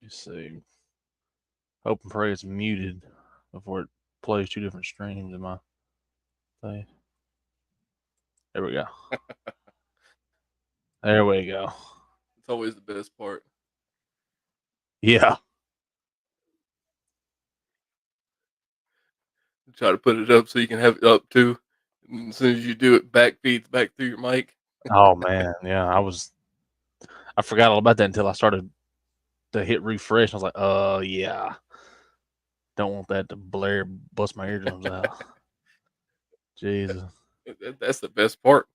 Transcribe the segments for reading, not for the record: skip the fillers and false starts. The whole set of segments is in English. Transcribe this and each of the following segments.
You see. Hope and pray it's muted before it plays two different streams in my thing. There we go. There we go. It's always the best part. Yeah. Try to put it up so you can have it up too. And as soon as you do it, back feeds back through your mic. Oh man. Yeah. I forgot all about that until I started to hit refresh. I was like, yeah. Don't want that to blare, bust my eardrums out. Jesus. That's the best part.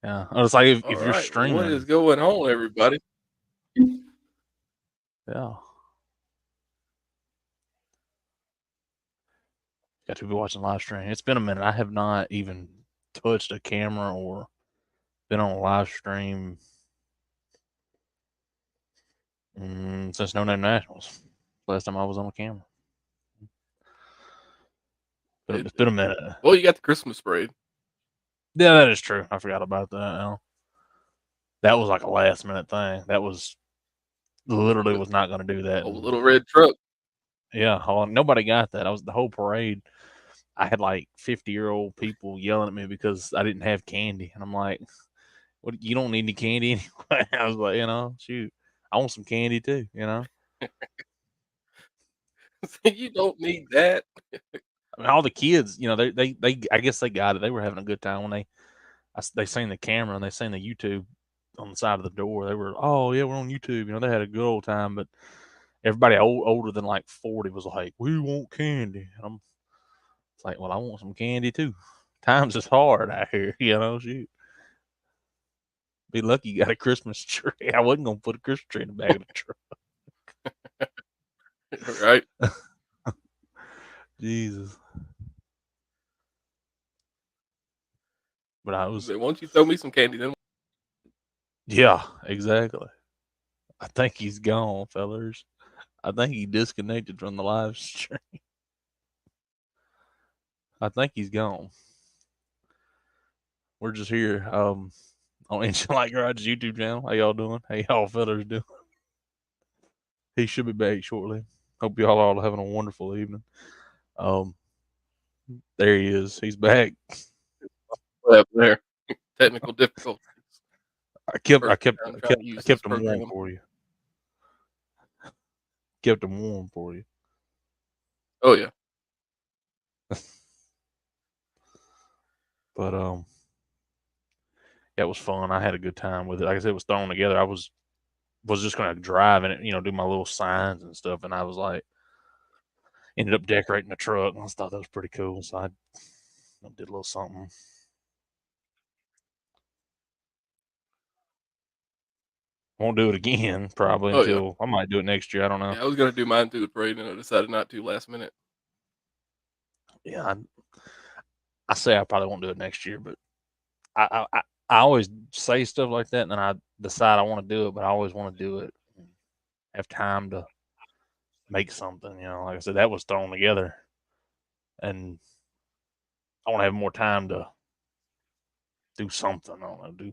Yeah. It's like All if you're right. Well, what is streaming. going on, everybody? Yeah. Got to be watching live stream. It's been a minute. I have not even touched a camera or been on a live stream since No Name Nationals. Last time I was on a camera. It's been a minute. Well, you got the Christmas parade. Yeah, that is true. I forgot about that. That was like a last minute thing. That was literally was not going to do that. Oh, little red truck. Yeah, nobody got that. I was the whole parade. I had like 50-year-old people yelling at me because I didn't have candy, and I'm like, "What? You don't need any candy anyway." I was like, shoot, I want some candy too. You don't need that. I mean, all the kids, they I guess they got it. They were having a good time when they seen the camera and they seen the YouTube on the side of the door. They were, oh yeah, we're on YouTube. They had a good old time. But everybody older than like 40 was like, we want candy. And it's like, well, I want some candy too. Times is hard out here, shoot. Be lucky you got a Christmas tree. I wasn't gonna put a Christmas tree in the back of the truck. Right. Jesus. But I was. Why don't you throw me some candy then? Yeah, exactly. I think he's gone, fellers. I think he disconnected from the live stream. I think he's gone. We're just here on Engine Light Garage YouTube channel. How y'all doing? How y'all fellers doing? He should be back shortly. Hope y'all all having a wonderful evening. There he is. He's back. Up there. Technical difficulties. I kept him warm for you. Kept him warm for you. Oh yeah. But yeah, it was fun. I had a good time with it. Like I said, it was thrown together. I was just gonna drive and do my little signs and stuff, and I was like, ended up decorating the truck. And I thought that was pretty cool, so I did a little something. Won't do it again probably until I might do it next year. I don't know. Yeah, I was gonna do mine through the parade, and I decided not to last minute. Yeah, I say I probably won't do it next year, but I always say stuff like that, and then I decide I want to do it, but I always want to do it, have time to make something. Like I said, that was thrown together, and I want to have more time to do something. I don't know,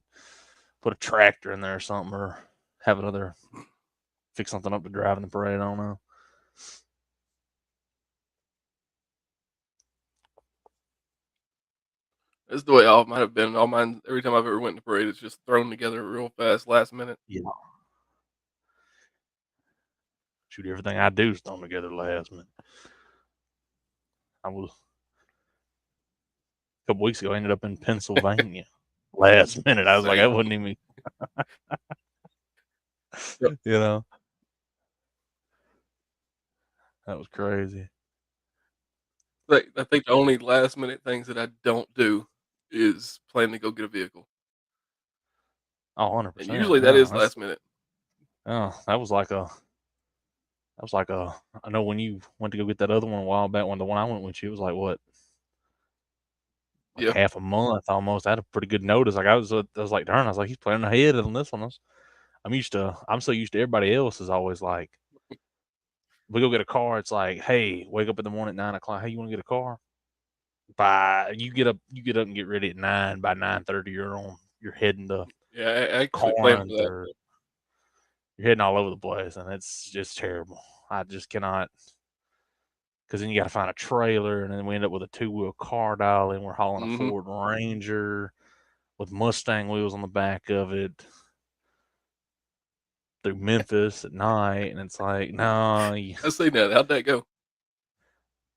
put a tractor in there or something, or have another fix something up to drive in the parade. I don't know. That's the way all might have been. All mine, every time I've ever went to parade, it's just thrown together real fast, last minute. Yeah. Shoot, everything I do is thrown together last minute. I was a couple weeks ago. I ended up in Pennsylvania last minute. I was like, I wouldn't even. That was crazy. Like, I think the only last minute things that I don't do is plan to go get a vehicle. Oh, 100%. And usually that is last minute. Oh, that was like a. I know when you went to go get that other one a while back, when the one I went with you, it was like what? Like half a month almost. I had a pretty good notice. Like I was like, darn, I was like, he's planning ahead on this one. I'm so used to everybody else is always like, we go get a car. It's like, hey, wake up in the morning at 9:00. Hey, you want to get a car? You get up and get ready at 9. By 9:30, you're heading to I actually planned for that. or you're heading all over the place, and it's just terrible. I just cannot. Because then you got to find a trailer, and then we end up with a 2-wheel car dolly, and we're hauling a Mm-hmm. Ford Ranger with Mustang wheels on the back of it through Memphis at night, and it's like, no, I say that. How'd that go?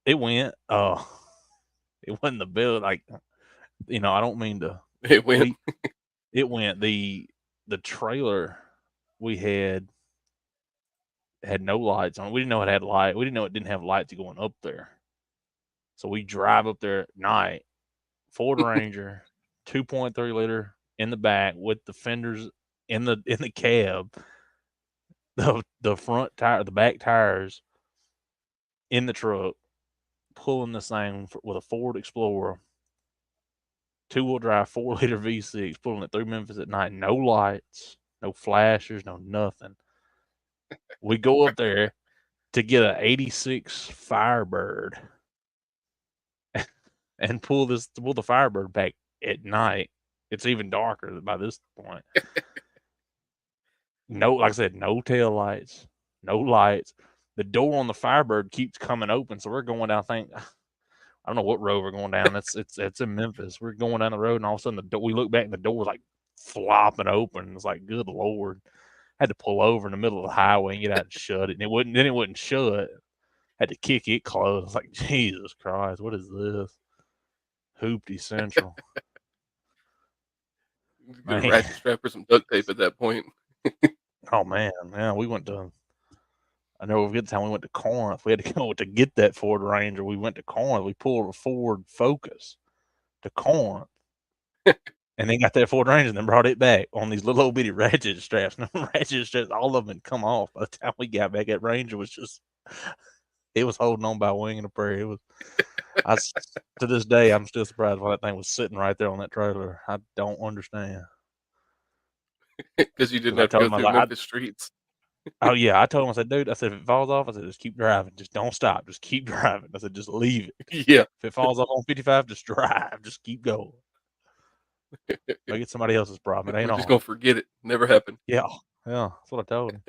it went. It wasn't the bill. Like, I don't mean to. It went. It went. The trailer we had no lights on. We didn't know it had light. We didn't know it didn't have lights going up there. So we drive up there at night, Ford Ranger, 2.3 liter in the back with the fenders in the cab, the front tire, the back tires in the truck, pulling this thing with a Ford Explorer, 2-wheel drive, 4-liter V6, pulling it through Memphis at night. No lights, no flashers, no nothing. We go up there to get an 86 Firebird and pull the Firebird back at night. It's even darker by this point. No, like I said, no tail lights, no lights. The door on the Firebird keeps coming open, so we're going down. I don't know what road we're going down. It's in Memphis. We're going down the road, and all of a sudden we look back, and the door's like flopping open. It's like, good Lord! Had to pull over in the middle of the highway and get out and shut it, and it wouldn't shut. Had to kick it closed. Like, Jesus Christ, what is this? Hoopty Central. Get a ratchet strap or some duct tape at that point. Oh man, yeah, we went to. I know a good time we went to Corinth. We had to go to get that Ford Ranger. We went to Corinth. We pulled a Ford Focus to Corinth, and then got that Ford Ranger and then brought it back on these little bitty ratchet straps. No ratchet straps, all of them had come off by the time we got back. That Ranger was just, it was holding on by a wing and a prayer. It was, to this day, I'm still surprised why that thing was sitting right there on that trailer. I don't understand. Because you didn't have to go through Memphis streets. Oh yeah, I told him. I said, dude, I said, if it falls off, I said, just keep driving, just don't stop, just keep driving. I said, just leave it. Yeah. If it falls off on 55, just drive, just keep going. Make it somebody else's problem. It ain't We're just ours. gonna forget it. Never happened. Yeah, that's what I told him.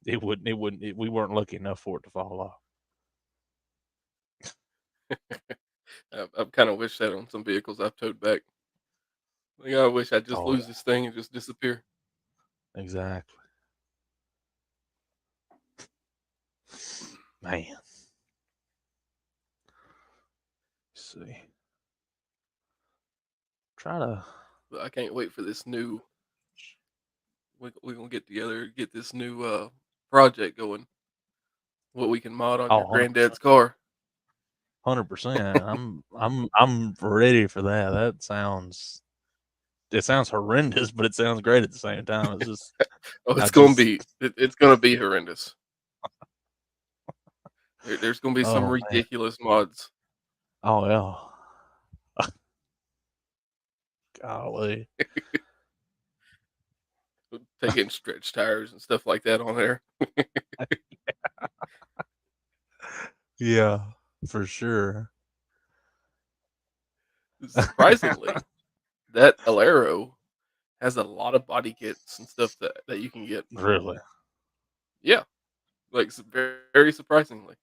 It wouldn't. We weren't lucky enough for it to fall off. I've kind of wished that on some vehicles I've towed back. Like, I wish I'd just lose this thing and just disappear. Exactly. Man. Let's see. But I can't wait for this new. We're gonna get together, get this new project going. What we can mod on your 100%. granddad's car. 100%. I'm ready for that. It sounds horrendous, but it sounds great at the same time. It's just it's gonna be horrendous. There's gonna be some ridiculous mods. Oh yeah. Golly. Taking stretch tires and stuff like that on there. Yeah, for sure. Surprisingly, that Alero has a lot of body kits and stuff that you can get. Really? Yeah, like very, very surprisingly.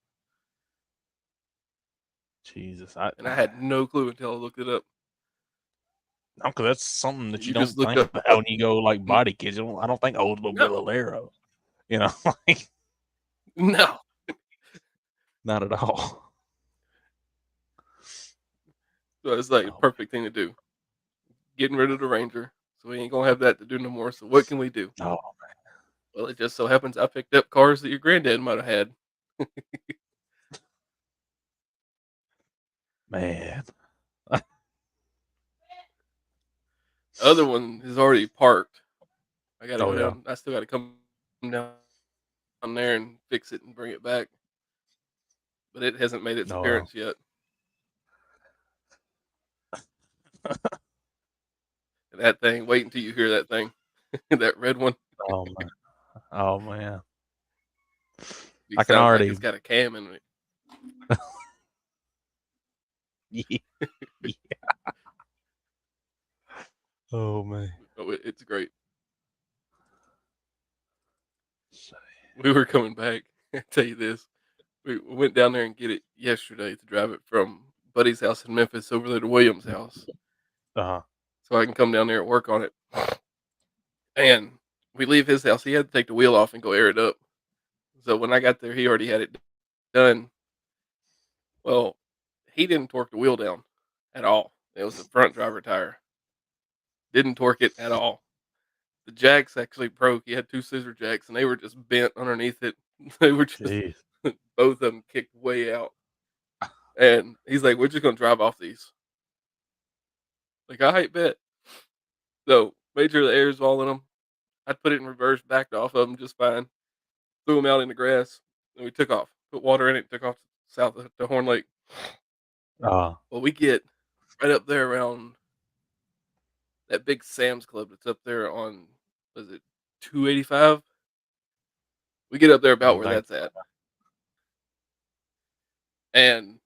Jesus, I had no clue until I looked it up. No, because that's something that you don't just look think up about when you go like body kits. I don't think Oldsmobile Alero. Like no, not at all. So it's like a perfect thing to do. Getting rid of the Ranger, so we ain't gonna have that to do no more. So what can we do? Oh man. Well, it just so happens I picked up cars that your granddad might have had. Man. The other one is already parked. I gotta go yeah. down. I still gotta come down there and fix it and bring it back. But it hasn't made its appearance yet. That thing, wait until you hear that thing. That red one. Oh man. Oh man. It I can sounds already. like it's got a cam in it. Yeah. Oh man. Oh, it's great. we were coming back. I tell you this, we went down there and get it yesterday to drive it from Buddy's house in Memphis over there to Williams' house, Uh-huh. so I can come down there and work on it. And we leave his house. He had to take the wheel off and go air it up. So when I got there, he already had it done. Well, he didn't torque the wheel down at all. It was the front driver tire. Didn't torque it at all. The jacks actually broke. He had two scissor jacks, and they were just bent underneath it. They were just Jeez. both of them kicked way out. And he's like, "We're just gonna drive off these." Like, I bet. So made sure the air's all in them. I put it in reverse, backed off of them just fine. Threw them out in the grass, and we took off. Put water in it, took off south to Horn Lake. Uh, Well, we get right up there around that big Sam's Club that's up there on, was it 285? We get up there about where thank that's at. And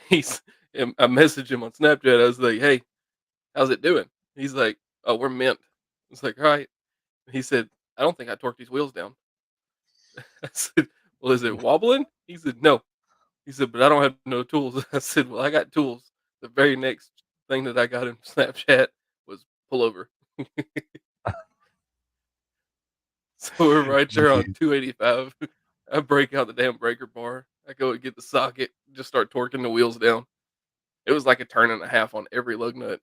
he's I messaged him on Snapchat. I was like, "Hey, how's it doing?" He's like, "Oh, we're mint." I was like, "All right." He said, "I don't think I torqued these wheels down." I said, "Well, is it wobbling?" He said, "No." He said, "But I don't have no tools." I said, "Well, I got tools." The very next thing that I got in Snapchat was pull over. So we're right there on Jeez. 285. I break out the damn breaker bar. I go and get the socket, just start torquing the wheels down. It was like a turn and a half on every lug nut.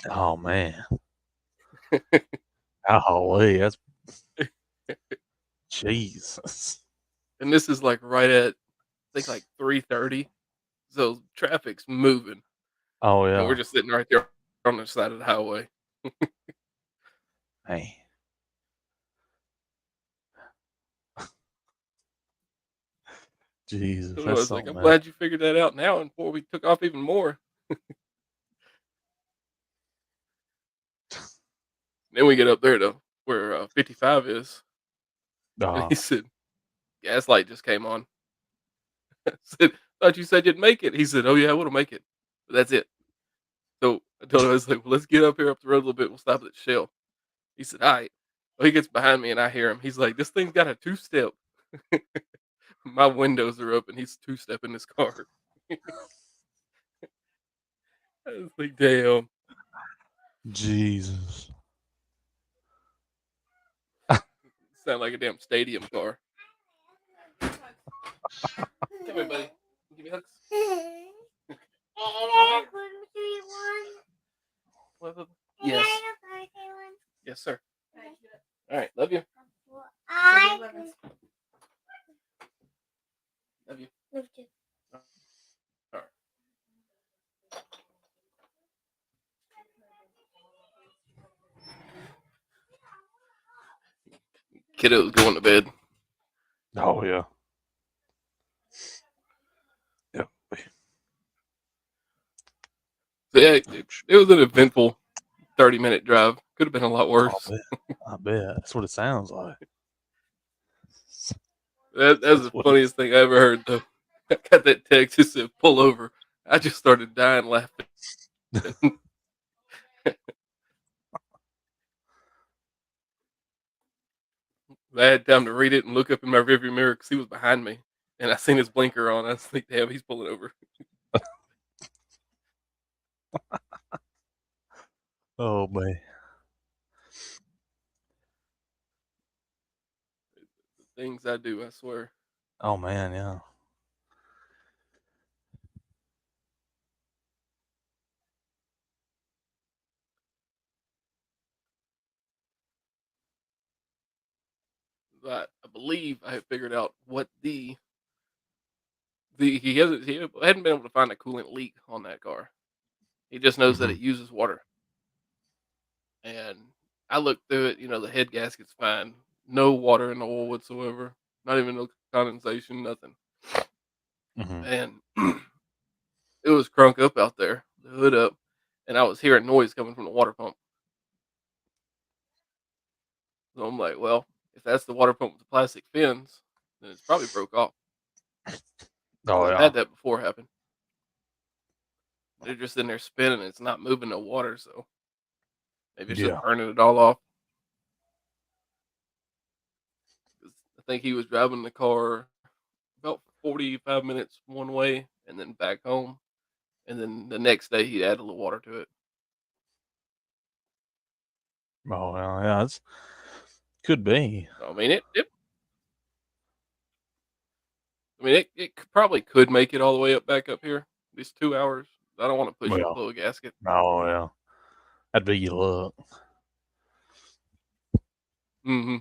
Oh man. Golly, that's Jesus. And this is like right at, I think, like 3:30. So traffic's moving, Oh and we're yeah. just sitting right there on the side of the highway. Hey. Jesus, So I that's was like, "I'm something else. glad you figured that out now and before we took off even more." Then we get up there to where 55 is, and Uh, he said, "Gas light just came on." I said, "Thought you said you'd make it." He said, "Oh yeah, I would make it, but that's it." So I told him, I was like, "Well, let's get up here up the road a little bit. We'll stop at the Shell." He said, "All right." Well, he gets behind me and I hear him. He's like, "This thing's got a two step." My windows are up and he's two stepping his car. I was like, "Damn." Jesus. Sound like a damn stadium car. Come here, buddy. Give me hugs. Yes. Yes, sir. All right. Love you. Love you. All right. Kiddo's going to bed. Oh yeah. Yep. So yeah, it was an eventful 30-minute drive. Could have been a lot I worse. bet. I bet. That's what it sounds like. That's That's the what funniest thing I ever heard, though. I got that text that said, "Pull over." I just started dying laughing. I had time to read it and look up in my rearview mirror because he was behind me, and I seen his blinker on. I was like, "Damn, he's pulling over." Oh man. Things I do, I swear. Oh man, yeah. But I believe I have figured out what the he hadn't been able to find a coolant leak on that car. He just knows that Hmm. it uses water. And I looked through it, the head gasket's fine. No water in the oil whatsoever. Not even no condensation, nothing. Hmm. And it was crunk up out there, the hood up, and I was hearing noise coming from the water pump. So I'm like, well, if that's the water pump with the plastic fins, then it's probably broke off. Because Oh I've yeah. had that before happen. They're just in there spinning, it's not moving no water, so maybe it's just Yeah. burning it all off. 'Cause think he was driving the car about 45 minutes one way and then back home. And then the next day he'd add a little water to it. Oh, well, yeah, it's could be. So, I mean, it probably could make it all the way up back up here. These 2 hours. I don't want to push it Well, below a gasket. oh, yeah. That'd be your luck. Hmm.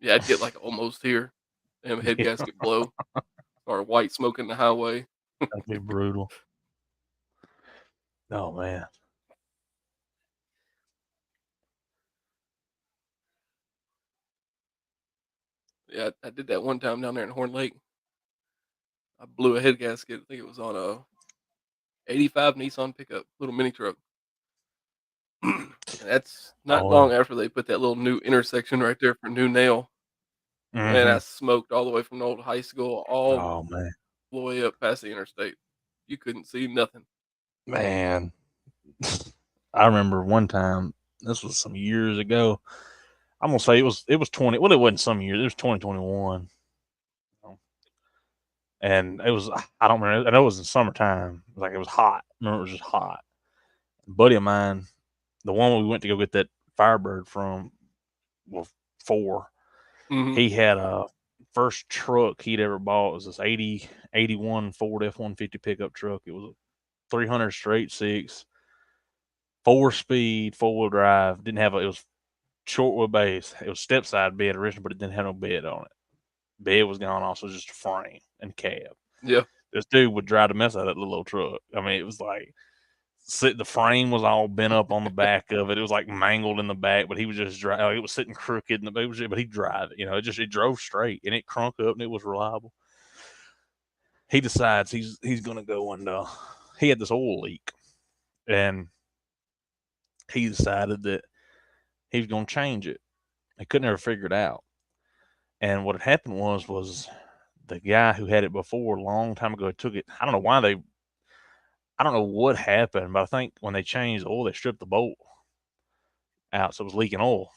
Yeah, I'd get like almost here. Damn head Yeah, gasket blow or white smoke in the highway. that'd be brutal. Oh, man. Yeah, I did that one time down there in Horn Lake. I blew a head gasket. I think it was on a '85 Nissan pickup, little mini truck. And that's not Oh, long after they put that little new intersection right there for New Nail. Man, I mhm. smoked all the way from the old high school all Oh, man. the way up past the interstate. You couldn't see nothing. Man. I remember one time, this was some years ago. I'm gonna say it was 20. Well, it wasn't some years. It was 2021, and it was I don't remember. I know it was in summertime. Like it was hot. I remember it was just hot. A buddy of mine, the one we went to go get that Firebird from, well, for, Mhm. he had a first truck he'd ever bought. It was this 81 Ford F-150 pickup truck. It was a 300 straight six, 4-speed, 4-wheel drive. Didn't have it was short wheelbase. It was step side bed originally, but it didn't have no bed on it. Bed was gone, also just a frame and cab. Yeah. This dude would drive the mess out of that little old truck. I mean, it was like the frame was all bent up on the back of it. It was like mangled in the back, but he was just drive. It was sitting crooked in the back, but he'd drive it. It drove straight and it crunk up and it was reliable. He decides he's gonna go and he had this oil leak and he decided that he was gonna change it. He couldn't ever figure it out. And what had happened was the guy who had it before a long time ago took it. I don't know what happened, but I think when they changed the oil, they stripped the bolt out, so it was leaking oil.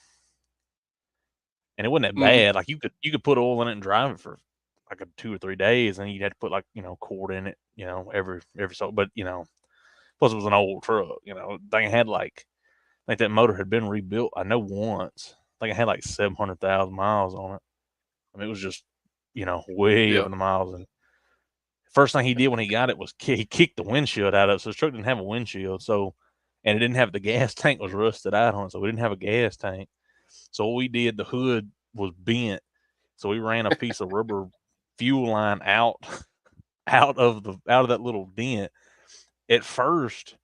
And it wasn't that Mhm. bad. Like you could put oil in it and drive it for like a 2 or 3 days, and you'd have to put like quart in it, every so. But plus it was an old truck. Thing had like I think that motor had been rebuilt. I know once. I think it had like 700,000 miles on it. I mean, it was just way Yeah. up in the miles. And first thing he did when he got it was he kicked the windshield out of it. So his truck didn't have a windshield. And it didn't have the gas tank was rusted out on it. So we didn't have a gas tank. So what we did, the hood was bent. So we ran a piece of rubber fuel line out of that little dent. At first,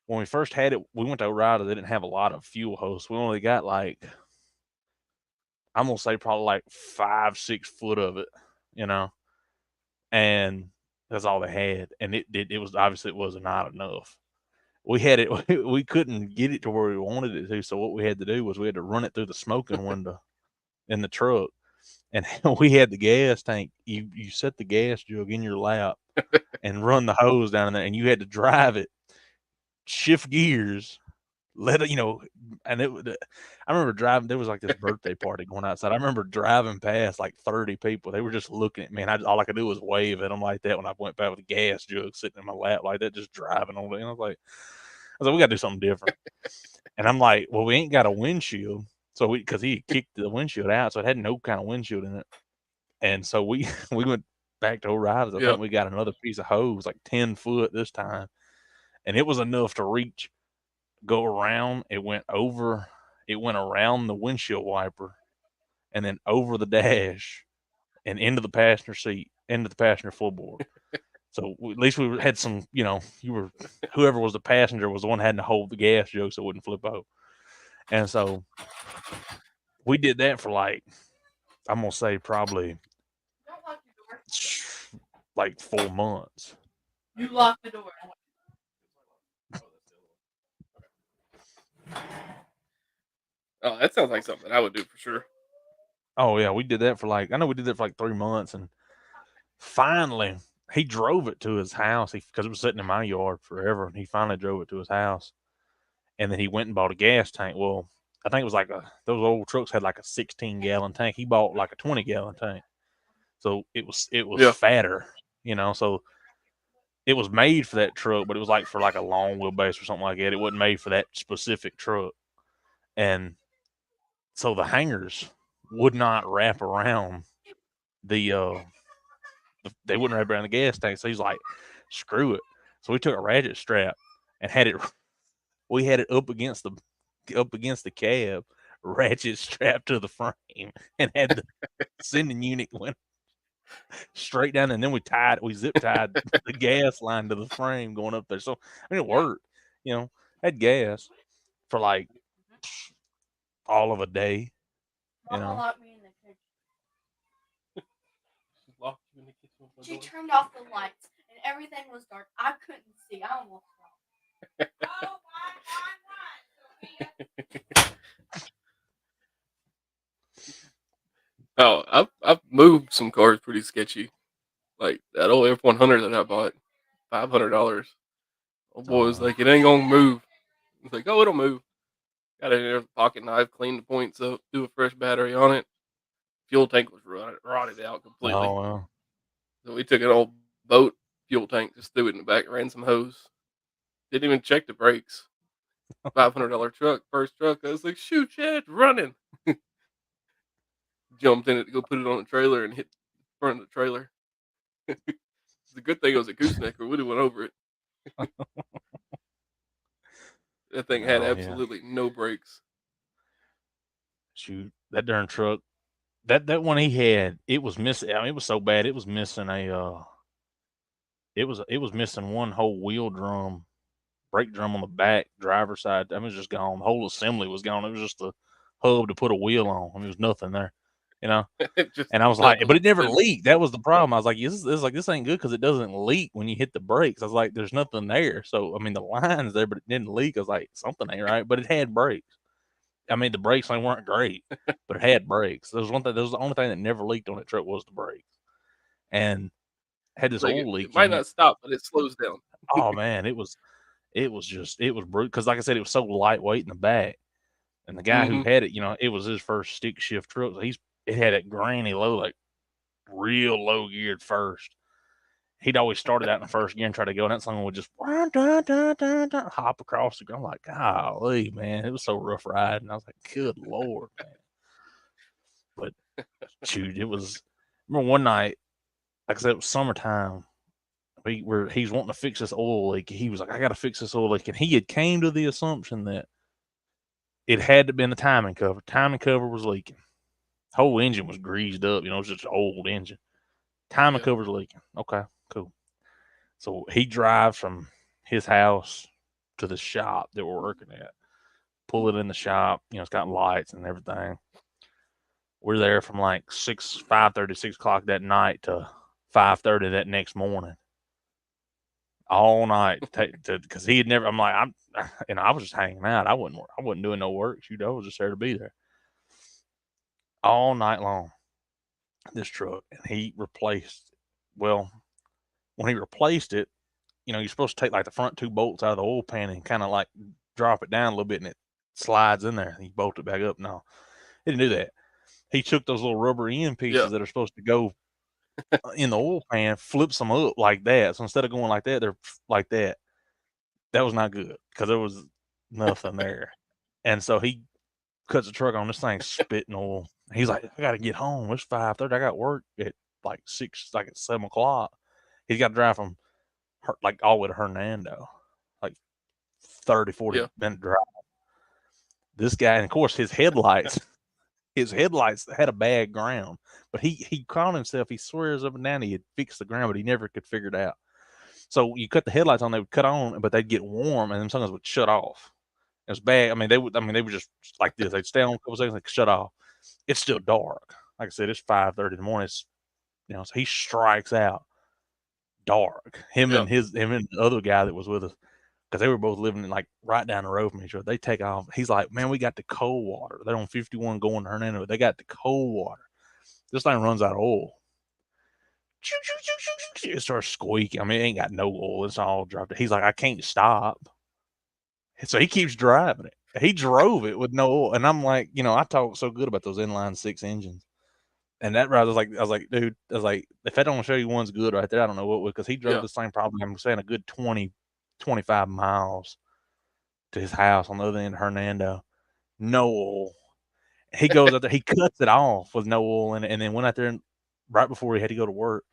when we first had it, we went to O'Reilly. They didn't have a lot of fuel hose. We only got like I'm gonna say probably like 5-6 foot of it, you know, and that's all they had. And it was obviously it was not enough. We had it, we couldn't get it to where we wanted it to. So what we had to do was we had to run it through the smoking window in the truck, and we had the gas tank. You set the gas jug in your lap and run the hose down in there, and you had to drive it, shift gears, let it, and I remember driving. There was like this birthday party going outside. I remember driving past like 30 people. They were just looking at me, and all I could do was wave at them like that when I went by with a gas jug sitting in my lap like that, just driving on it. And I was like, we got to do something different. And I'm like, well, we ain't got a windshield, so because he kicked the windshield out, so it had no kind of windshield in it. And so we we went back to O'Reilly's. I Yeah. think we got another piece of hose, like 10 foot this time, and it was enough to reach go around. It went around the windshield wiper and then over the dash and into the passenger seat, into the passenger floorboard. So at least we had some, whoever was the passenger was the one having to hold the gas jug so it wouldn't flip over. And so we did that for like, I'm going to say probably like 4 months. You lock the door. Oh, that sounds like something I would do for sure. Oh yeah, we did that for like, I know we did that for like 3 months, and finally he drove it to his house because it was sitting in my yard forever, and he finally drove it to his house, and then he went and bought a gas tank. Well, I think it was like those old trucks had like a 16-gallon tank. He bought like a 20-gallon tank, so it was Yeah. fatter, you know. So it was made for that truck, but it was like for like a long wheelbase or something like that. It wasn't made for that specific truck, and so the hangers would not wrap around the they wouldn't wrap around the gas tank. So he's like, screw it. So we took a ratchet strap and had it. We had it up against the cab, ratchet strapped to the frame, and had the sending unit went straight down. And then we zip tied the gas line to the frame going up there. So I mean, it worked. You know, had gas for like all of a day. You Mama know, locked me in the kitchen. Locked you in the kitchen with She my door. turned off the lights and everything was dark. I couldn't see. I almost fell. Oh, I've moved some cars pretty sketchy. Like that old F-100 that I bought, $500. Old boy was like, "It ain't gonna move." I was like, "Oh, it'll move." Got it in there with a pocket knife, cleaned the points up, threw a fresh battery on it. Fuel tank was rotted out completely. oh well. So we took an old boat fuel tank, just threw it in the back, ran some hose. Didn't even check the brakes. $500 truck, first truck. I was like, "Shoot, yeah, it's running." Jumped in it to go put it on the trailer and hit the front of the trailer. It's a good thing it was a gooseneck, or we would have went over it. That thing had Oh, yeah. absolutely no brakes. Shoot, that darn truck. That one he had, it was missing. I mean, it was so bad. It was missing it was missing one whole wheel drum, brake drum on the back, driver's side. I mean, it was just gone. The whole assembly was gone. It was just a hub to put a wheel on. I mean, there was nothing there, you know. Just And I was like, nothing. but it never leaked. That was the problem. I was like, this ain't good because it doesn't leak when you hit the brakes. I was like, there's nothing there. So I mean, the line's there, but it didn't leak. I was like, something ain't right. But it had brakes. I mean, the brakes they weren't great, but it had brakes. There was one thing. There was the only thing that never leaked on that truck was the brakes, and had this Like oil it leak might in it. not stop, but it slows down. Oh man, it was brutal because, like I said, it was so lightweight in the back, and the guy who Mm-hmm. had it, you know, it was his first stick shift truck. So it had that granny low, like real low geared first. He'd always started out in the first gear and try to go, and that song would just hop across the ground. I'm like, golly, man, it was so rough riding. I was like, good lord, man. But shoot, it was. Remember one night, like I said, it was summertime. He's wanting to fix this oil leak. He was like, I got to fix this oil leak, and he had came to the assumption that it had to been the timing cover. Timing cover was leaking. Whole engine was greased up. You know, it was just an old engine. Timing Yeah. cover's leaking. Okay, cool. So he drives from his house to the shop that we're working at. Pull it in the shop. You know, it's got lights and everything. We're there from like 5:30, 6 o'clock that night to 5:30 that next morning. All night because he had never. I'm like, I was just hanging out. I wasn't doing no work. Shoot, I was just there to be there all night long. This truck, and he replaced. Well, when he replaced it, you know, you're supposed to take like the front two bolts out of the oil pan and kind of like drop it down a little bit, and it slides in there. And you bolt it back up. No, he didn't do that. He took those little rubber end pieces Yeah. that are supposed to go in the oil pan, flips them up like that. So instead of going like that, they're like that. That was not good because there was nothing there. And so he cuts the truck on. This thing spitting oil. He's like, I got to get home. It's 5:30. I got work at like 6, like at 7 o'clock. He's got to drive from like all the way to Hernando, like 30, 40 Yeah. minute drive. This guy, and of course, his headlights had a bad ground, but he called himself. He swears up and down he had fixed the ground, but he never could figure it out. So you cut the headlights on, they would cut on, but they'd get warm, and then sometimes would shut off. It was bad. I mean, they would just like this. They'd stay on a couple seconds, they'd shut off. It's still dark. Like I said, it's 5:30 in the morning. It's, you know, so he strikes out dark. Him Yeah. and the other guy that was with us, because they were both living like right down the road from each other. They take off. He's like, man, we got the cold water. They're on 51 going to Hernando. They got the cold water. This thing runs out of oil. It starts squeaking. I mean, it ain't got no oil. It's all dropped. He's like, I can't stop. So he keeps driving it. He drove it with no oil. And I'm like, you know, I talk so good about those inline 6 engines. And that ride, I was like, dude, I was like, if that don't show you one's good right there, I don't know what would. Because he drove Yeah. the same, probably, I'm saying, a good 20, 25 miles to his house on the other end of Hernando. No oil. He goes out there, he cuts it off with no oil in it, and then went out there and right before he had to go to work,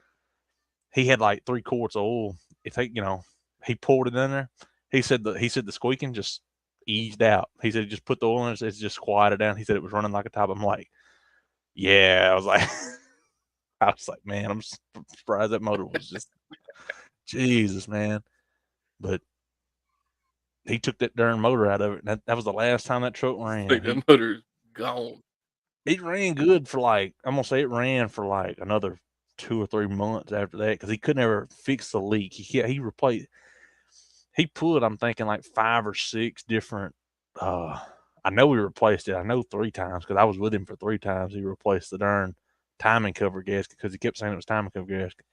he had like 3 quarts of oil. If he poured it in there. He said the squeaking just eased out. He said just put the oil in it, it's just quieted down. He said it was running like a top. I'm like, yeah. I was like, man, I'm surprised that motor was just Jesus, man. But he took that darn motor out of it. And that was the last time that truck ran. Like that motor's gone. It ran good for like, I'm gonna say it ran for like another 2 or 3 months after that because he could never fix the leak. He replaced. He put, I'm thinking, like 5 or 6 different. I know he replaced it. I know 3 times because I was with him for 3 times. He replaced the darn timing cover gasket because he kept saying it was timing cover gasket.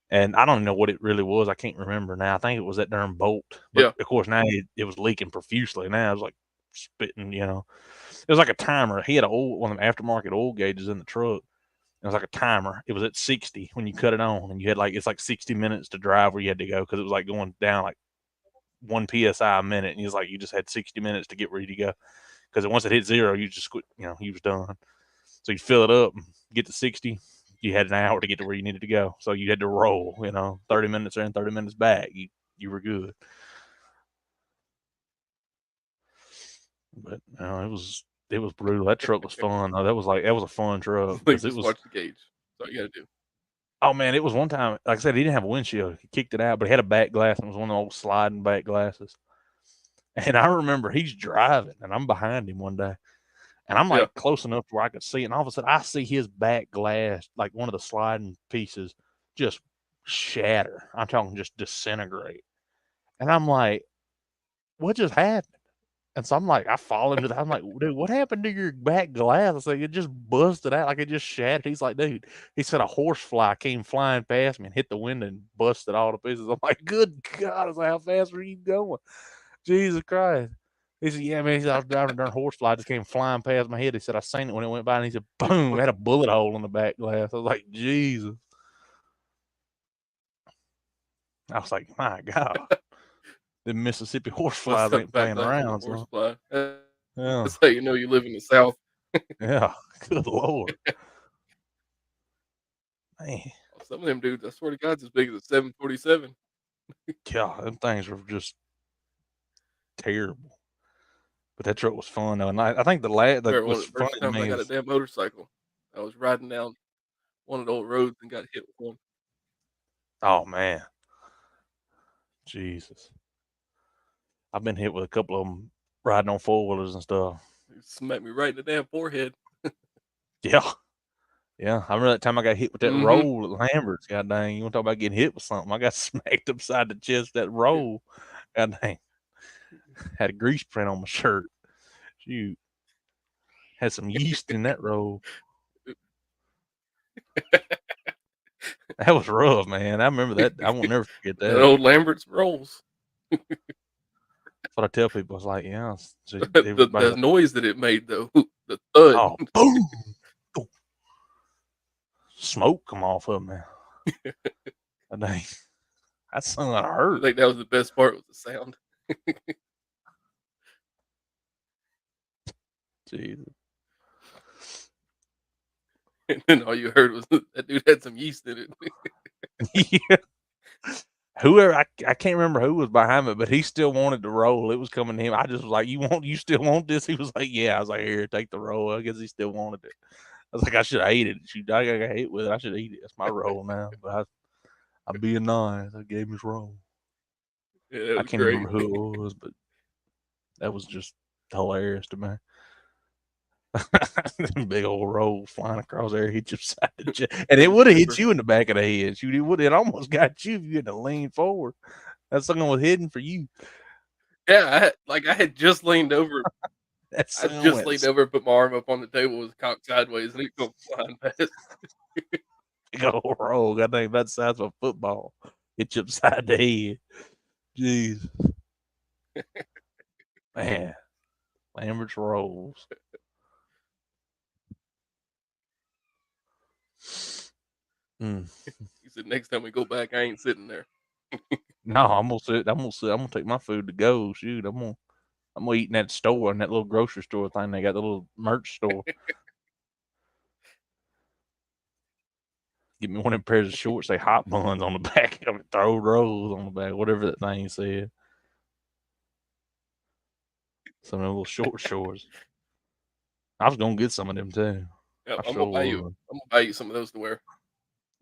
And I don't know what it really was. I can't remember now. I think it was that darn bolt. But Yeah. of course, now it was leaking profusely. Now it was like spitting, It was like a timer. He had one of them aftermarket oil gauges in the truck. It was like a timer. It was at 60 when you cut it on, and you had it's like 60 minutes to drive where you had to go because it was like going down like 1 psi a minute, and you just had 60 minutes to get ready to go because once it hit 0, you just quit. You was done. So you fill it up, get to 60. You had an hour to get to where you needed to go, so you had to roll. 30 minutes there and 30 minutes back. You were good. But it was brutal. That truck was fun. That was a fun truck because it Just was. watch the gauge. That's all you gotta do. Oh man, it was one time. Like I said, he didn't have a windshield. He kicked it out, but he had a back glass, and it was one of the old sliding back glasses. And I remember he's driving, and I'm behind him one day, and I'm Yeah. like close enough to where I could see it. And all of a sudden, I see his back glass, like one of the sliding pieces, just shatter. I'm talking just disintegrate. And I'm like, what just happened? And so I'm like, I fall into that. I'm like, dude, what happened to your back glass? I said, it just busted out, like it just shattered. He's like, dude, he said a horsefly came flying past me and hit the window and busted all to pieces. I'm like, good God, I was like, how fast were you going? Jesus Christ. He said, yeah, man. He said, I was driving a darn horsefly, just came flying past my head. He said, I seen it when it went by, and he said, boom, it had a bullet hole in the back glass. I was like, Jesus. I was like, my God. The Mississippi horseflies ain't playing around. So. Horsefly. Yeah. That's how you know you live in the South. Yeah. Good Lord. Man. Some of them dudes, I swear to God, as big as a 747. God, them things were just terrible. But that truck was fun though. And I think the One was of the funny first to times I me got a is, damn motorcycle. I was riding down one of the old roads and got hit with one. oh man, Jesus. I've been hit with a couple of them riding on 4-wheelers and stuff. It smacked me right in the damn forehead. Yeah. Yeah. I remember that time I got hit with that Mhm. roll at Lambert's. God dang. You want to talk about getting hit with something? I got smacked upside the chest with that roll. God dang. Had a grease print on my shirt. Shoot. Had some yeast in that roll. That was rough, man. I remember that. I won't never forget That that. old Lambert's rolls. That's what I tell people. It's like, yeah. So The everybody's like, noise that it made though, the thud. oh, boom. Smoke come off of me. God dang. That son I hurt. think that was the best part was the sound. Jesus. And then all you heard was that dude had some yeast in it. Yeah. Whoever I can't remember who was behind me, but he still wanted to roll. It was coming to him. I just was like, you still want this? He was like, yeah. I was like, here, take the roll. I guess he still wanted it. I was like, I should have ate it. Shoot, I got hit with it. I should eat it. It's my roll now. But I'm being nice. I gave him his roll. Yeah, that I was can't great. remember who it was, but that was just hilarious to me. Big old roll flying across there, hit you upside the chest. And it would have hit you in the back of the head. Shoot, it almost got you if you had to lean forward. That something was hidden for you. Yeah, I had just leaned over. That I son just went leaned over and put my arm up on the table, was cocked sideways, and it go flying past. big old roll. God dang, about the size of a football. Hit you upside the head. Jeez. Man. Lambert's rolls. Mm. He said, next time we go back, I ain't sitting there. No, I'm gonna sit. I'm gonna take my food to go. Shoot, I'm gonna eat in that store, in that little grocery store thing. They got the little merch store. Get me one of them pairs of shorts. They hot buns on the back of it. Throw rolls on the back. Whatever that thing said. Some of them little shorts. I was gonna get some of them too. Yeah, I I'm sure gonna buy you. was. I'm gonna buy you some of those to wear.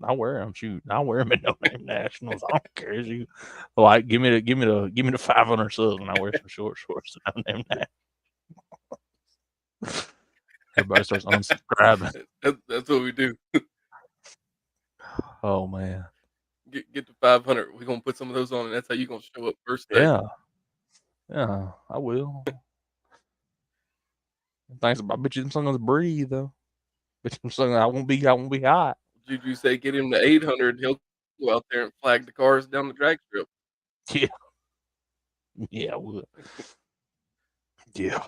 I wear them. Shoot, I wear them at No Name Nationals. I don't care. You like give me the 500 subs, and I wear some shorts to No Name Nationals. Everybody starts unsubscribing. That's what we do. Oh man, Get to 500. We're gonna put some of those on, and that's how you gonna show up first day. yeah, I will. Thanks. I bet you them songs breathe though. Bet you them songs I won't be hot. Juju say get him to 800. He'll go out there and flag the cars down the drag strip. Yeah, yeah, I would. Yeah.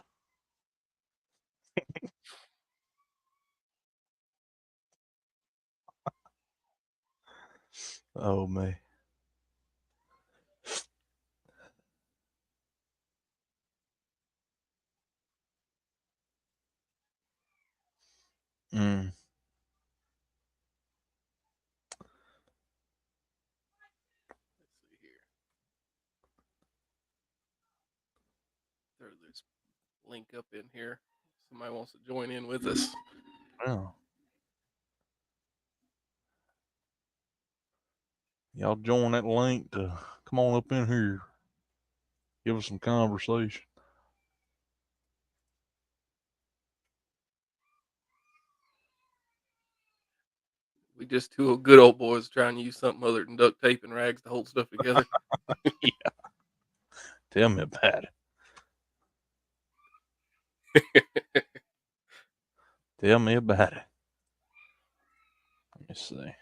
Oh man. Mm. Let's see here. Throw this link up in here. Somebody wants to join in with us. Yeah. Y'all join that link to come on up in here. Give us some conversation. We just two good old boys trying to use something other than duct tape and rags to hold stuff together. Yeah. Tell me about it. Tell me about it. Let me see.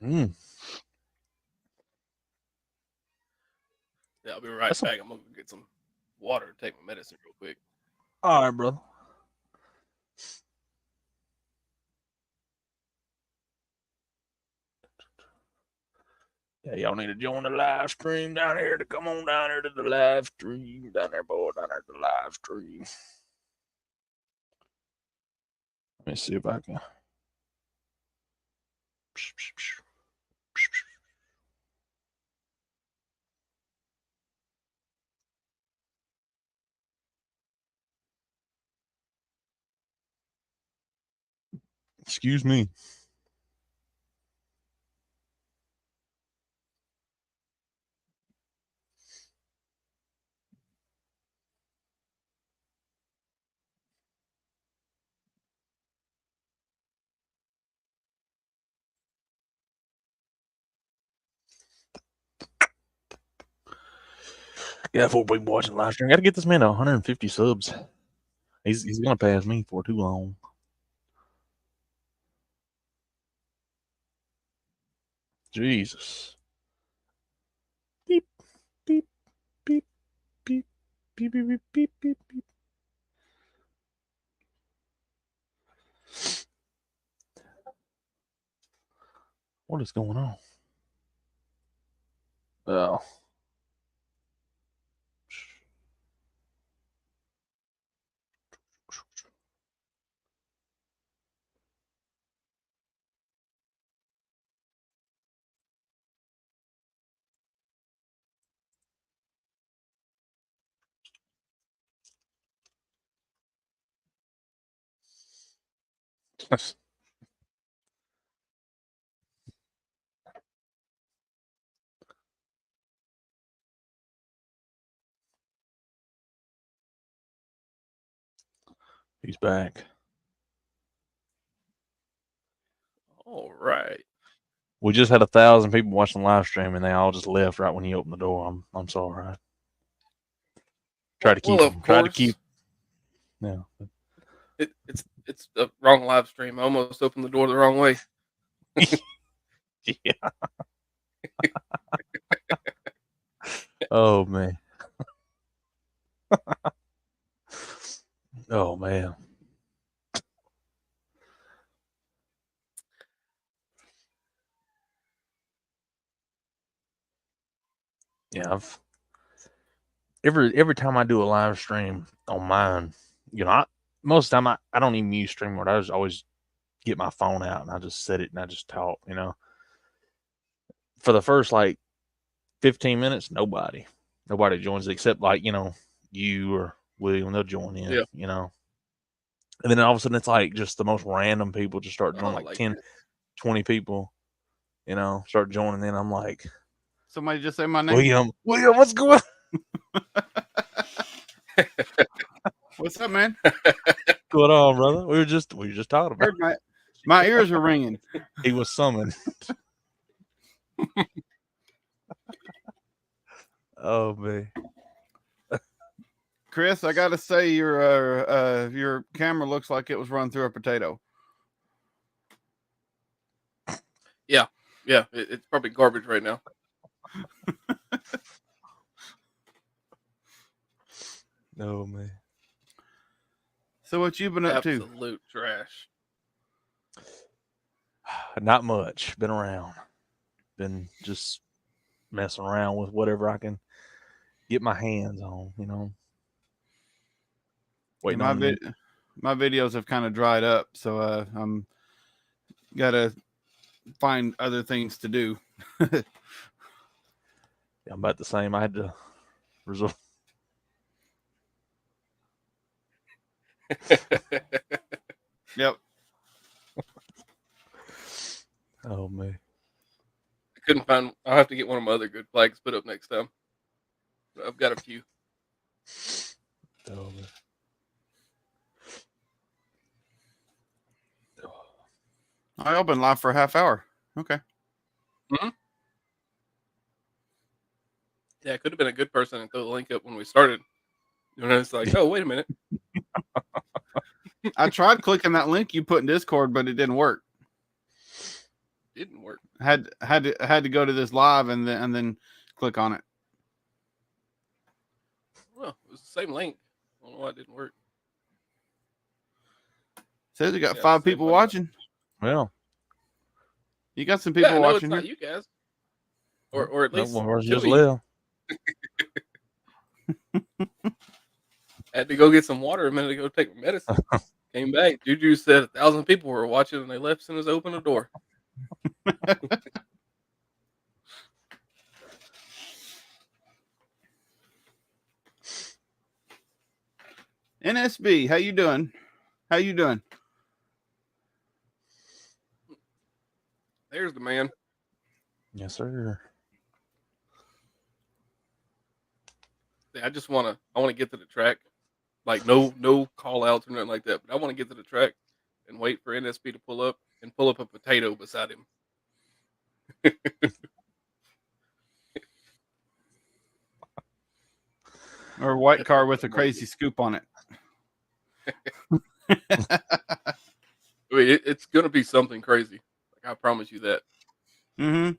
Mm-hmm. Yeah, I'll be right back. I'm gonna go get some water and take my medicine real quick. All right, brother. Yeah, y'all need to join the live stream down here to come on down here to the live stream. Down there, boy, down there to the live stream. Let me see if I can. Excuse me. Yeah, 4 people watching live stream. Got to get this man to 150 subs. He's gonna pass me for too long. Jesus. Beep beep beep beep beep beep beep beep beep beep. What is going on? Oh. He's back. All right. We just had 1,000 people watching the live stream, and they all just left right when you opened the door. I'm sorry. Try to keep. Well, of Try to course. keep. Yeah. It's the wrong live stream. I almost opened the door the wrong way. Yeah. Oh man. Oh man. Yeah, every time I do a live stream on mine, most of the time I don't even use StreamYard. I just always get my phone out and I just set it and I just talk. For the first like 15 minutes, nobody joins except like you or William. They'll join in. Yeah. And then all of a sudden it's like just the most random people just start joining, Oh, like like 10, this. 20 people. Start joining in. I'm like, Somebody just say my name. William, what's going What's up, man? on, brother? We were just talking about. Heard my ears are ringing. He was summoned. Oh man. Chris, I gotta say your camera looks like it was run through a potato. Yeah, it's probably garbage right now. No man. So what you been up to? Absolute trash. Not much. Been around. Been just messing around with whatever I can get my hands on, Waiting my on the my videos have kind of dried up, so I'm gotta find other things to do. I'm about the same. I had to resort. Yep. Oh man. I couldn't find. I'll have to get one of my other good flags put up next time. I've got a few. Oh man. I opened live for a half hour. Okay. Yeah, I could have been a good person and throw the link up when we started. It's like, oh, wait a minute. I tried clicking that link you put in Discord, but it didn't work. Didn't work. Had to go to this live and then click on it. Well, it was the same link. I don't know why it didn't work. Says you got Yeah, 5 same people one. watching. Well, You got some people no, watching it's not here. you guys. Or at that least one was two just of you. left. I had to go get some water a minute ago, take my medicine. Came back. Juju said 1,000 people were watching and they left as soon as I opened the door. NSB, how you doing? How you doing? There's the man. Yes, sir. Yeah, I want to get to the track. Like no call outs or nothing like that. But I want to get to the track and wait for NSB to pull up a potato beside him. Or a white car with a crazy scoop on it. I mean, it's gonna be something crazy. Like I promise you that. Mm-hmm.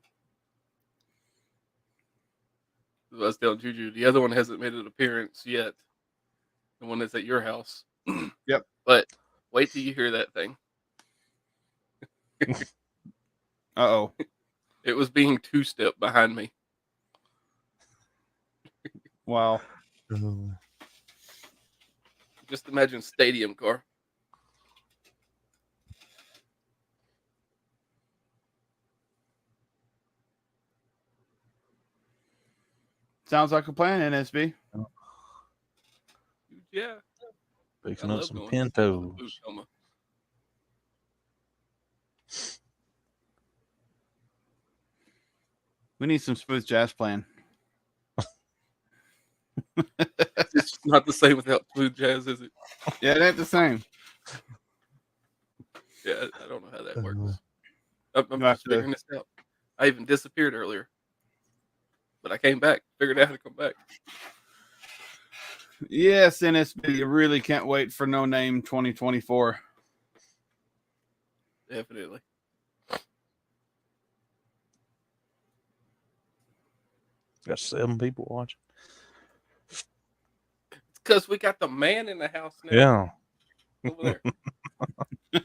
I was telling Juju, the other one hasn't made an appearance yet. The one that's at your house. Yep. But wait till you hear that thing. Uh-oh. It was being 2-step behind me. Wow. Just imagine stadium car. Sounds like a plan, NSB. Yeah. Fixing I up love some going to pintos. Food coma. We need some smooth jazz playing. It's not the same without smooth jazz, is it? Yeah, it ain't the same. Yeah, I don't know how that works. I'm You have just to- figuring this out. I even disappeared earlier. But I came back. Figured out how to come back. Yes, NSB. You really can't wait for No Name 2024. Definitely. Got 7 people watching. It's because we got the man in the house now. Yeah. over there.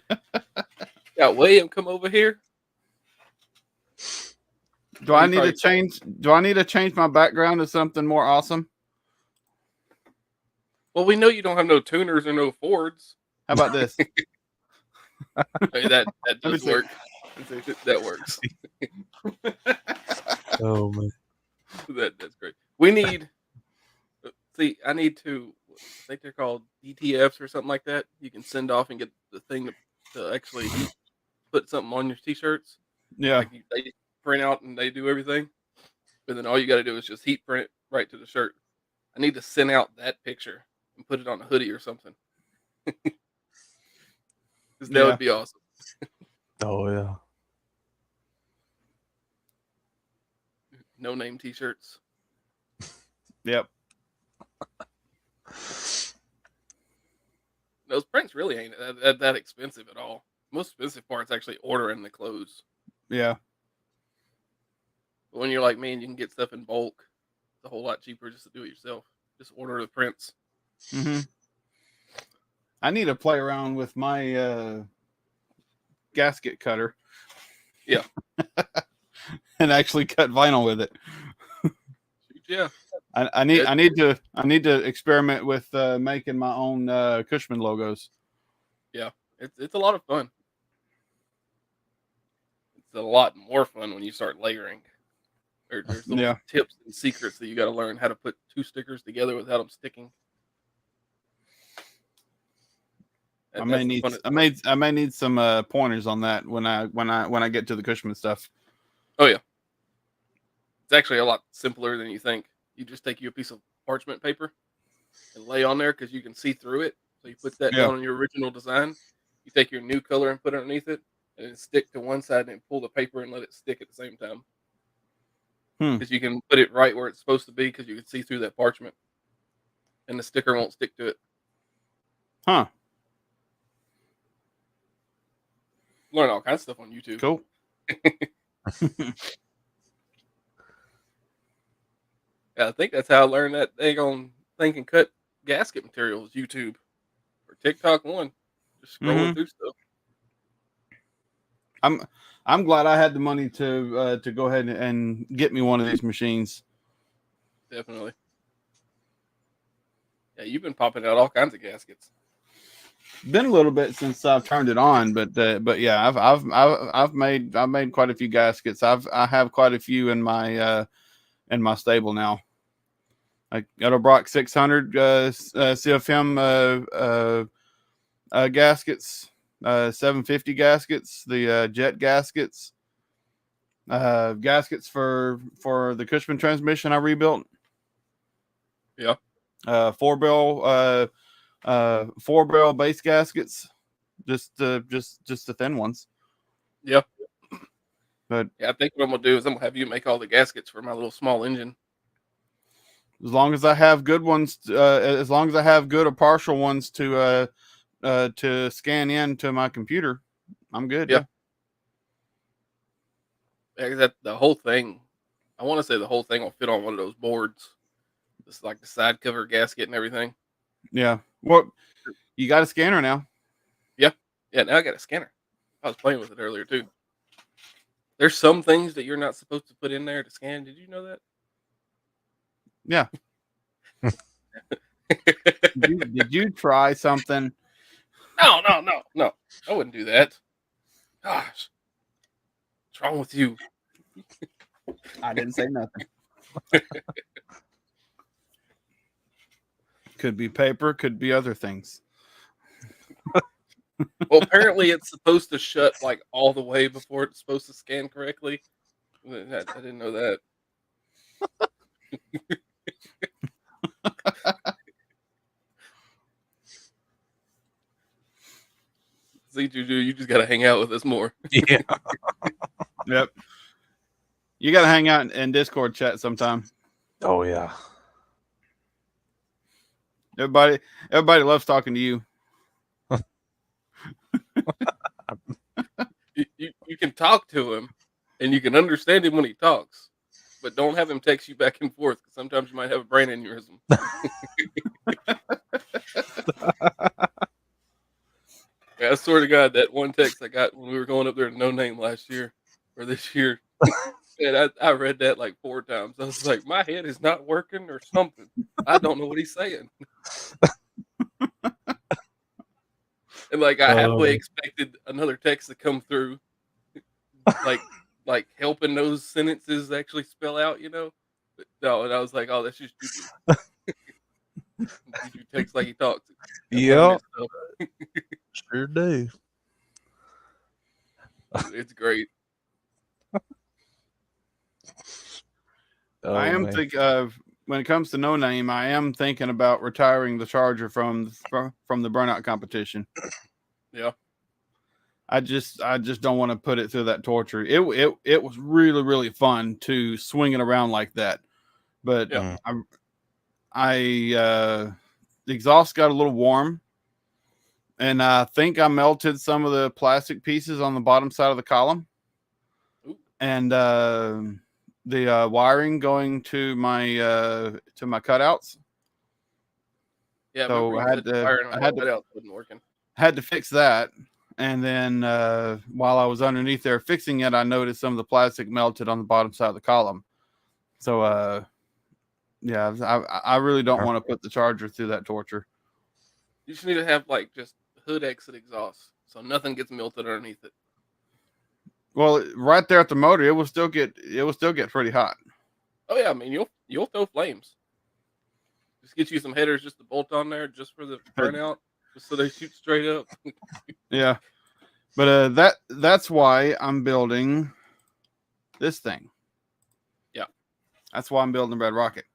Got William come over here. Do I need to change? Do I need to change my background to something more awesome? Well, we know you don't have no tuners or no Fords. How about this? Hey, that Let me does see. work. That works. Oh man. That's great. We need. See, I need to. I think they're called DTFs or something like that. You can send off and get the thing to actually put something on your t-shirts. Yeah. Like they print out and they do everything, but then all you got to do is just heat print it right to the shirt. I need to send out that picture and put it on a hoodie or something. Because that would be awesome. Oh yeah. No name t-shirts. Yep. Those prints really ain't that expensive at all. Most expensive part's actually ordering the clothes. Yeah. But when you're like me and you can get stuff in bulk, it's a whole lot cheaper just to do it yourself. Just order the prints. Mm-hmm. I need to play around with my gasket cutter. Yeah. And actually cut vinyl with it. Yeah. I need to experiment with making my own Cushman logos. Yeah. It's a lot of fun. It's a lot more fun when you start layering. There's little tips and secrets that you got to learn how to put two stickers together without them sticking. I may need some pointers on that when I get to the Cushman stuff. Oh yeah, it's actually a lot simpler than you think. You just take you a piece of parchment paper and lay on there because you can see through it. So you put that down on your original design. You take your new color and put it underneath it, and then stick to one side and pull the paper and let it stick at the same time. Because you can put it right where it's supposed to be because you can see through that parchment, and the sticker won't stick to it. Huh. Learn all kinds of stuff on YouTube. Cool. Yeah, I think that's how I learned that thing on Think and Cut gasket materials. YouTube or TikTok one. Just scrolling through stuff. I'm glad I had the money to go ahead and get me one of these machines. Definitely. Yeah, you've been popping out all kinds of gaskets. Been a little bit since I've turned it on, but yeah, I've made quite a few gaskets. I have quite a few in my stable now. I got a Brock 600 CFM gaskets, 750 gaskets, the jet gaskets, gaskets for the Cushman transmission I rebuilt. Yeah. Four barrel base gaskets, just the thin ones. Yeah. But yeah, I think what I'm gonna do is I'm gonna have you make all the gaskets for my little small engine. As long as I have good ones, as long as I have good or partial ones to scan in to my computer, I'm good. Yeah. That the whole thing, I want to say the whole thing will fit on one of those boards. Just like the side cover gasket and everything. Yeah. Well, you got a scanner now. Yeah. Yeah. Now I got a scanner. I was playing with it earlier too. There's some things that you're not supposed to put in there to scan. Did you know that? Yeah. Did you try something? No. I wouldn't do that. Gosh. What's wrong with you? I didn't say nothing. Could be paper, could be other things. Well, apparently it's supposed to shut like all the way before it's supposed to scan correctly. I didn't know that. See, Juju, you just got to hang out with us more. Yeah. Yep. You got to hang out in Discord chat sometime. Oh yeah. Everybody loves talking to you. You can talk to him, and you can understand him when he talks, but don't have him text you back and forth because sometimes you might have a brain aneurysm. I swear to God, that one text I got when we were going up there to No Name last year or this year, and I read that like 4 times. I was like, my head is not working or something. I don't know what he's saying. And like I halfway expected another text to come through, like helping those sentences actually spell out, But no, and I was like, oh, that's just Juju. Juju text like he talks. And learn Yeah, this stuff. sure do. It's great. Oh, I am man. think when it comes to No Name, I am thinking about retiring the Charger from the burnout competition. Yeah. I just don't want to put it through that torture. It was really, really fun to swing it around like that, but Yeah. the exhaust got a little warm, and I think I melted some of the plastic pieces on the bottom side of the column. Ooh. And the wiring going to my cutouts. Yeah. So I had to wasn't working. had to fix that. And then while I was underneath there fixing it, I noticed some of the plastic melted on the bottom side of the column. So yeah, I really don't want to put the Charger through that torture. You just need to have like just hood exit exhaust, so nothing gets melted underneath it. Well, right there at the motor, it will still get pretty hot. Oh yeah, I mean you'll throw flames. Just get you some headers just to bolt on there just for the burnout, just so they shoot straight up. Yeah, but that's why I'm building this thing. Yeah, that's why I'm building the Red Rocket.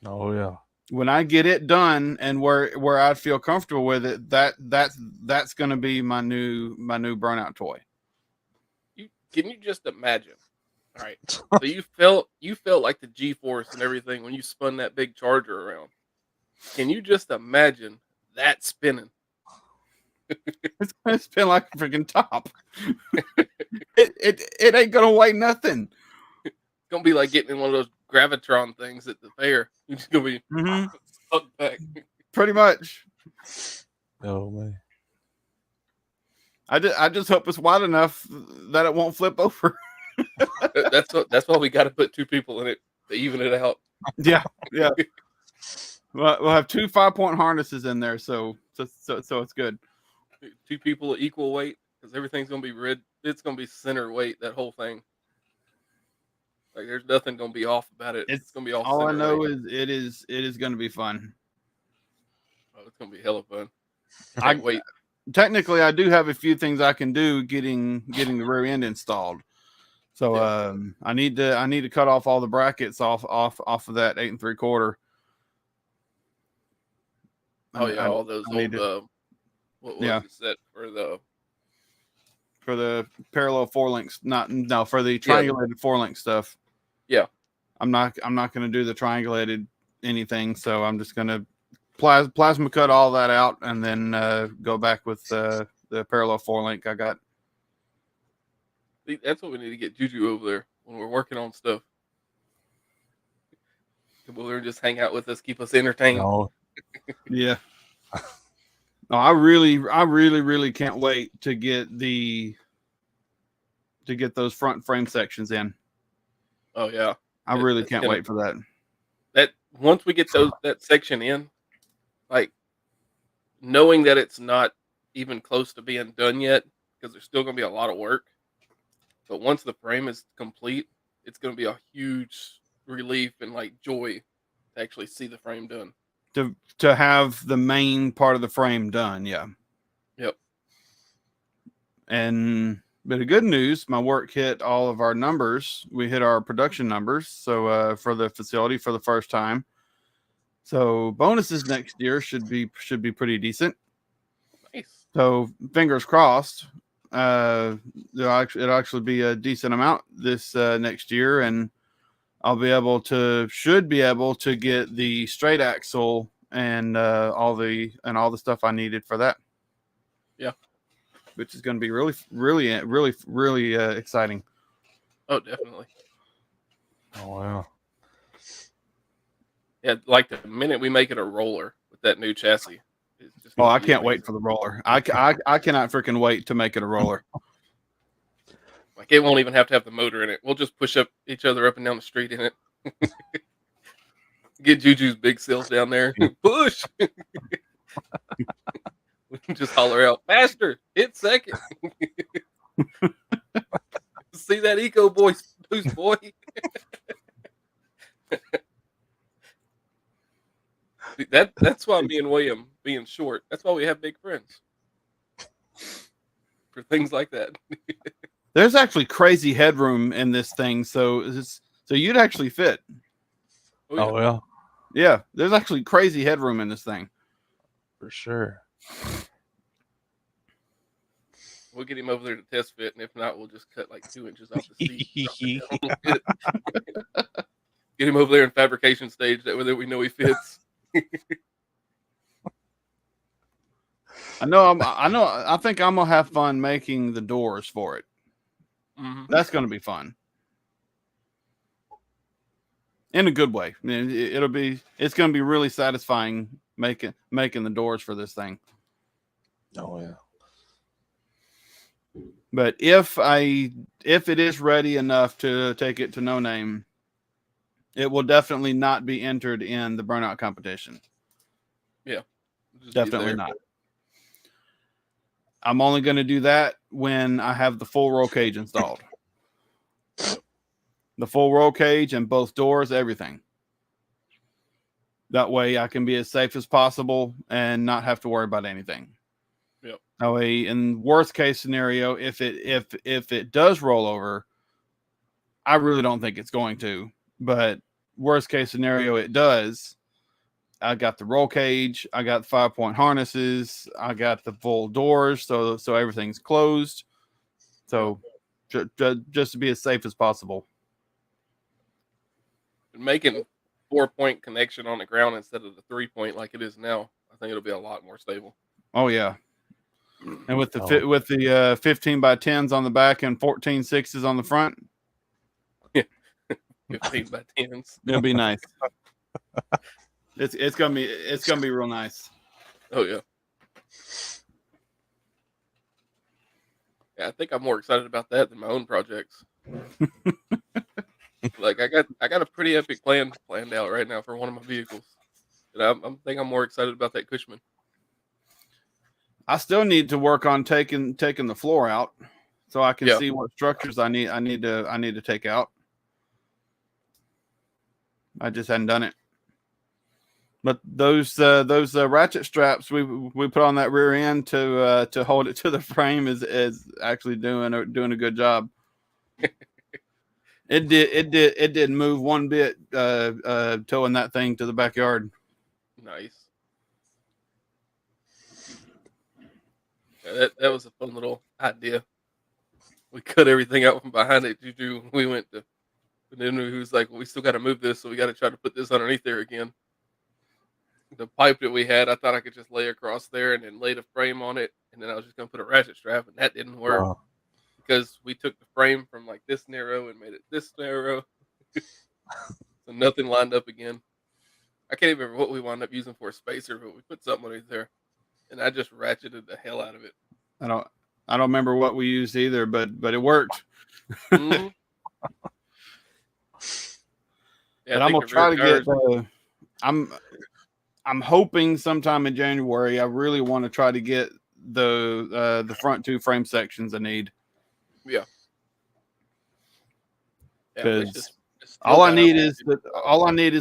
Oh yeah. When I get it done and where I feel comfortable with it, that's going to be my new burnout toy. Can you just imagine? All right, so you felt like the G-force and everything when you spun that big Charger around. Can you just imagine that spinning? It's gonna spin like a freaking top. it ain't gonna weigh nothing. It's gonna be like getting in one of those Gravitron things at the fair. You're just gonna be sucked back. Pretty much. Oh man. I just hope it's wide enough that it won't flip over. That's why we got to put 2 people in it to even it out. Yeah. We'll have 2 5-point harnesses in there, so it's good. 2 people at equal weight, because everything's gonna be red. It's gonna be center weight, that whole thing. Like there's nothing gonna be off about it. It's gonna be all I know weight. is it is gonna be fun. Oh, it's gonna be hella fun. I can't wait. Technically, I do have a few things I can do getting the rear end installed. So I need to cut off all the brackets off of that 8 3/4. Oh yeah, all those old what was it set for the parallel 4-link, for the triangulated 4-link stuff. Yeah. I'm not going to do the triangulated anything, so I'm just going to plasma cut all that out and then go back with the parallel 4-link I got. That's what we need to get Juju over there when we're working on stuff. Come over there and just hang out with us, keep us entertained. No. Yeah. No, I really can't wait to get those front frame sections in. Oh yeah. I really can't wait for that. That once we get that section in, like knowing that it's not even close to being done yet, because there's still gonna be a lot of work. But once the frame is complete, it's gonna be a huge relief and like joy to actually see the frame done. To have the main part of the frame done, yeah. Yep. But the good news, my work hit all of our numbers. We hit our production numbers, so for the facility for the first time. So bonuses next year should be pretty decent. Nice. So fingers crossed. It'll actually be a decent amount this next year, and I'll should be able to get the straight axle and all the stuff I needed for that. Yeah, which is going to be really exciting. Oh, definitely. Oh wow. Yeah, like the minute we make it a roller with that new chassis, It's just Oh, gonna I be can't wait amazing. for the roller. I cannot freaking wait to make it a roller. Like it won't even have to have the motor in it. We'll just push up each other up and down the street in it. Get Juju's big self down there. Push. We can just holler out faster. Hit second. See that eco boost, boy. That's why me and William being short. That's why we have big friends for things like that. There's actually crazy headroom in this thing, so you'd actually fit. Oh, yeah. Oh well, Yeah, there's actually crazy headroom in this thing. for sure. We'll get him over there to test fit, and if not, we'll just cut like 2 inches off the seat. Drop it down. Get him over there in fabrication stage. That way we know he fits. I think I'm gonna have fun making the doors for it. Mhm. That's gonna be fun. In a good way. I mean, it's gonna be really satisfying making the doors for this thing. Oh yeah. But if it is ready enough to take it to No Name, it will definitely not be entered in the burnout competition. Just be Definitely there. not. I'm only going to do that when I have the full roll cage installed. The full roll cage and both doors, everything. That way I can be as safe as possible and not have to worry about anything. Yep. That way, in worst case scenario, if it does roll over, I really don't think it's going to, but worst case scenario, it does. I got the roll cage, I got 5-point harnesses, I got the full doors, so everything's closed. So just to be as safe as possible. Making 4-point connection on the ground instead of the 3-point like it is now, I think it'll be a lot more stable. Oh yeah. And with the 15 by 10s on the back and 14 6s on the front, 15 by 10s. it'll be nice. It's gonna be real nice. Oh yeah. Yeah, I think I'm more excited about that than my own projects. Like I got a pretty epic plan planned out right now for one of my vehicles, and I'm more excited about that Cushman. I still need to work on taking the floor out so I can Yeah. see what structures I need to take out. I just hadn't done it. But those ratchet straps we put on that rear end to hold it to the frame is actually doing a good job. It didn't move one bit towing that thing to the backyard. Nice. Yeah, that was a fun little idea. We cut everything out from behind it. Juju, we went to, and then he was like, well, "We still got to move this, so we got to try to put this underneath there again." The pipe that we had, I thought I could just lay across there and then lay the frame on it, and then I was just gonna put a ratchet strap, and that didn't work Wow. because we took the frame from like this narrow and made it this narrow, so nothing lined up again. I can't even remember what we wound up using for a spacer, but we put something underneath there, and I just ratcheted the hell out of it. I don't remember what we used either, but it worked. Mhm. Yeah, But I I'm think gonna the try rear to tires- get I'm hoping sometime in January. I really want to try to get the front two frame sections I need. Yeah, Because it's still all I got need a- is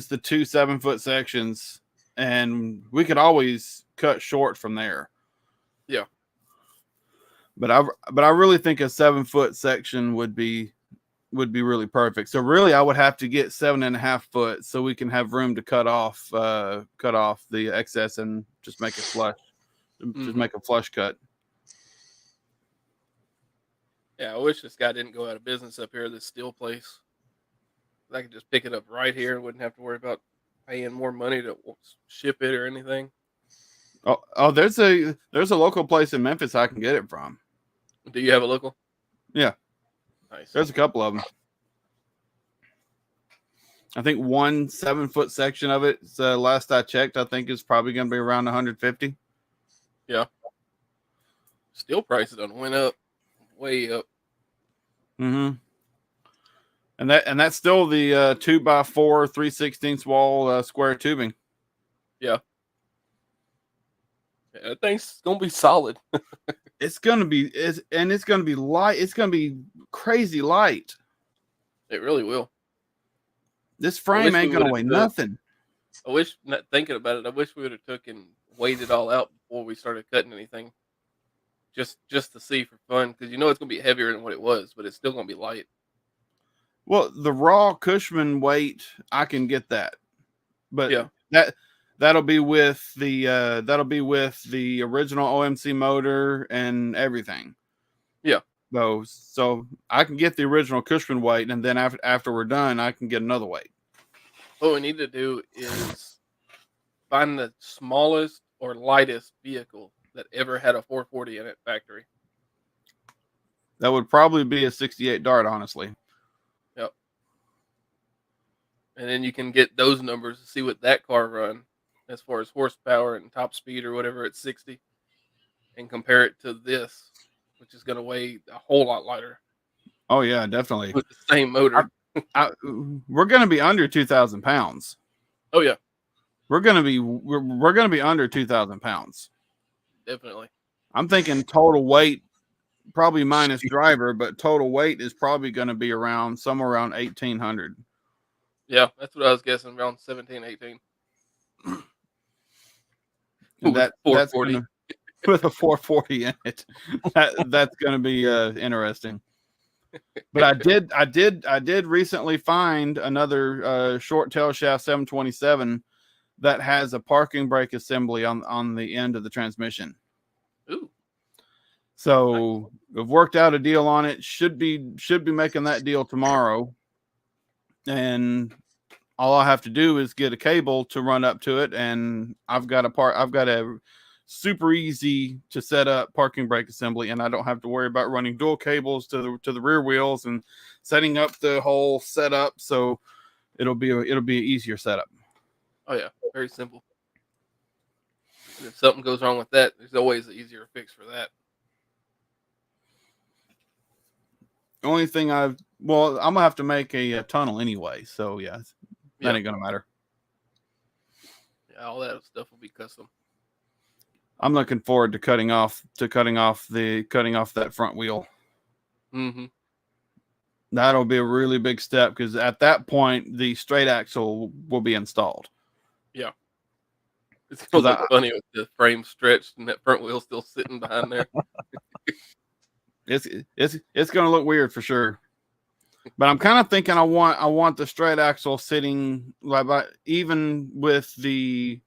the 2 7-foot sections, and we could always cut short from there. Yeah. But I really think a 7-foot section would be really perfect. So really, I would have to get 7.5 foot so we can have room to cut off the excess and just make it flush, just make a flush cut. Yeah, I wish this guy didn't go out of business up here. This steel place, I could just pick it up right here and wouldn't have to worry about paying more money to ship it or anything. Oh, there's a local place in Memphis I can get it from. Do you have a local? Yeah. Nice. There's a couple of them. I think one 7-foot section of it, last I checked, I think is probably going to be around 150. Yeah. Steel prices done went up, way up. Mm-hmm. And that's still the 2x4 3/16 wall square tubing. Yeah, that thing's gonna be solid. It's gonna be it's gonna be light. It's gonna be crazy light. It really will. This I frame wish ain't we gonna would've weigh took- nothing. I wish, not thinking about it, I wish we would have took and weighed it all out before we started cutting anything. Just to see for fun, because it's gonna be heavier than what it was, but it's still gonna be light. Well, the raw Cushman weight, I can get that, but Yeah. that'll be with the original OMC motor and everything. Yeah. So I can get the original Cushman weight, and then after we're done, I can get another weight. What we need to do is find the smallest or lightest vehicle that ever had a 440 in it factory. That would probably be a 68 Dart, honestly. Yep. And then you can get those numbers to see what that car run as far as horsepower and top speed or whatever at 60, and compare it to this, which is going to weigh a whole lot lighter Oh yeah, definitely. with the same motor. We're going to be under 2,000 pounds. Oh yeah, We're going to be under 2,000 pounds. definitely. I'm thinking total weight, probably minus driver, but total weight is probably going to be somewhere around 1,800. Yeah, that's what I was guessing, around 17, 18. And With that's 440. gonna, with a 440 in it. That's going to be interesting. But I did recently find another short tail shaft 727 that has a parking brake assembly on the end of the transmission. Ooh, So we've worked out a deal on it. Should be making that deal tomorrow. And all I have to do is get a cable to run up to it, and I've got a super easy to set up parking brake assembly, and I don't have to worry about running dual cables to the rear wheels and setting up the whole setup. So it'll be an easier setup. oh yeah, very simple. And if something goes wrong with that, there's always an easier fix for that. The only thing I'm gonna have to make a tunnel anyway, so yeah, that ain't gonna matter. Yeah, all that stuff will be custom. I'm looking forward to cutting off that front wheel. Mm-hmm. That'll be a really big step, because at that point the straight axle will be installed. Yeah. It's gonna look funny with the frame stretched and that front wheel still sitting behind there. It's gonna look weird for sure. But I'm kind of thinking I want the straight axle sitting like even with the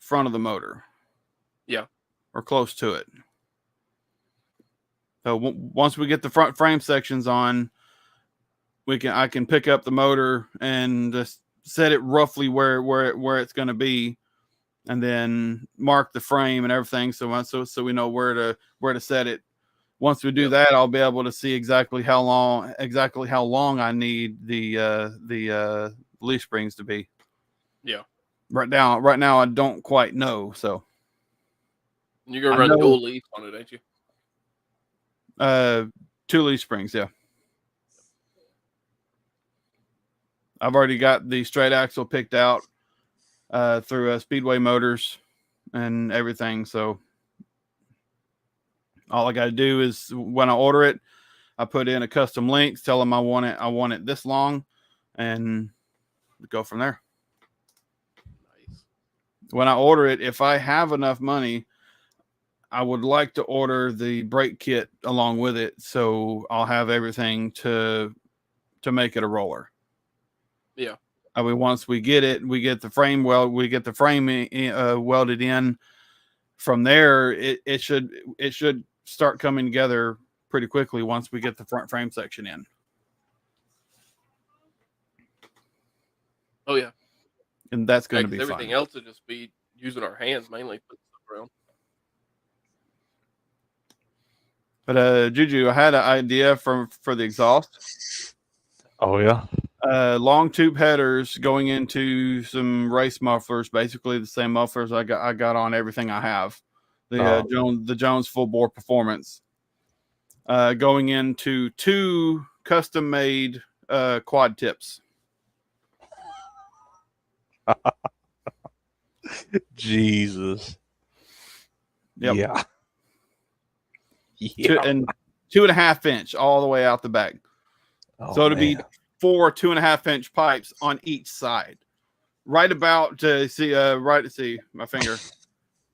front of the motor. Yeah. Or close to it. So once we get the front frame sections on, I can pick up the motor and just set it roughly where it's going to be, and then mark the frame and everything. So we know where to set it. Once we do that, I'll be able to see exactly how long I need the leaf springs to be. Yeah. Right now, I don't quite know. So you're gonna run dual leaf on it, ain't you? 2 leaf springs, yeah. I've already got the straight axle picked out through Speedway Motors and everything. So all I got to do is, when I order it, I put in a custom link, tell them I want it this long, and go from there. Nice. When I order it, if I have enough money, I would like to order the brake kit along with it, so I'll have everything to make it a roller. Yeah. I mean, once we get it, we get the frame welded in. From there, it should start coming together pretty quickly once we get the front frame section in. Oh yeah. And that's going to be everything fun. else will just be using our hands mainly, putting stuff around. But Juju, I had an idea for the exhaust. Oh yeah. Long tube headers going into some race mufflers, basically the same mufflers I got on everything I have. The Jones full bore performance. Going into 2 custom made quad tips. Jesus. Yep. Yeah. And 2.5 inch all the way out the back. Oh, So it'll be man. 4 2.5-inch pipes on each side. Right about see my finger.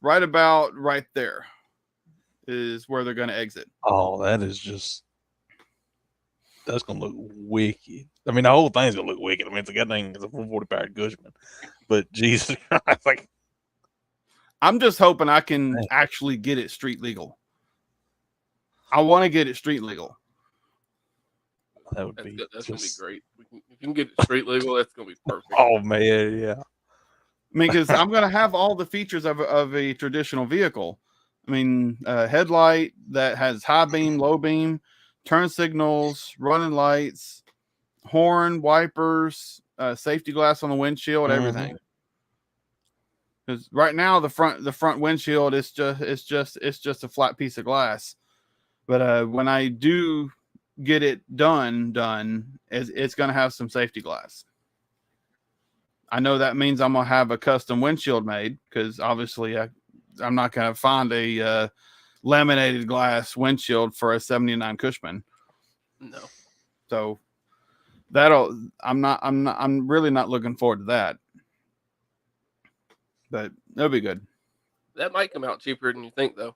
Right about right there is where they're going to exit. Oh, that's gonna look wicked. I mean, the whole thing's gonna look wicked. I mean, it's a good thing. It's a 440 pound Cushman, but Jesus Christ, like I'm just hoping I can Man. actually get it street legal. I want to get it street legal. that would be That's gonna be just. great. If you can get it street legal, that's gonna be perfect. Oh man, yeah. I mean, because I'm going to have all the features of a traditional vehicle. I mean, headlight that has high beam, low beam, turn signals, running lights, horn, wipers, safety glass on the windshield, everything. Because right now the front windshield is just a flat piece of glass. But when I do get it done, it's going to have some safety glass. I know that means I'm gonna have a custom windshield made because obviously I'm not gonna find a laminated glass windshield for a 79 Cushman. No. So I'm really not looking forward to that. But it'll be good. That might come out cheaper than you think, though.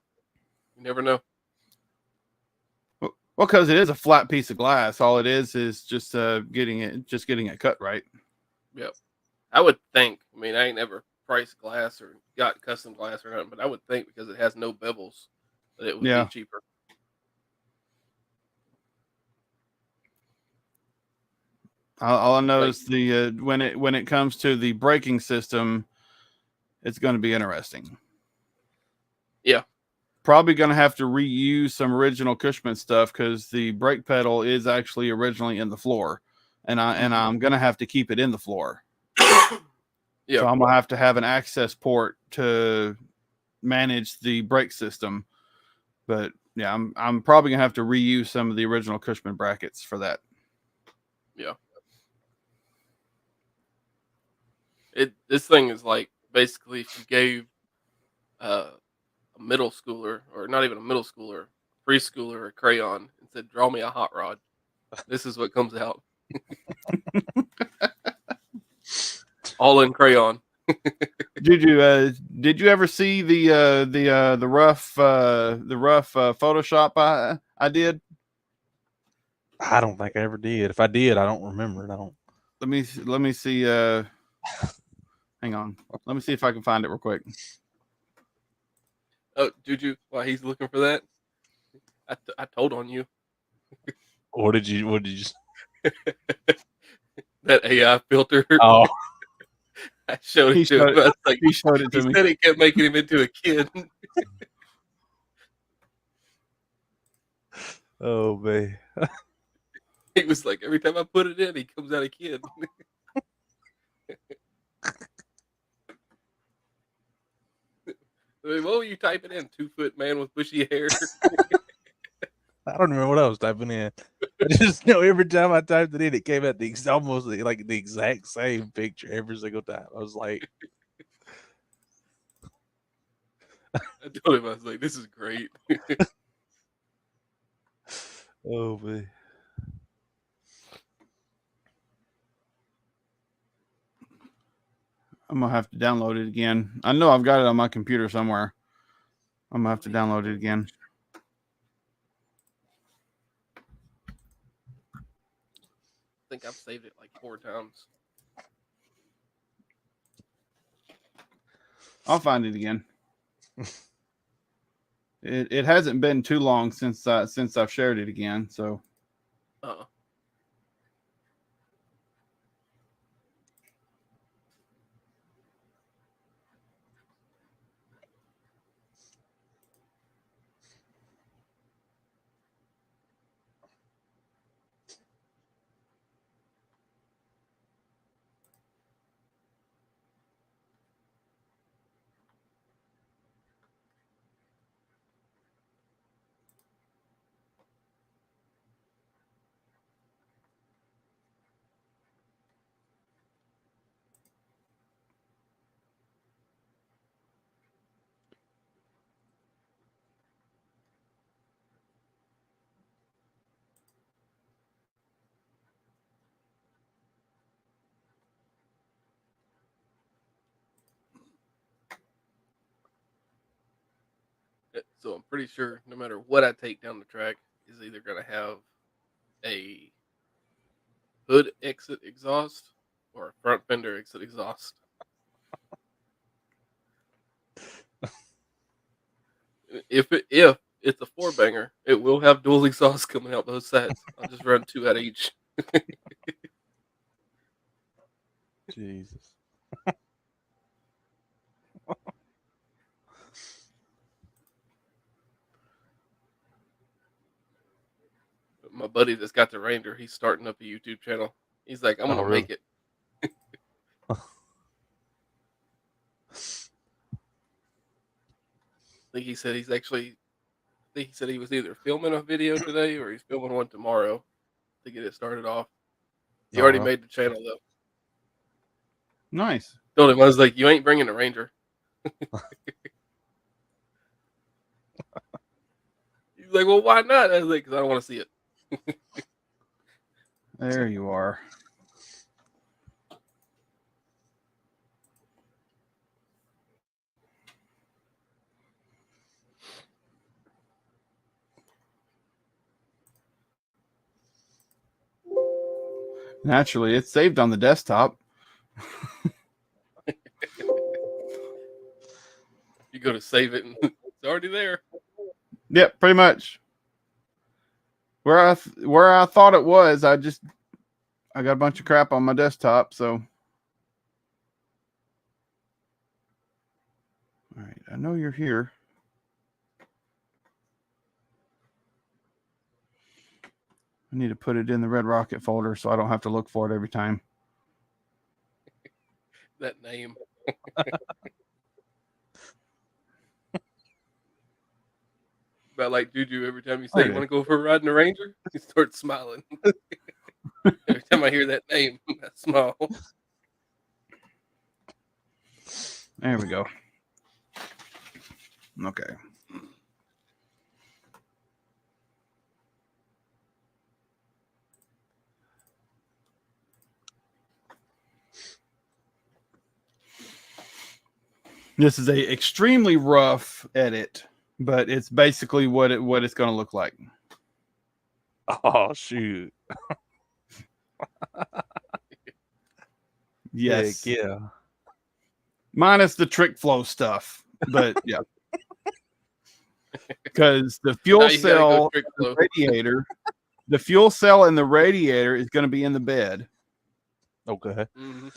You never know. Well, because it is a flat piece of glass. All it is just getting it cut right. Yep. I would think. I mean, I ain't never priced glass or got custom glass or nothing, but I would think because it has no bevels that it would be cheaper. All I know is when it comes to the braking system, it's going to be interesting. Yeah. Probably going to have to reuse some original Cushman stuff because the brake pedal is actually originally in the floor, and I'm going to have to keep it in the floor. Yeah. So I'm gonna have to have an access port to manage the brake system. But yeah, I'm probably gonna have to reuse some of the original Cushman brackets for that. Yeah. This thing is like basically if you gave a middle schooler, or not even a middle schooler, preschooler, a crayon and said, "Draw me a hot rod." This is what comes out. All in crayon. Did you ever see the rough Photoshop I did? I don't think I ever did. If I did, I don't remember it. I don't. Let me see. Hang on. Let me see if I can find it real quick. Oh, Juju, while he's looking for that, I told on you. What did you? That AI filter. Oh, I showed it to him. I was like, He showed it to he me. said it kept making him into a kid. oh man. He was like, every time I put it in, he comes out a kid. I mean, what were you typing in? 2-foot man with bushy hair. I don't remember what I was typing in. I just know every time I typed it in, it came out almost like the exact same picture every single time. I was like, I told him, I was like, this is great. oh man. I'm gonna have to download it again. I know I've got it on my computer somewhere. I'm gonna have to download it again. I think I've saved it like 4 times. I'll find it again. It hasn't been too long since I've shared it again. So So I'm pretty sure no matter what I take down the track is either going to have a hood exit exhaust or a front fender exit exhaust. If it's a four banger, it will have dual exhausts coming out both sides. I'll just run 2 out of each. Jesus. My buddy that's got the Ranger, he's starting up a YouTube channel. He's like, I'm gonna really? make it. I think he said he was either filming a video today or he's filming one tomorrow to get it started off. He already made the channel though. Nice. Told him, I was like, you ain't bringing a Ranger. He's like, well, why not? I was like, because I don't want to see it. There you are. Naturally, it's saved on the desktop. You go to save it and it's already there. Yep, pretty much. Where I thought it was, I got a bunch of crap on my desktop, so. All right, I know you're here. I need to put it in the Red Rocket folder so I don't have to look for it every time. That name. About like Juju, every time you say you want to go for a ride in a Ranger, he starts smiling. Every time I hear that name, I smile. There we go. Okay. This is a extremely rough edit, but it's basically what it's going to look like. Oh shoot! Yes, Heck yeah. Minus the trick flow stuff, but yeah, because the fuel cell, the radiator, the fuel cell and the radiator is going to be in the bed. Okay. Mm-hmm.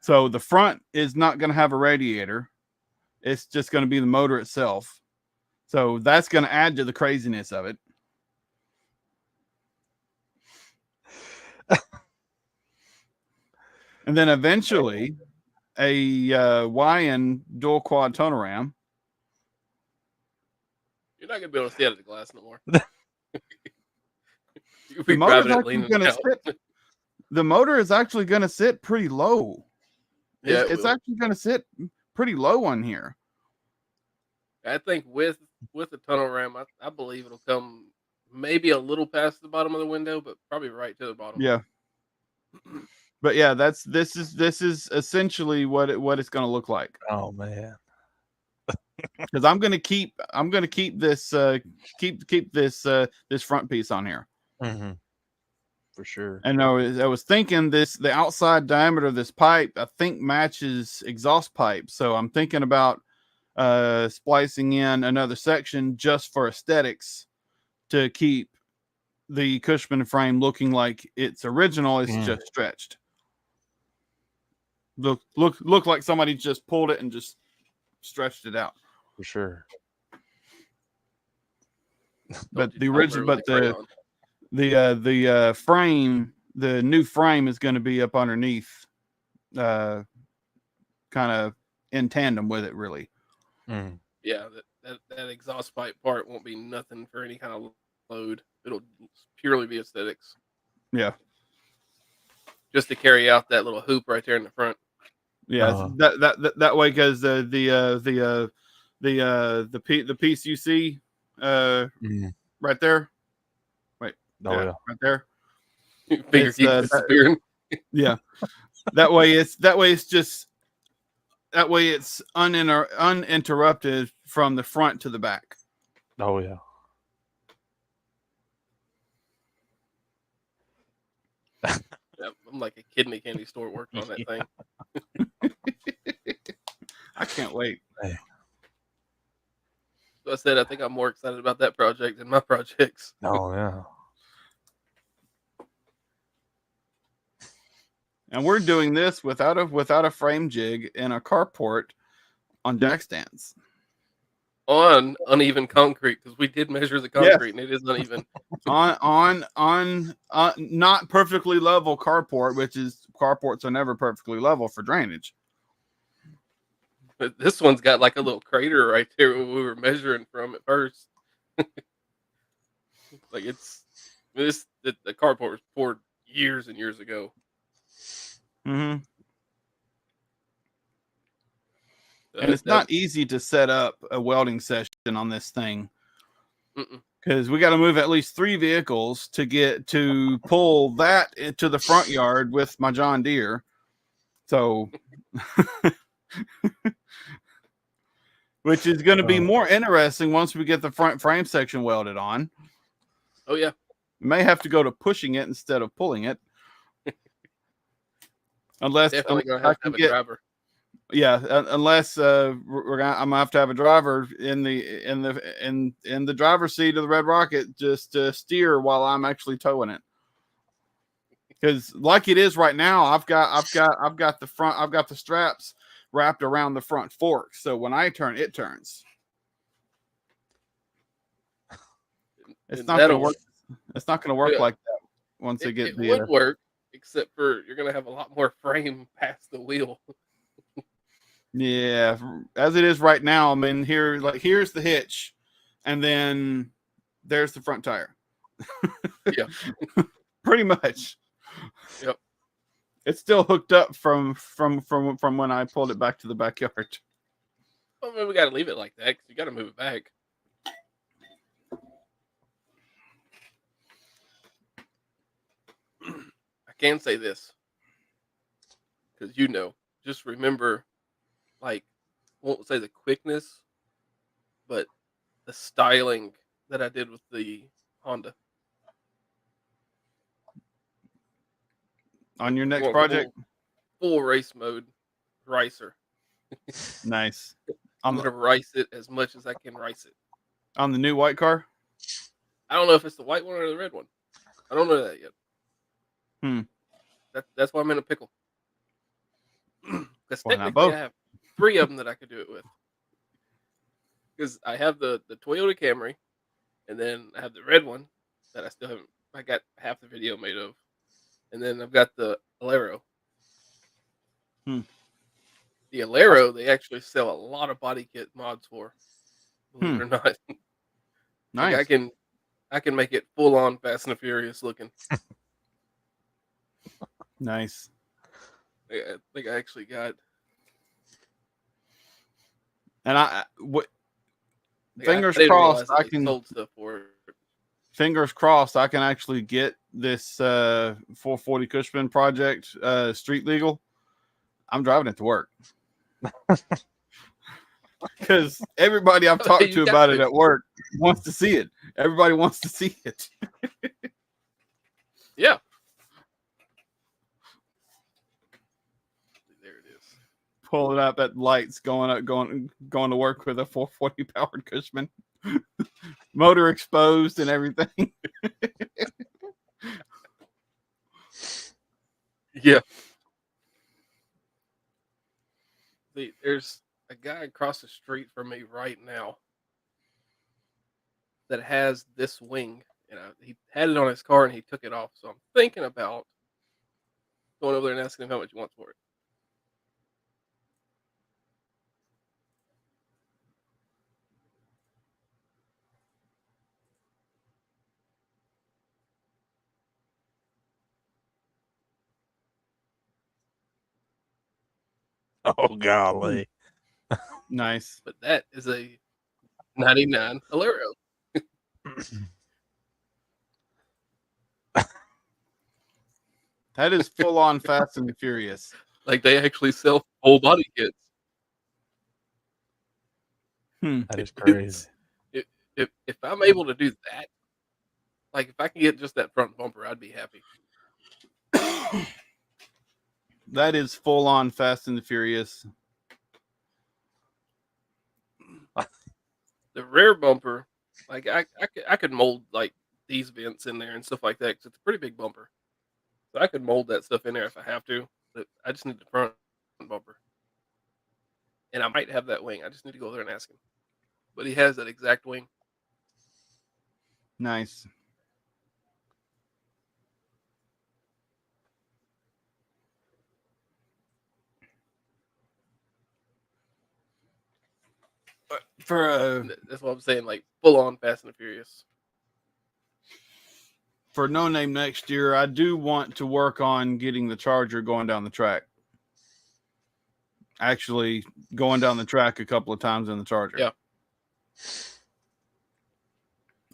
So the front is not going to have a radiator. It's just going to be the motor itself. So that's going to add to the craziness of it. And then eventually a YN dual quad tonal ram. You're not going to be able to see out of the glass no more. The motor is actually going to sit pretty low. Yeah, it's actually going to sit pretty low on here. I think with the tunnel ram, I believe it'll come maybe a little past the bottom of the window, but probably right to the bottom. Yeah. But yeah, this is essentially what it's going to look like. Oh man. Because I'm going to keep this keep this front piece on here. Mm-hmm. For sure. And I was thinking the outside diameter of this pipe, I think matches exhaust pipe. So I'm thinking about splicing in another section just for aesthetics to keep the Cushman frame looking like its original is just stretched. Look like somebody just pulled it and just stretched it out. For sure. But the original, but the frame, the new frame is going to be up underneath, kind of in tandem with it, really. Mm. Yeah, that exhaust pipe part won't be nothing for any kind of load. It'll purely be aesthetics. Yeah, just to carry out that little hoop right there in the front. Yeah, that way, because the piece you see right there. Wait, right there. Finger keeps disappearing. Yeah, that way it's uninterrupted from the front to the back. Oh yeah. Yeah, I'm like a kid in a candy store working on that Yeah. thing. I can't wait. Hey. So I said I think I'm more excited about that project than my projects. Oh yeah. And we're doing this without a frame jig in a carport on jack stands. On uneven concrete, because we did measure the Yes. concrete and it is uneven. on not perfectly level carport, which is carports are never perfectly level for drainage. But this one's got like a little crater right there where we were measuring from at first. Like the carport was poured years and years ago. Mm-hmm. So And it's not easy to set up a welding session on this thing because we got to move at least 3 vehicles to pull that into the front yard with my John Deere. So, which is going to be more interesting once we get the front frame section welded on. Oh yeah, We may have to go to pushing it instead of pulling it, unless definitely gonna have to have a driver. Yeah, unless I'm gonna have to have a driver in the driver's seat of the Red Rocket just to steer while I'm actually towing it. Because like it is right now, I've got the straps wrapped around the front fork, so when I turn, it turns. It's not gonna work. It's not gonna work like that once they get the. It would work, except for you're gonna have a lot more frame past the wheel. Yeah, as it is right now, I mean, here's the hitch, and then there's the front tire. Yeah, pretty much. Yep. It's still hooked up from when I pulled it back to the backyard. Well, maybe we got to leave it like that because you got to move it back. I can say this because just remember, like, won't say the quickness, but the styling that I did with the Honda. On your next project? Full race mode ricer. Nice. I'm going to rice it as much as I can rice it. On the new white car? I don't know if it's the white one or the red one. I don't know that yet. That's why I'm in a pickle. Because technically I have 3 of them that I could do it with. Because I have the Toyota Camry, and then I have the red one that I got half the video made of. And then I've got the Alero. The Alero, they actually sell a lot of body kit mods for. Believe it or not. Nice. Like I can make it full on Fast and the Furious looking. Nice. I think I actually got. And fingers crossed I can sold stuff for it. Fingers crossed I can actually get this 440 Cushman project street legal. I'm driving it to work. Because everybody I've talked to about it at work wants to see it. Everybody wants to see it. Yeah. There it is. Pull it up at lights going to work with a 440 powered Cushman. Motor exposed and everything. Yeah. There's a guy across the street from me right now that has this wing, and he had it on his car and he took it off. So I'm thinking about going over there and asking him how much he wants for it. Oh golly. Nice. But that is a 99 Alero. That is full on Fast and the Furious. Like they actually sell full body kits. That is crazy. If I'm able to do that, like if I can get just that front bumper, I'd be happy. That is full on Fast and the Furious. The rear bumper, like I could mold like these vents in there and stuff like that because it's a pretty big bumper. So I could mold that stuff in there if I have to. But I just need the front bumper, and I might have that wing. I just need to go there and ask him. But he has that exact wing. Nice. That's what I'm saying. Like full on Fast and the Furious. For No Name next year, I do want to work on getting the Charger going down the track. Actually, going down the track a couple of times in the Charger. Yeah.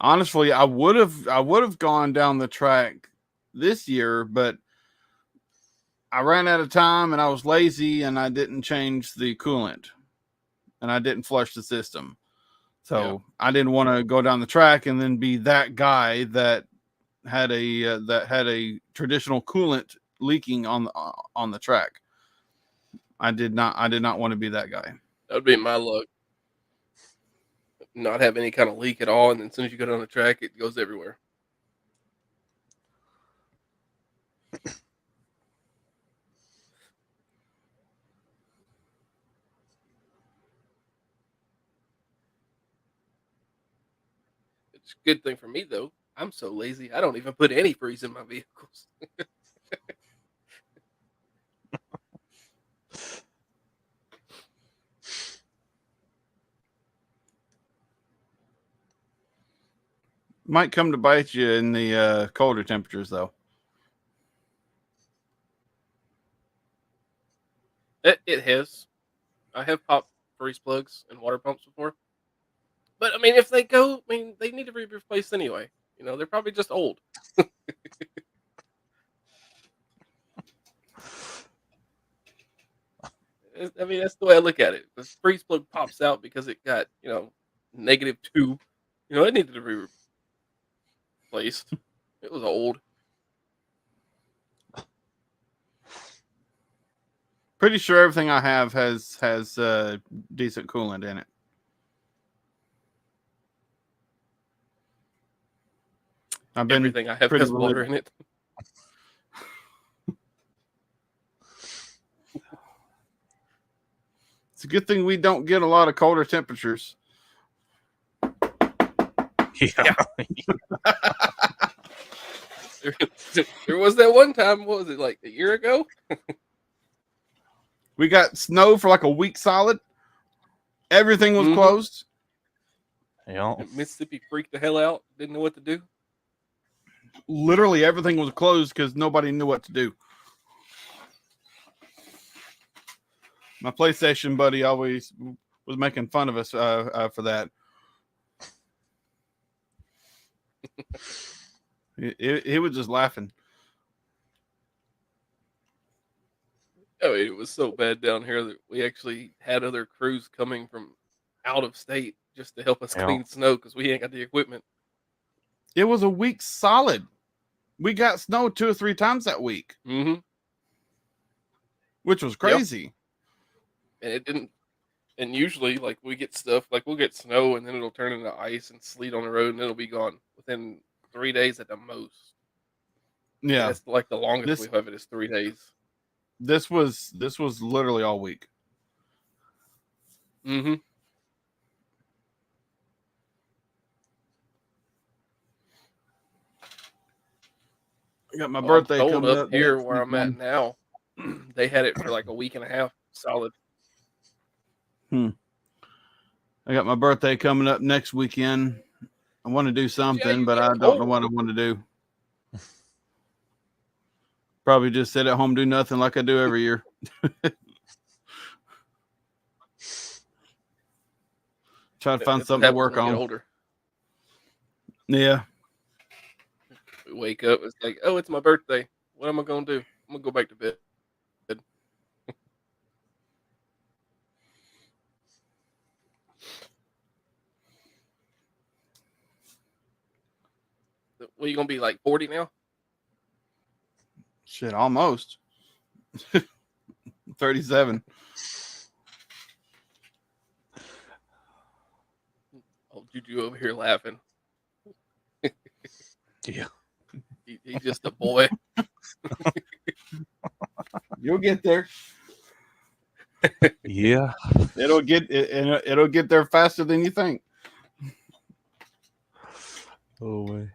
Honestly, I would have gone down the track this year, but I ran out of time and I was lazy and I didn't change the coolant and I didn't flush the system. So I didn't want to go down the track and then be that guy that had a traditional coolant leaking on the track. I did not want to be that guy. That would be my luck. Not have any kind of leak at all, and then as soon as you go down the track, it goes everywhere. It's a good thing for me though. I'm so lazy. I don't even put antifreeze in my vehicles. Might come to bite you in the colder temperatures, though. It has. I have popped freeze plugs and water pumps before. But I mean, if they go, I mean, they need to be replaced anyway. You know, they're probably just old. I mean, that's the way I look at it. The freeze plug pops out because it got, -2. You know, it needed to be replaced. It was old. Pretty sure everything I have has decent coolant in it. Everything I have has water in it. It's a good thing we don't get a lot of colder temperatures. Yeah. There was that one time, what was it, like a year ago? We got snow for like a week solid. Everything was closed. Yeah. Mississippi freaked the hell out. Didn't know what to do. Literally everything was closed because nobody knew what to do. My PlayStation buddy always was making fun of us for that. He was just laughing. Oh, it was so bad down here that we actually had other crews coming from out of state just to help us clean snow because we ain't got the equipment. It was a week solid. We got snow 2 or 3 times that week, which was crazy. Yep. And it didn't. And usually, like, we get stuff, like, we'll get snow and then it'll turn into ice and sleet on the road and it'll be gone within 3 days at the most. Yeah. And it's like the longest we have it is 3 days. This was literally all week. Mm-hmm. I got my birthday coming up here where I'm at now. They had it for like a week and a half solid. I got my birthday coming up next weekend. I want to do something, but I don't know what I want to do. Probably just sit at home, do nothing like I do every year. Try to find something to work on. Older. Yeah. We wake up, it's like, oh, it's my birthday. What am I going to do? I'm going to go back to bed. Well, you gonna be like 40 now? Shit, almost 37. Oh, Juju over here laughing. Yeah. He's just a boy. You'll get there. Yeah. It'll get there faster than you think. Oh man.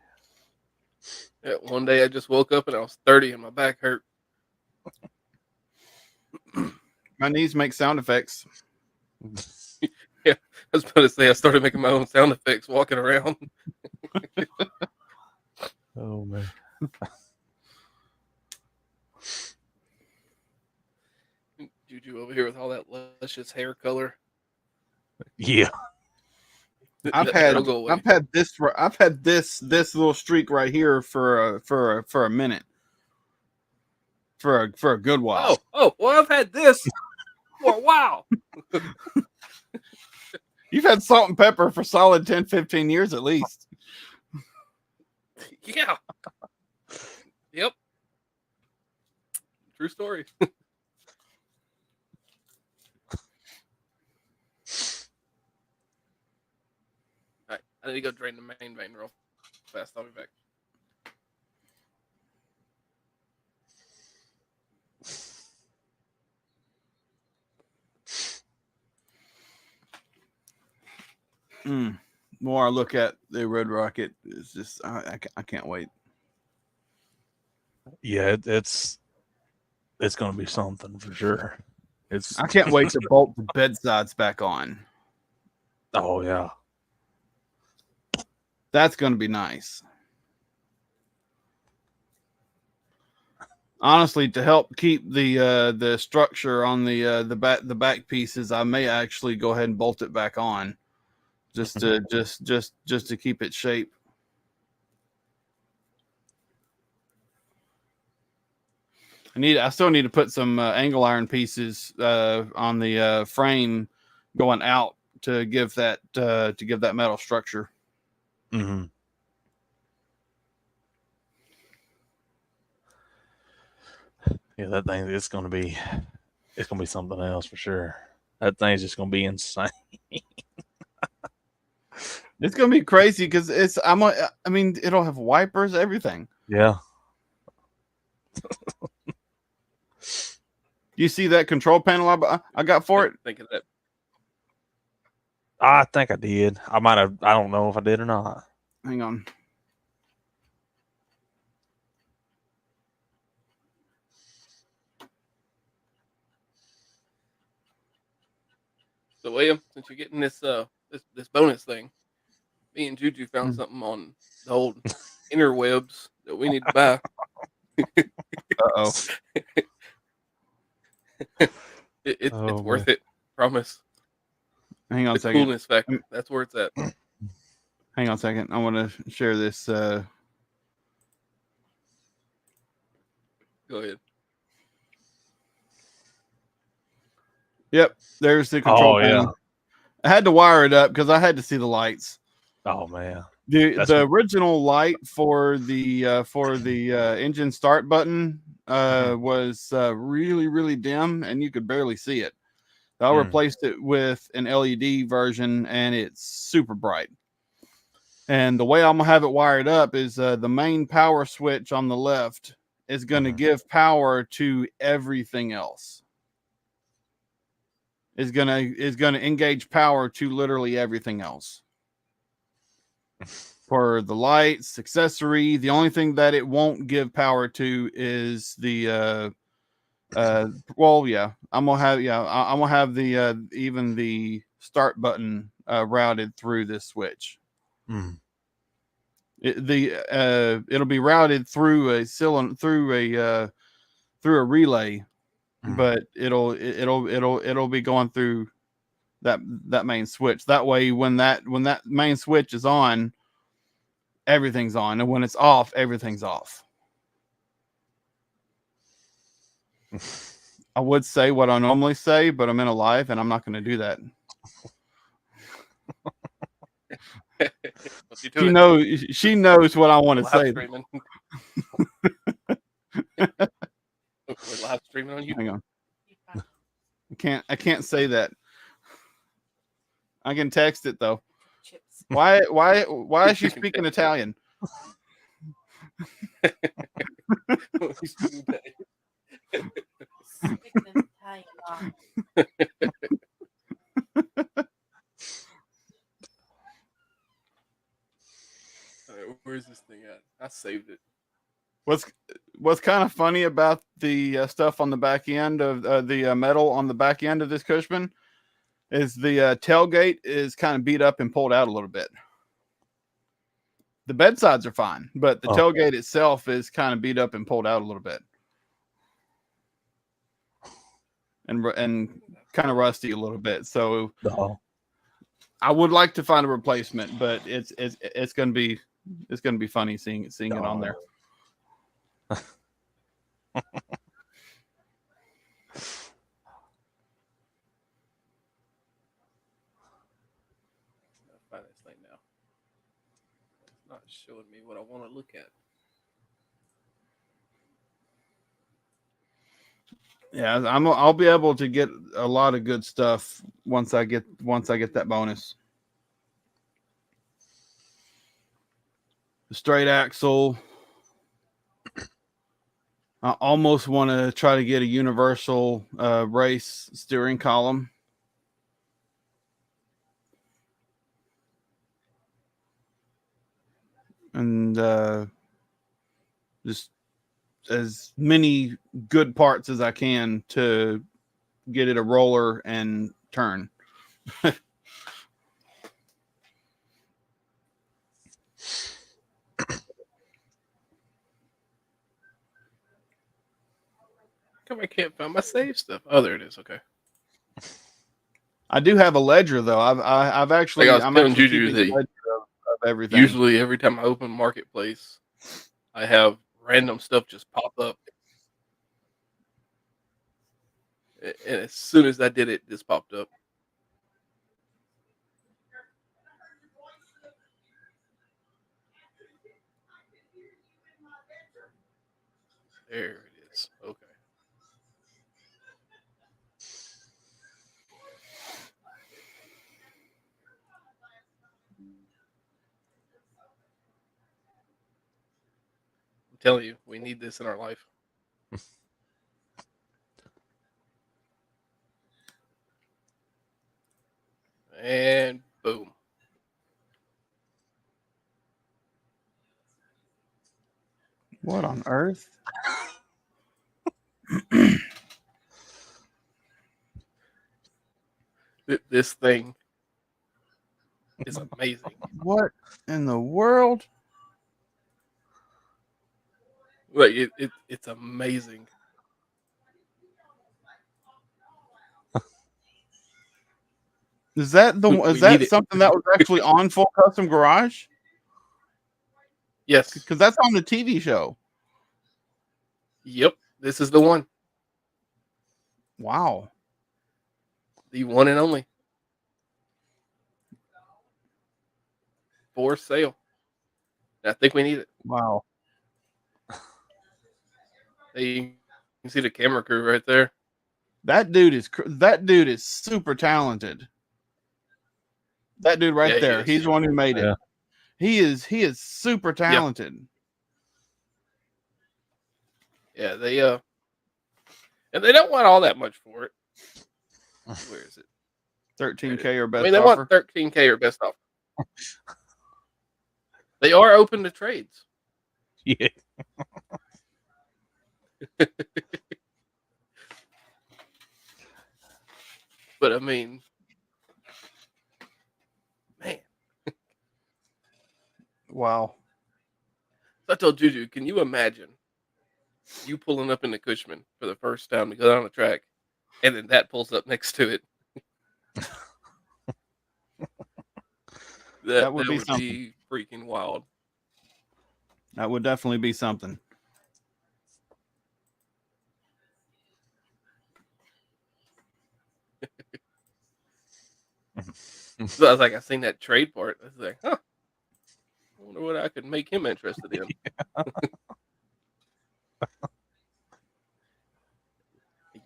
Yeah, one day I just woke up and I was 30 and my back hurt. My knees make sound effects. I was about to say I started making my own sound effects walking around. Oh man. Juju over here with all that luscious hair color. Yeah. I've That'll go away. had this little streak right here for a minute. For a good while. Oh, well, I've had this for a while. You've had salt and pepper for solid 10, 15 years at least. Yeah. Yep. True story. All right, I need to go drain the main vein real fast. I'll be back. The more I look at the Red Rocket, it's just I can't wait. Yeah, it's gonna be something for sure. I can't wait to bolt the bedsides back on. Oh yeah. That's going to be nice. Honestly, to help keep the structure on the back pieces, I may actually go ahead and bolt it back on, just to keep its shape. I still need to put some angle iron pieces on the frame going out to give that metal structure. Mm-hmm. Yeah, that thing it's gonna be something else for sure. That thing's just gonna be insane. It's gonna be crazy because I mean, it'll have wipers, everything. Yeah. You see that control panel I got for it? Think of that. I think I did. I might have. I don't know if I did or not. Hang on. So William, since you're getting this this bonus thing, me and Juju found something on the old interwebs that we need to buy. Uh-oh. It's Oh, worth it. Promise. Hang on a The second. coolness factor. That's where it's at. Hang on a second. I want to share this. Go ahead. Yep. There's the control panel. yeah. I had to wire it up because I had to see the lights. Oh man. The original light for the engine start button was really, really dim, and you could barely see it. I replaced it with an LED version, and it's super bright. And the way I'm gonna have it wired up is the main power switch on the left is going to give power to everything else. Is gonna engage power to literally everything else. For the lights, accessory, the only thing that it won't give power to is the I'm gonna have the even the start button routed through this switch. It'll be routed through a cylinder, through a relay, but it'll be going through that main switch. That way, when that main switch is on, everything's on, and when it's off, everything's off. I would say what I normally say, but I'm in a live, and I'm not going to do that. What's he She doing? knows. She knows what I want to Live say. streaming. We're live streaming on YouTube. Hang on. I can't say that. I can text it though. Chips. Why is she You can speaking text Italian? Speaking of Italian, Alright, where's this thing at? I saved it. What's kind of funny about the stuff on the back end of the metal on the back end of this Cushman is the tailgate is kind of beat up and pulled out a little bit. The bedsides are fine, but the tailgate itself is kind of beat up and pulled out a little bit, and kind of rusty a little bit. So I would like to find a replacement, but it's gonna be funny seeing it on there. Find this thing now. It's not showing me what I want to look at. Yeah, I'll be able to get a lot of good stuff once I get that bonus. The straight axle. I almost want to try to get a universal race steering column. And just as many good parts as I can to get it a roller and turn. Come I can't find my save stuff. Oh, there it is. Okay. I do have a ledger though. I've actually Like I was I'm telling actually Juju keeping a that ledger of everything. usually every time I open Marketplace, I have random stuff just pop up. And as soon as I did it, this popped up. There it is. Okay. I'm telling you, we need this in our life. And boom. What on earth? This thing is amazing. What in the world? Like it's amazing. Is that We need that it. something that was actually on Full Custom Garage? Yes. Because that's on the TV show. Yep. This is the one. Wow. The one and only. For sale. I think we need it. Wow. You can see the camera crew right there. That dude is super talented. That dude right Yeah, he there. is. He's the one who made it. Yeah. He is super talented. Yeah, they and they don't want all that much for it. Where is it? 13K or best I mean, they offer. want 13K or best offer. They are open to trades. Yeah. But I mean, man. Wow. I told Juju, can you imagine you pulling up in the Cushman for the first time to go down the track, and then that pulls up next to it? that would be something. be freaking wild. That would definitely be something. So I was like, I seen that trade part. I was like, huh, what I could make him interested in. A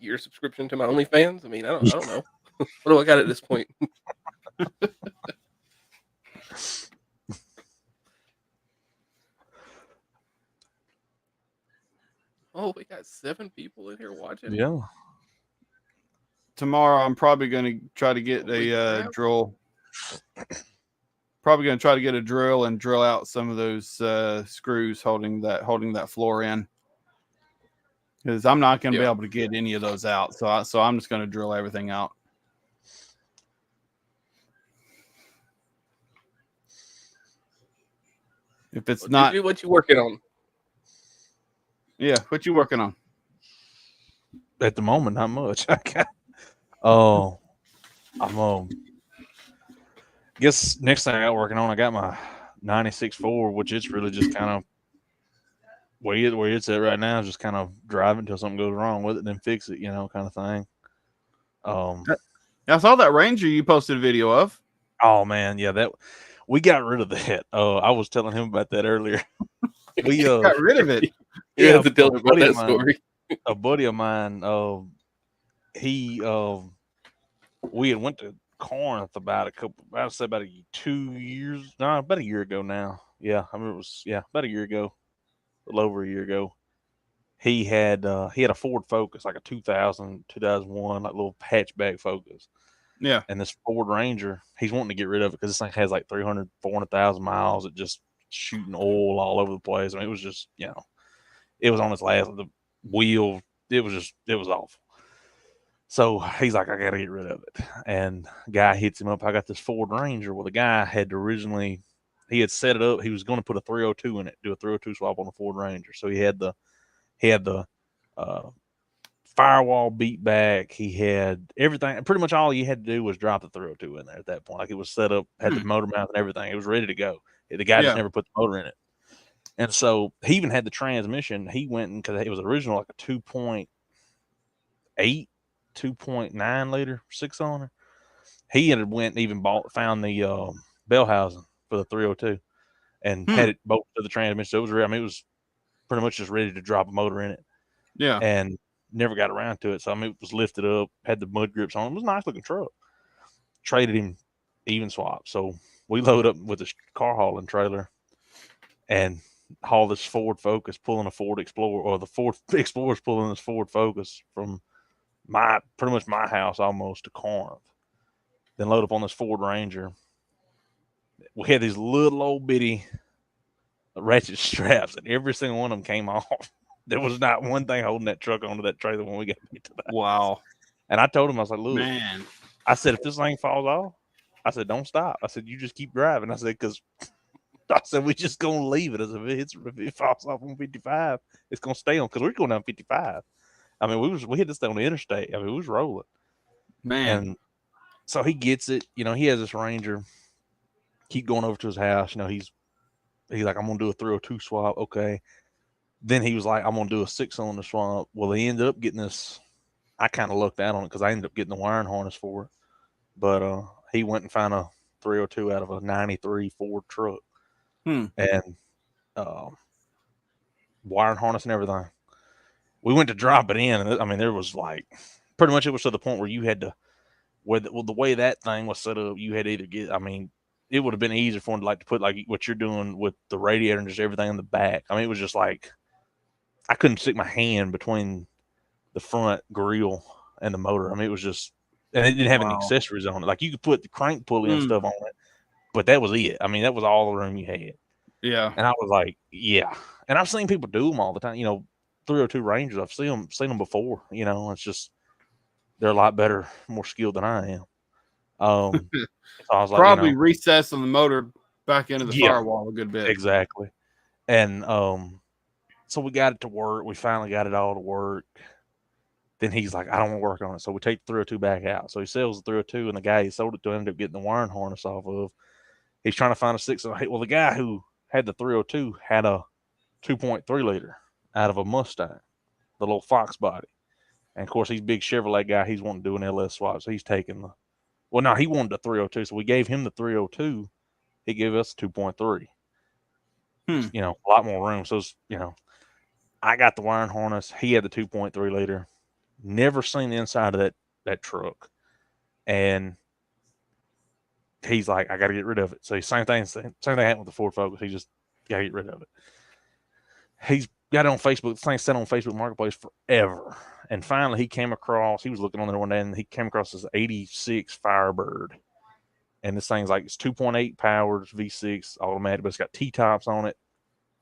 year subscription to my OnlyFans. I mean, I don't know. What do I got at this point? Oh, we got 7 people in here watching. Yeah. Tomorrow, I'm probably going to try to get Holy a crap. drill. Probably going to try to get a drill and drill out some of those screws holding that floor in. Because I'm not going to be able to get any of those out, so I'm just going to drill everything out. If it's not, what you working on? Yeah, what you working on? At the moment, not much. Oh, I'm guess next thing I got working on, I got my 96 Ford, which it's really just kind of where it's at right now, just kind of driving until something goes wrong with it, then fix it, kind of thing. I saw that Ranger you posted a video of. Oh man, yeah, that we got rid of that. I was telling him about that earlier. We got rid of it. You have to tell me about that story. A buddy of mine, we had went to Corinth about about 2 years, no, about a year ago now. Yeah, I remember it was about a year ago, a little over a year ago. He had a Ford Focus, like a 2001, like little hatchback Focus. Yeah. And this Ford Ranger, he's wanting to get rid of it because this thing has like 400,000 miles. It just shooting oil all over the place. I mean, it was just, it was on its last, the wheel. It was awful. So he's like, I got to get rid of it. And guy hits him up. I got this Ford Ranger. Well, the guy had originally, he had set it up. He was going to put a 302 in it, do a 302 swap on the Ford Ranger. So he had the firewall beat back. He had everything. Pretty much all you had to do was drop the 302 in there at that point. Like, it was set up, had the motor mount and everything. It was ready to go. The guy just never put the motor in it. And so he even had the transmission. He went because it was original like a 2.8, 2.9 liter 6-cylinder. He had went and even found the bell housing for the 302 and had it bolted to the transmission. So it was real. I mean, it was pretty much just ready to drop a motor in it. Yeah. And never got around to it. So I mean, it was lifted up, had the mud grips on it. It was a nice looking truck. Traded him even swap. So we load up with a car hauling trailer and haul this Ford Focus, pulling a Ford Explorer, or the Ford Explorer's pulling this Ford Focus from pretty much my house almost to Corinth. Then load up on this Ford Ranger. We had these little old bitty ratchet straps, and every single one of them came off. There was not one thing holding that truck onto that trailer when we got back to that. Wow. And I told him, I was like, look, man, I said, if this thing falls off, I said, don't stop. I said, you just keep driving. I said, because I said, we just going to leave it. As if it falls off on 55, it's going to stay on, because we're going down 55. I mean, we hit this thing on the interstate. I mean, we was rolling. Man. And so he gets it. He has this Ranger. Keep going over to his house. He's like, I'm going to do a 302 swap. Okay. Then he was like, I'm going to do a 6-cylinder swap. Well, he ended up getting this. I kind of looked out on it because I ended up getting the wiring harness for it. But he went and found a 302 out of a 93 Ford truck. And wiring harness and everything. We went to drop it in. And I mean, there was like, pretty much it was to the point where you had to, the way that thing was set up, you had to either get, I mean, it would have been easier for him to put like what you're doing with the radiator and just everything in the back. I mean, it was just like, I couldn't stick my hand between the front grill and the motor. I mean, it was just, and it didn't have any accessories on it. Like, you could put the crank pulley and stuff on it, but that was it. I mean, that was all the room you had. Yeah. And I was like, yeah. And I've seen people do them all the time. 302 Rangers, I've seen them before. It's just, they're a lot better, more skilled than I am. So I was like, probably recessing the motor back into the firewall a good bit. Exactly. And so we got it to work. We finally got it all to work. Then he's like, I don't want to work on it. So we take the 302 back out. So he sells the 302, and the guy he sold it to ended up getting the wiring harness off of. He's trying to find a 6-cylinder. Well, the guy who had the 302 had a 2.3 liter out of a Mustang, the little Fox body. And of course, he's a big Chevrolet guy. He's wanting to do an LS swap. So he's taking he wanted the 302. So we gave him the 302. He gave us 2.3. You know, a lot more room. So, you know, I got the wiring harness. He had the 2.3 liter. Never seen the inside of that truck. And he's like, I got to get rid of it. So same thing happened with the Ford Focus. He just got to get rid of it. He's got it on Facebook. This thing sat on Facebook Marketplace forever. And finally he was looking on there one day and he came across this 86 Firebird. And this thing's like, it's 2.8 powered V6 automatic, but it's got T-tops on it.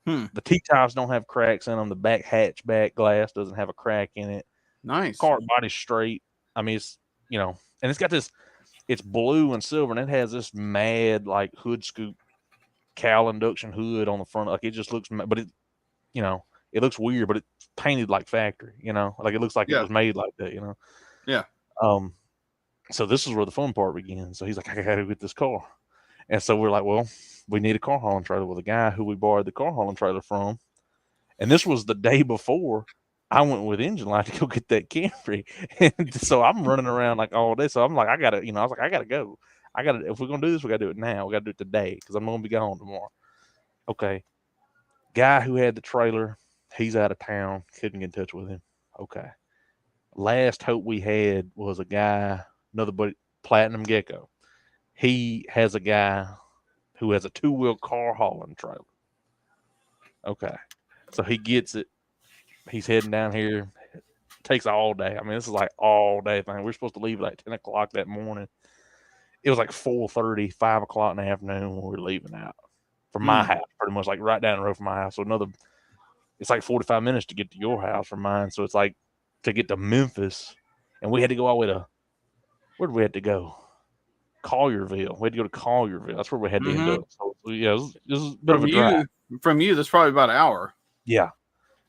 The T-tops don't have cracks in them. The back hatchback glass doesn't have a crack in it. Nice. Car body's straight. I mean, it's, you know, and it's got this, it's blue and silver, and it has this mad, like, hood scoop cowl induction hood on the front. Like, it just looks, but it, you know, it looks weird, but it's painted like factory, you know? Like, it looks like it was made like that, you know? Yeah. So this is where the fun part begins. So he's like, I got to get this car. And so we're like, well, we need a car hauling trailer with a guy who we borrowed the car hauling trailer from. And this was the day before I went with Engine Line to go get that Camry. And so I'm running around like all day. So I'm like, I got to go. If we're going to do this, we got to do it now. We got to do it today because I'm going to be gone tomorrow. Okay. Guy who had the trailer, he's out of town. Couldn't get in touch with him. Okay. Last hope we had was a guy, another buddy, Platinum Gecko. He has a guy who has a 2-wheel car hauling trailer. Okay. So he gets it. He's heading down here. It takes all day. I mean, this is like all day thing. We're supposed to leave at like 10 o'clock that morning. It was like 4:30, 5 o'clock in the afternoon when we were leaving out from my house, pretty much like right down the road from my house. So it's like 45 minutes to get to your house from mine. So it's like to get to Memphis, and we had to go all the way to, where did we have to go? Collierville. We had to go to Collierville. That's where we had to end up. So yeah, it was a bit of a drive. From you, that's probably about an hour. Yeah.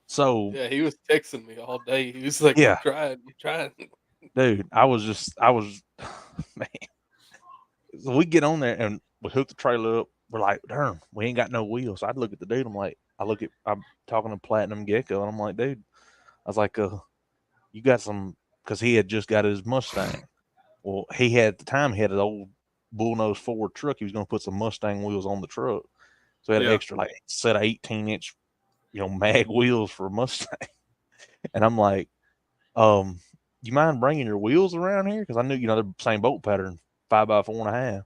So yeah, he was texting me all day. He was like, Yeah. you tried. Dude, I was man. So we get on there and we hook the trailer up. We're like, darn, we ain't got no wheels. So I'd look at the dude. I'm talking to Platinum Gecko, and I'm like, dude, I was like, you got some, because he had just got his Mustang. Well, he had at the time, he had an old bullnose Ford truck. He was going to put some Mustang wheels on the truck. So he had an extra, like, set of 18-inch, you know, mag wheels for a Mustang. And I'm like, you mind bringing your wheels around here? Because I knew, you know, they're the same bolt pattern, 5x4.5.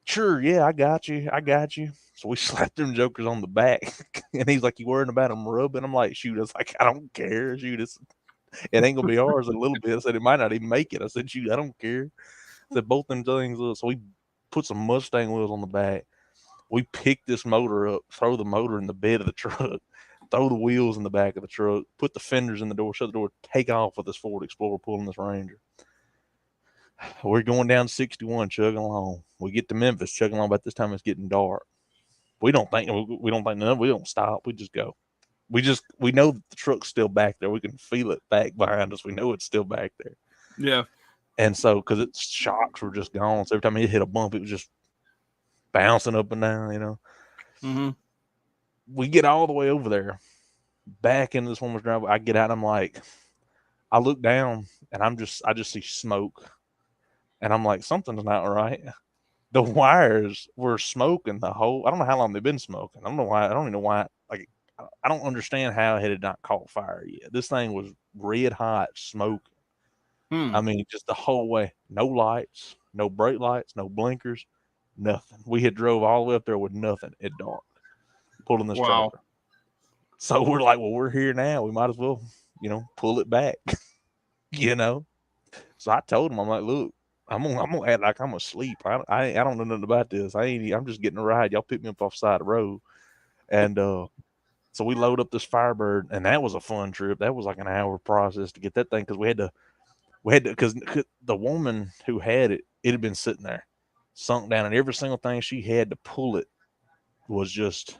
Sure, yeah, I got you. So we slapped them jokers on the back. And he's like, you worrying about them rubbing? I'm like, shoot, I don't care. Shoot, it ain't gonna be ours in a little bit. I said, it might not even make it. I said, shoot, I don't care. I said, both them things up. So we put some Mustang wheels on the back. We pick this motor up, throw the motor in the bed of the truck, throw the wheels in the back of the truck, put the fenders in the door, shut the door, take off with this Ford Explorer pulling this Ranger. We're going down 61, chugging along. We get to Memphis, chugging along. About this time, it's getting dark. We don't think nothing. We don't stop. We just go. We know the truck's still back there. We can feel it back behind us. We know it's still back there. Yeah. And so, because its shocks were just gone, so every time it hit a bump, it was just bouncing up and down, you know. Mm-hmm. We get all the way over there, back into this woman's driveway. I get out, and I'm like, I look down, and I just see smoke. And I'm like, something's not right. The wires were smoking the whole, I don't know how long they've been smoking. I don't know why. I don't even know why. Like, I don't understand how it had not caught fire yet. This thing was red hot smoking. I mean, just the whole way. No lights, no brake lights, no blinkers, nothing. We had drove all the way up there with nothing at dark, pulling this trailer. So we're like, well, we're here now. We might as well, you know, pull it back, you know. So I told him, I'm like, look, I'm gonna act like I'm asleep. I don't know nothing about this. I'm just getting a ride. Y'all pick me up off the side of the road. And so we load up this Firebird, and that was a fun trip. That was like an hour process to get that thing, because we had to, because the woman who had it had been sitting there, sunk down, and every single thing she had to pull it was just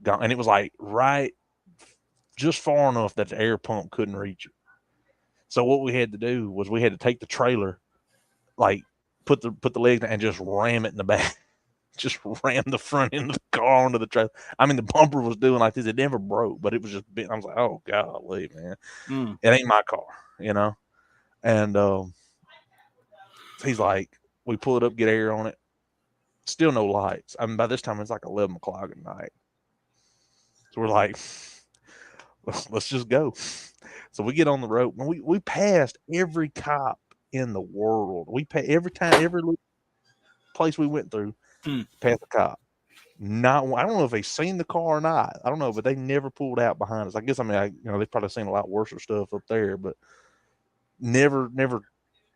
gone. And it was like right just far enough that the air pump couldn't reach it. So what we had to do was we had to take the trailer, like put the legs down and just ram it in the back. Just ram the front end of the car onto the trailer. I mean, the bumper was doing like this. It never broke, but it was just bent. I was like, oh, golly, man. It ain't my car, you know? And he's like, we pull it up, get air on it. Still no lights. I mean, by this time it's like 11 o'clock at night. So we're like, let's just go. So we get on the road. We passed every cop in the world. We pay every place we went through, passed a cop. Not I don't know if they seen the car or not. I don't know, but they never pulled out behind us. I guess they've probably seen a lot worse stuff up there, but never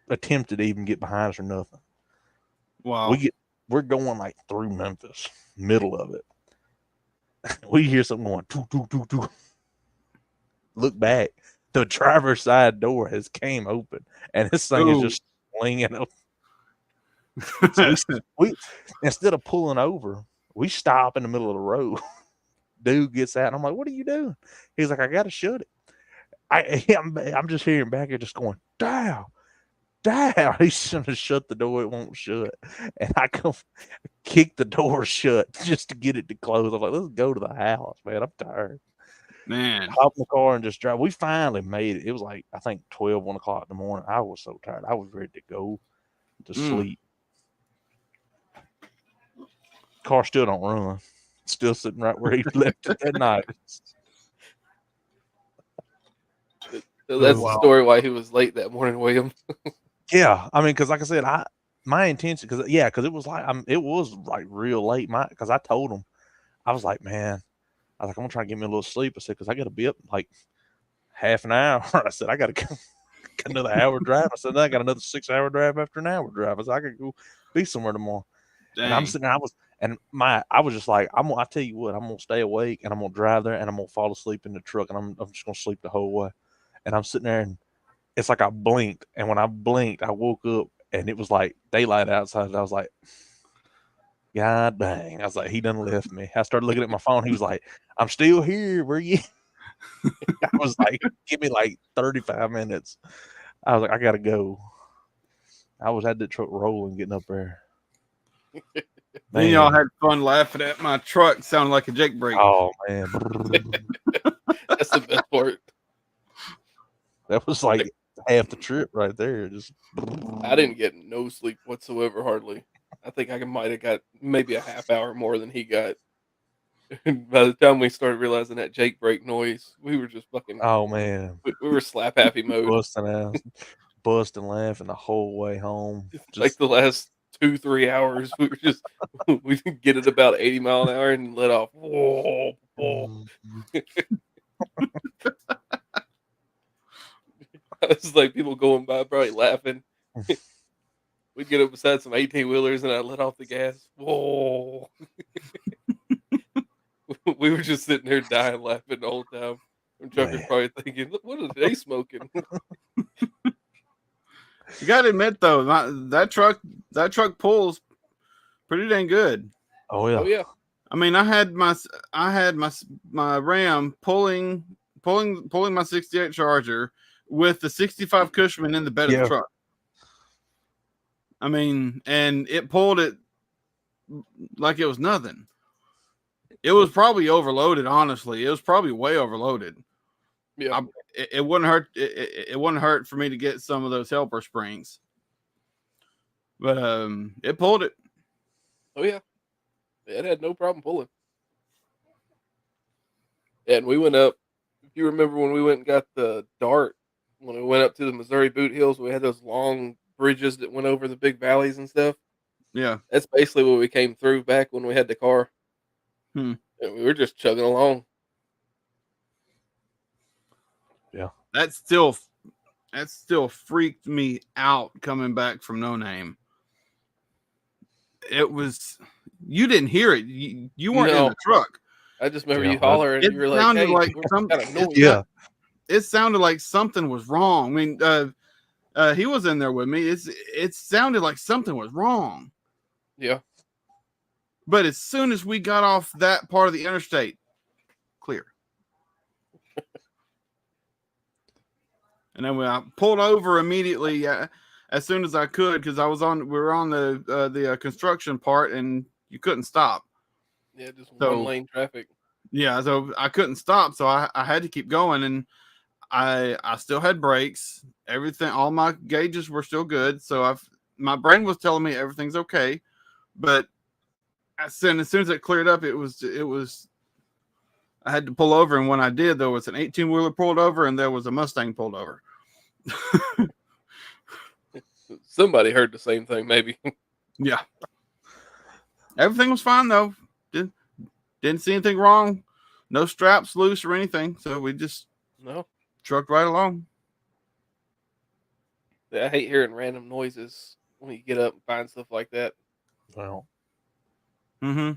attempted to even get behind us or nothing. Wow. We're going like through Memphis, middle of it. We hear something going, doo, doo, doo, doo. Look back. The driver's side door has came open, and this thing is just swinging up. So we instead of pulling over, we stop in the middle of the road. Dude gets out, and I'm like, "What are you doing?" He's like, "I got to shut it." I'm just hearing back here just going, "Down, down." He's trying to shut the door; it won't shut, and I come kick the door shut just to get it to close. I'm like, "Let's go to the house, man. I'm tired." Man, Hop in the car and just drive. We finally made it. It was like I think 12, 1 o'clock in the morning. I was so tired. I was ready to go to sleep. Car still don't run. Still sitting right where he left it that night. So that's the story why he was late that morning, William. Yeah, I mean, because like I said, my intention, because it was like real late. Because I told him, I was like, man, I'm gonna try to get me a little sleep. I said, because I got to be up like half an hour. I said, I got to got another hour drive. I said, I got another 6-hour drive after an hour drive. I said, I could go be somewhere tomorrow. Dang. And I'm sitting there, I was just like, I tell you what, I'm gonna stay awake and I'm gonna drive there and I'm gonna fall asleep in the truck and I'm just gonna sleep the whole way. And I'm sitting there and it's like I blinked, and when I blinked, I woke up and it was like daylight outside. And I was like, God dang. I was like, he done left me. I started looking at my phone. He was like, I'm still here. Where you? I was like, give me like 35 minutes. I was like, I gotta go. I had the truck rolling getting up there. Then y'all had fun laughing at my truck sounding like a Jake brake. Oh man. That's the best part. That was like half the trip right there. I didn't get no sleep whatsoever, hardly. I think I might have got maybe a half hour more than he got. And by the time we started realizing that Jake brake noise, we were just fucking. Oh man, we were slap happy mode, busting laughing the whole way home. Like the last 2-3 hours, we were just we could get it about 80 mile an hour and let off. Whoa, whoa. It's like people going by probably laughing. We'd get up beside some 18-wheelers and I'd let off the gas. Whoa. We were just sitting there dying laughing the whole time. And Chucker's probably thinking, look, what are they smoking? You gotta admit though, that truck pulls pretty dang good. Oh yeah. Oh yeah. I mean, I had my Ram pulling my 68 Charger with the 65 Cushman in the bed of the truck. I mean, and it pulled it like it was nothing. It was probably overloaded, honestly. It was probably way overloaded. Yeah. It wouldn't hurt. It wouldn't hurt for me to get some of those helper springs. But it pulled it. Oh yeah. It had no problem pulling. And we went up. If you remember when we went and got the Dart, when we went up to the Missouri Boot Hills, we had those long bridges that went over the big valleys and stuff. Yeah. That's basically what we came through back when we had the car. And we were just chugging along. Yeah. That still freaked me out coming back from No Name. It was, you didn't hear it. You weren't in the truck. I just remember you hollering. And you were like, hey, it sounded like something was wrong. I mean, he was in there with me. It sounded like something was wrong. Yeah. But as soon as we got off that part of the interstate, clear. And then I pulled over immediately as soon as I could because we were on the construction part and you couldn't stop. Yeah, just one lane traffic. Yeah, so I couldn't stop, so I had to keep going, and I still had brakes. Everything, all my gauges were still good. So my brain was telling me everything's okay, but as soon as it cleared up, it was. I had to pull over, and when I did, there was an 18-wheeler pulled over, and there was a Mustang pulled over. Somebody heard the same thing, maybe. Yeah. Everything was fine though. Didn't see anything wrong. No straps loose or anything. So we just No. trucked right along. I hate hearing random noises when you get up and find stuff like that. Well, Mm-hmm.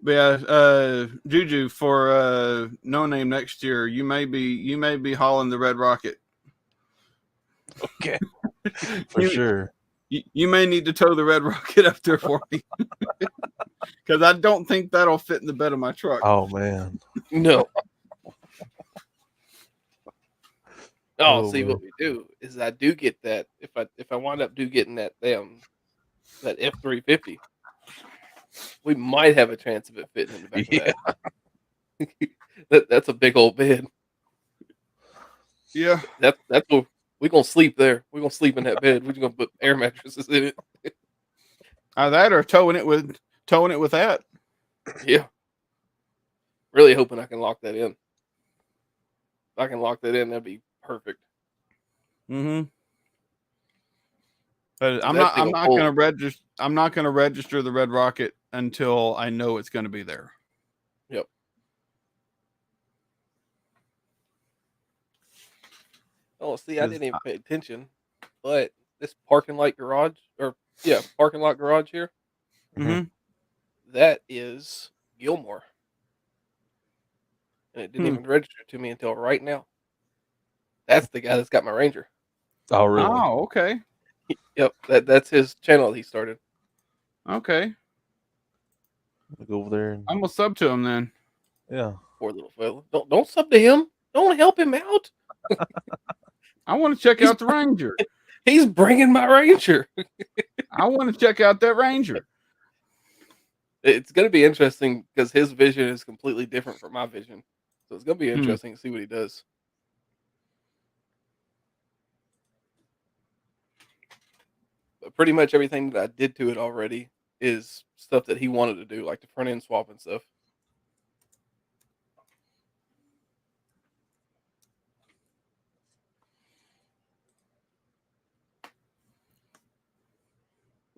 But yeah, Juju, for No Name next year, you may be hauling the Red Rocket. okay, for sure. You may need to tow the Red Rocket up there for me. Because I don't think that'll fit in the bed of my truck. Oh man. No. Oh, See man. what we do is I do get that if I wind up getting that that F-350, we might have a chance of it fitting in the back of that. That's a big old bed. Yeah. That's what we're gonna sleep there. We're gonna sleep in that bed. We're just gonna put air mattresses in it. Either that or towing it with that. Yeah. Really hoping I can lock that in. If I can lock that in, that'd be perfect. Mm-hmm. But I'm That thing not will going to hold. register. I'm not going to register the Red Rocket until I know it's going to be there. Yep. Oh, see, I didn't even pay attention, but this parking lot garage here, Mm-hmm. that is Gilmore. And it didn't even register to me until right now. That's the guy that's got my Ranger. Oh really? Oh, okay. Yep, that's his channel he started. Okay. I'll go over there and I'm gonna sub to him then. yeah. Poor little fella. Don't sub to him. Don't help him out. I want to check out the Ranger. He's bringing my Ranger. I want to check out that Ranger. It's going to be interesting because his vision is completely different from my vision. So it's going to be interesting to see what he does. But pretty much everything that I did to it already is stuff that he wanted to do, like the front end swap and stuff.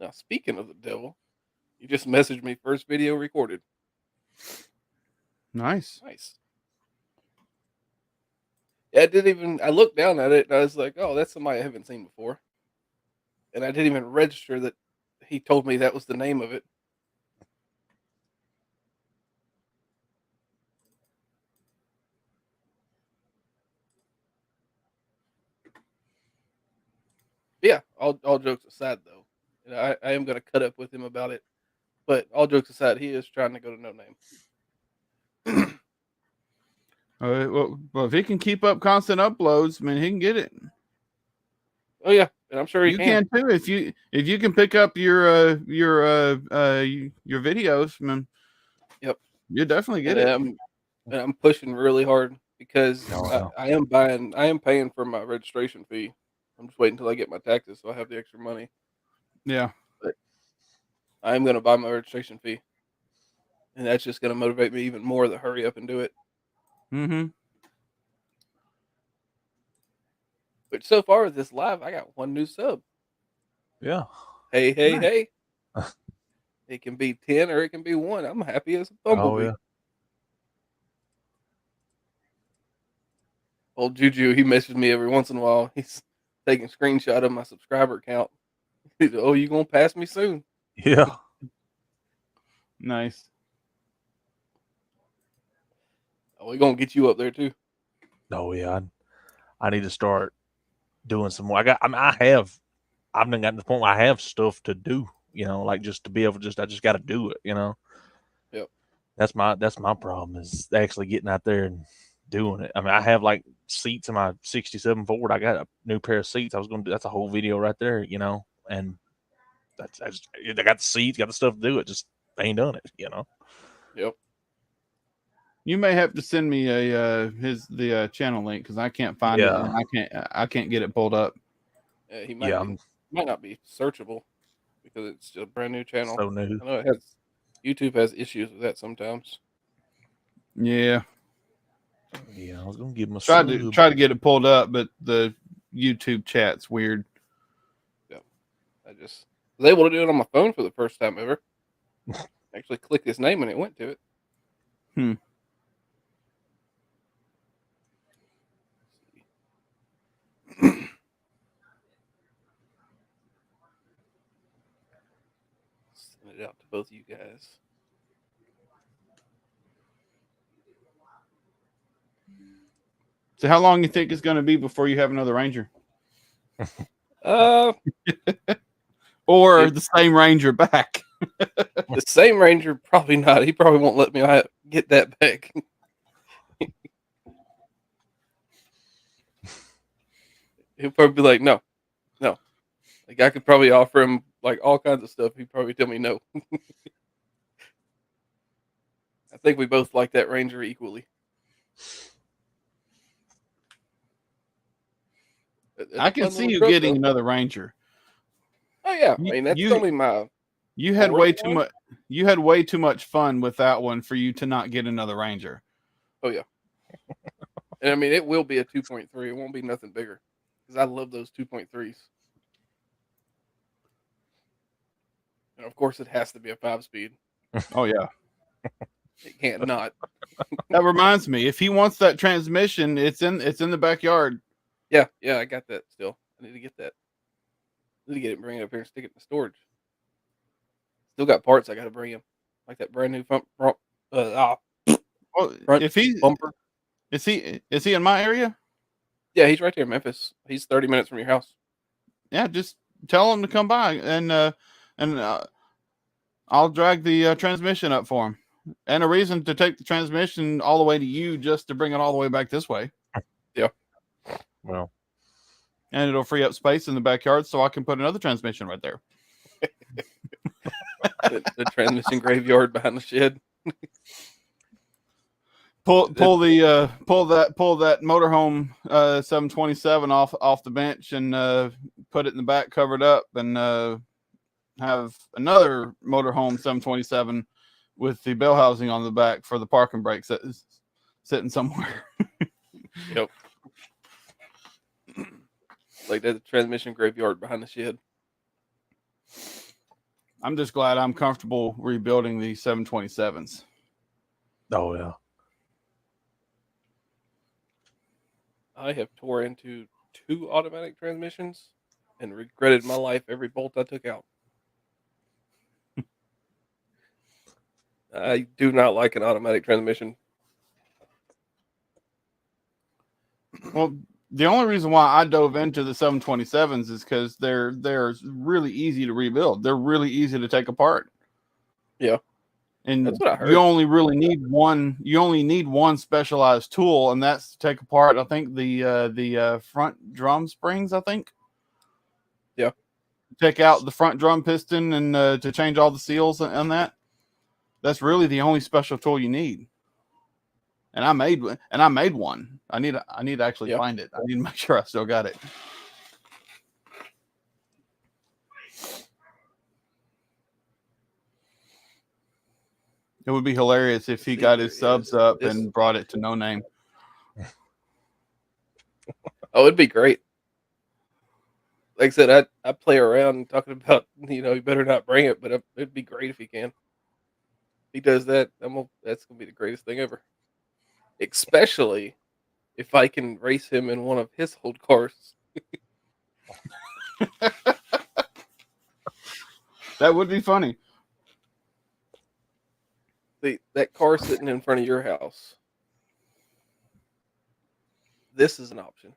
Now, speaking of the devil, you just messaged me first video recorded. Nice. Yeah, I looked down at it and I was like, oh, that's somebody I haven't seen before. And I didn't even register that he told me that was the name of it. Yeah, all jokes aside, though, I am going to cut up with him about it. But all jokes aside, he is trying to go to No Name. Well, if he can keep up constant uploads, I mean, he can get it. Oh yeah, and I'm sure he You can too. If you can pick up your videos, man. Yep, you definitely get it. And I'm pushing really hard because I am paying for my registration fee. I'm just waiting until I get my taxes so I have the extra money. Yeah. But I am going to buy my registration fee. And that's just going to motivate me even more to hurry up and do it. Mm-hmm. But so far with this live, I got one new sub. Yeah. Hey, Nice. hey. It can be 10 or it can be 1. I'm happy as a bumblebee. Oh yeah. Old Juju, he messages me every once in a while. He's taking a screenshot of my subscriber count. He's, oh, you going to pass me soon? Yeah. Nice. Oh, we're going to get you up there too. Oh yeah. I need to start doing some more. I've been gotten to the point where I have stuff to do, like just to be able to I just got to do it, Yep. That's my problem is actually getting out there and doing it. I mean, I have like seats in my 67 Ford. I got a new pair of seats. I was going to do, that's a whole video right there, and I got the seats, got the stuff to do it. Just ain't done it, Yep. You may have to send me the channel link because I can't find it and I can't get it pulled up. He might not be searchable. because it's a brand new channel. So new. I know YouTube has issues with that sometimes. Yeah. Yeah, I was gonna give him a Tried sub. to get it pulled up, but the YouTube chat's weird. I just was able to do it on my phone for the first time ever. Actually clicked his name and it went to it. Send it out to both of you guys. So how long you think it's going to be before you have another Ranger? Uh, Or the same Ranger back? the same Ranger, probably not. He probably won't let me get that back. He'll probably be like, no. Like I could probably offer him like all kinds of stuff. He'd probably tell me no. I think we both like that Ranger equally. I can see you getting another Ranger. Oh yeah, I mean that's only my. You had way too much. You had way too much fun with that one for you to not get another Ranger. Oh yeah, and I mean it will be a 2.3. It won't be nothing bigger because I love those 2.3s. And of course, it has to be a 5-speed. Oh yeah, it can't not. That reminds me, if he wants that transmission, it's in the backyard. Yeah, I got that still. I need to get that. I need to get it, bring it up here, and stick it in storage. Still got parts I got to bring him, like that brand new front. Well, if he bumper, is he in my area? Yeah, he's right there in Memphis. He's 30 minutes from your house. Yeah, just tell him to come by and I'll drag the transmission up for him. And a reason to take the transmission all the way to you just to bring it all the way back this way. Yeah. Well, and it'll free up space in the backyard so I can put another transmission right there. the transmission graveyard behind the shed. Pull that motorhome 727 off the bench and put it in the back covered up and have another motorhome 727 with the bell housing on the back for the parking brakes that is sitting somewhere. Yep. Like that transmission graveyard behind the shed. I'm just glad I'm comfortable rebuilding these 727s. Oh yeah. I have tore into 2 automatic transmissions and regretted my life every bolt I took out. I do not like an automatic transmission. Well, the only reason why I dove into the 727s is because they're really easy to rebuild. They're really easy to take apart. Yeah. And that's what I heard. You only really need one. You only need one specialized tool, and that's to take apart. I think the front drum springs. I think. Yeah. Take out the front drum piston and to change all the seals on that. That's really the only special tool you need. And I made one. I need to actually find it. I need to make sure I still got it. It would be hilarious if he got his subs up and brought it to No Name. Oh, it'd be great. Like I said, I play around talking about, you better not bring it, but it'd be great if he can. If he does that, that's going to be the greatest thing ever. Especially if I can race him in one of his old cars. That would be funny. That car sitting in front of your house. This is an option.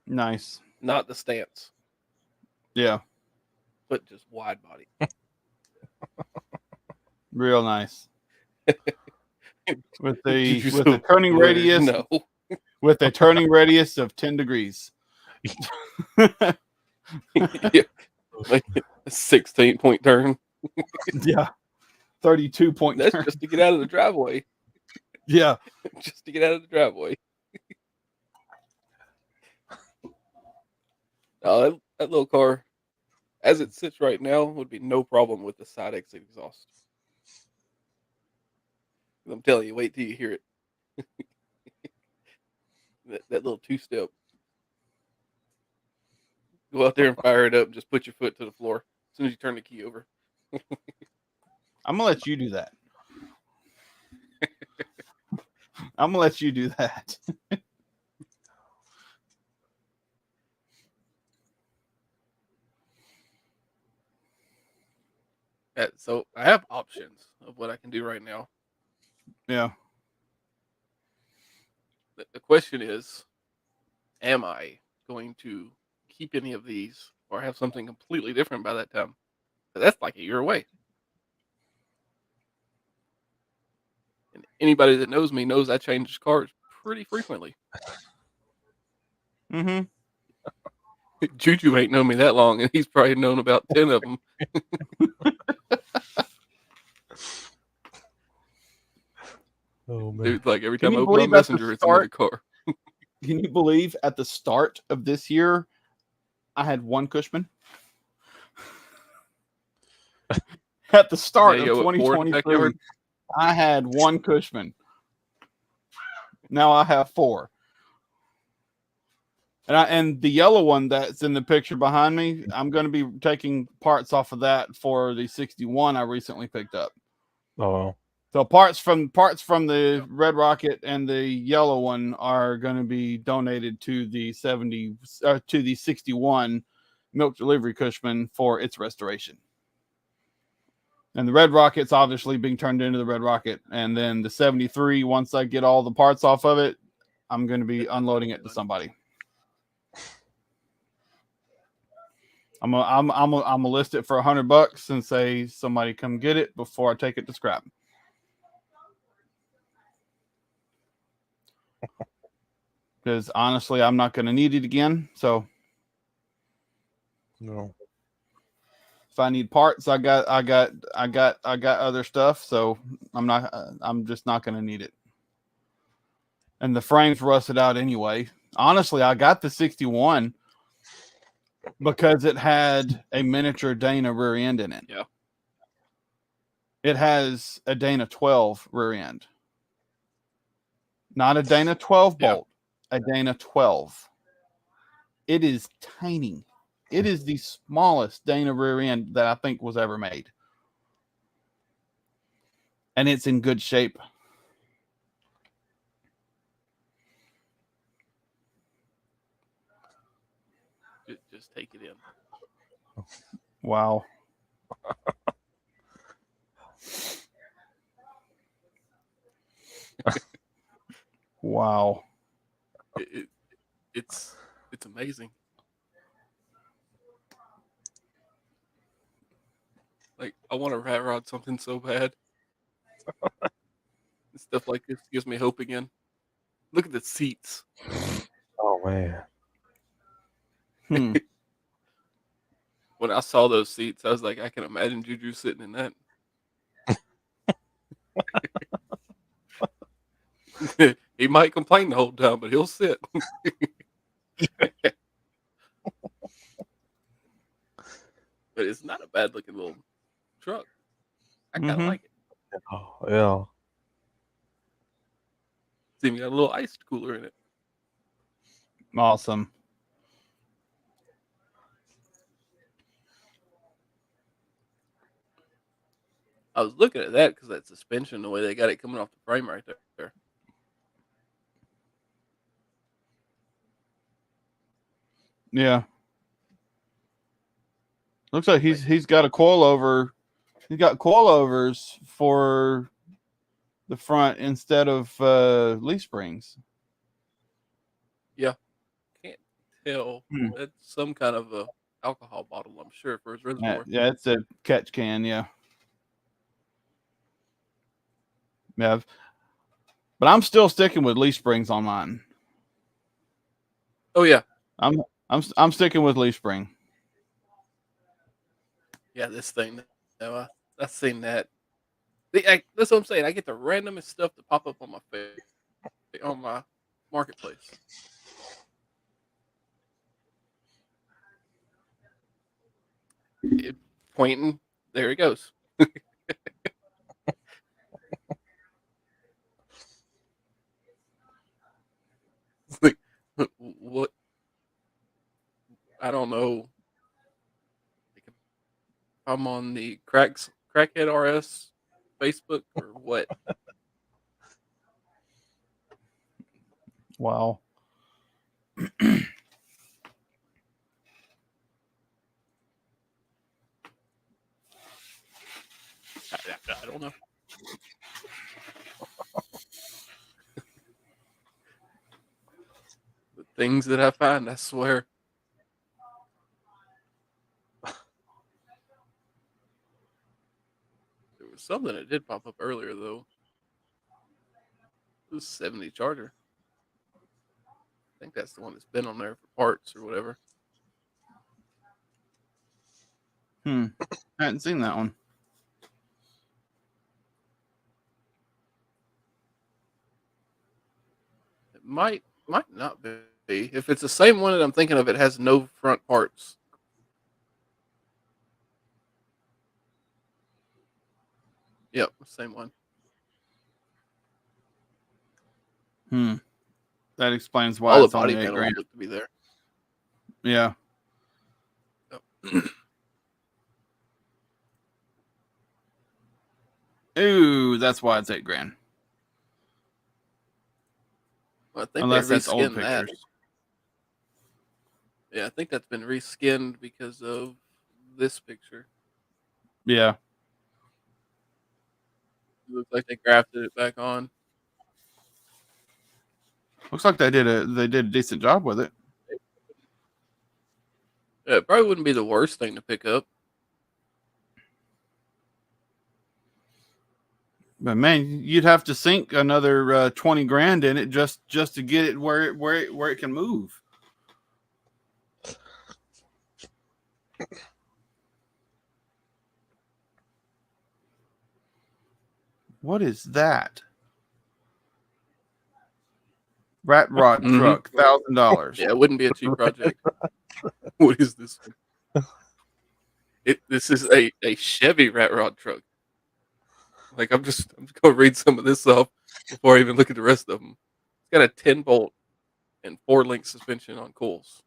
Nice. Not the stance. Yeah. But just wide body. Real nice. With the turning radius. No. With a turning radius of 10 degrees. Yeah. Like a 16-point turn. Yeah. 32-point That's turn. just to get out of the driveway. Yeah. just to get out of the driveway. That little car, as it sits right now, would be no problem with the side exit exhaust. I'm telling you, wait till you hear it. that little two-step. Go out there and fire it up and just put your foot to the floor as soon as you turn the key over. I'm gonna let you do that. I'm gonna let you do that. So I have options of what I can do right now. Yeah. The question is, am I going to keep any of these or have something completely different by that time? But that's like a year away. And anybody that knows me knows I change cars pretty frequently. Mm-hmm. Juju ain't known me that long, and he's probably known about 10 of them. Oh man. Dude, like every Can time I you open my believe at the messenger, it's another car. Can you believe at the start of this year, I had one Cushman? At the start Now of you got, what, 4 in the 2023, backyard? I had one Cushman. Now I have 4. And the yellow one that's in the picture behind me, I'm going to be taking parts off of that for the 61 I recently picked up. Oh, So parts from the Red Rocket and the yellow one are going to be donated to the 61 milk delivery Cushman for its restoration. And the Red Rocket's obviously being turned into the Red Rocket, and then the 73, once I get all the parts off of it, I'm going to be unloading it to somebody. I'm gonna list it for $100 and say somebody come get it before I take it to scrap. Because honestly, I'm not going to need it again. So no. if I need parts, I got other stuff. So I'm just not going to need it. And the frame's rusted out anyway. Honestly, I got the 61 because it had a miniature Dana rear end in it. Yeah. It has a Dana 12 rear end. Not a Dana 12 bolt, a Dana 12. It is tiny. It is the smallest Dana rear end that I think was ever made. And it's in good shape. Just take it in. Wow. Wow. It's amazing. Like, I want to rat rod something so bad. Stuff like this gives me hope again. Look at the seats. Oh man. When I saw those seats, I was like, I can imagine Juju sitting in that. He might complain the whole time, but he'll sit. But it's not a bad looking little truck. I kind of like it. Oh yeah. It's even got a little ice cooler in it. Awesome. I was looking at that because that suspension, the way they got it coming off the frame right there. Yeah. Looks like he's got a coilover. He's got coilovers for the front instead of leaf springs. Yeah. Can't tell. That's some kind of a alcohol bottle, I'm sure, for his reservoir. Yeah, it's a catch can, yeah. Yeah. But I'm still sticking with leaf springs on mine. Oh yeah. I'm sticking with leaf spring. Yeah, this thing. No, I've seen that. That's what I'm saying. I get the randomest stuff to pop up on my on my marketplace. Pointing, there it goes. It's like, what? I don't know. Like, I'm on the Crackhead RS Facebook or what? Wow. I don't know. The things that I find, I swear. There was something that did pop up earlier though. It was 70 Charger. I think that's the one that's been on there for parts or whatever. I hadn't seen that one. It might not be. If it's the same one that I'm thinking of, it has no front parts. Yep, same one. That explains why All the it's body only $8 panels grand. look to be there. Yeah. Yep. Ooh, that's why it's $8 grand. Well, I think Unless they that's old reskinned that. pictures. Yeah, I think that's been reskinned because of this picture. Yeah. It looks like they grafted it back on. Looks like they did a decent job with it. Yeah, it probably wouldn't be the worst thing to pick up. But man, you'd have to sink another 20 grand in it just to get it where it can move. What is that? Rat rod truck, $1,000. Yeah, it wouldn't be a cheap project. What is this? This is a Chevy rat rod truck. Like I'm just gonna read some of this off before I even look at the rest of them. It's got a 10-bolt and 4-link suspension on coils.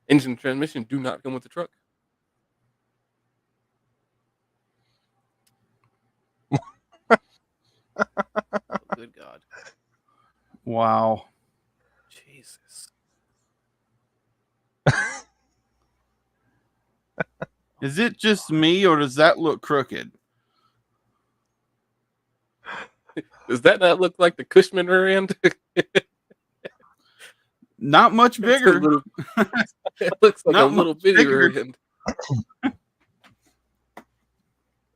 Engine and transmission do not come with the truck. Oh, good God. Wow. Jesus. Is it just me or does that look crooked? Does that not look like the Cushman rear end? Not much bigger. It looks like Not a little much bitty bigger. rear end. I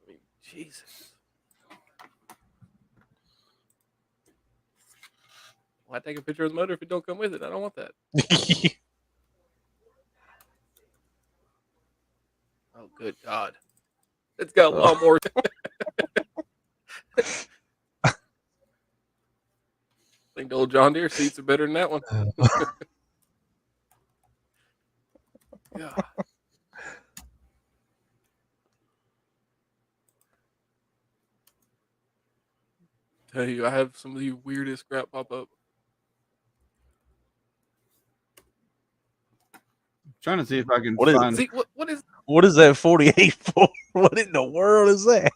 mean, Jesus. Why take a picture of the motor if it don't come with it? I don't want that. Oh, good God. It's got a lot more. I think the old John Deere seats are better than that one. God. Tell you, I have some of the weirdest crap pop up. Trying to see if I can What is it? find. See, what is What is that 48 for? What in the world is that?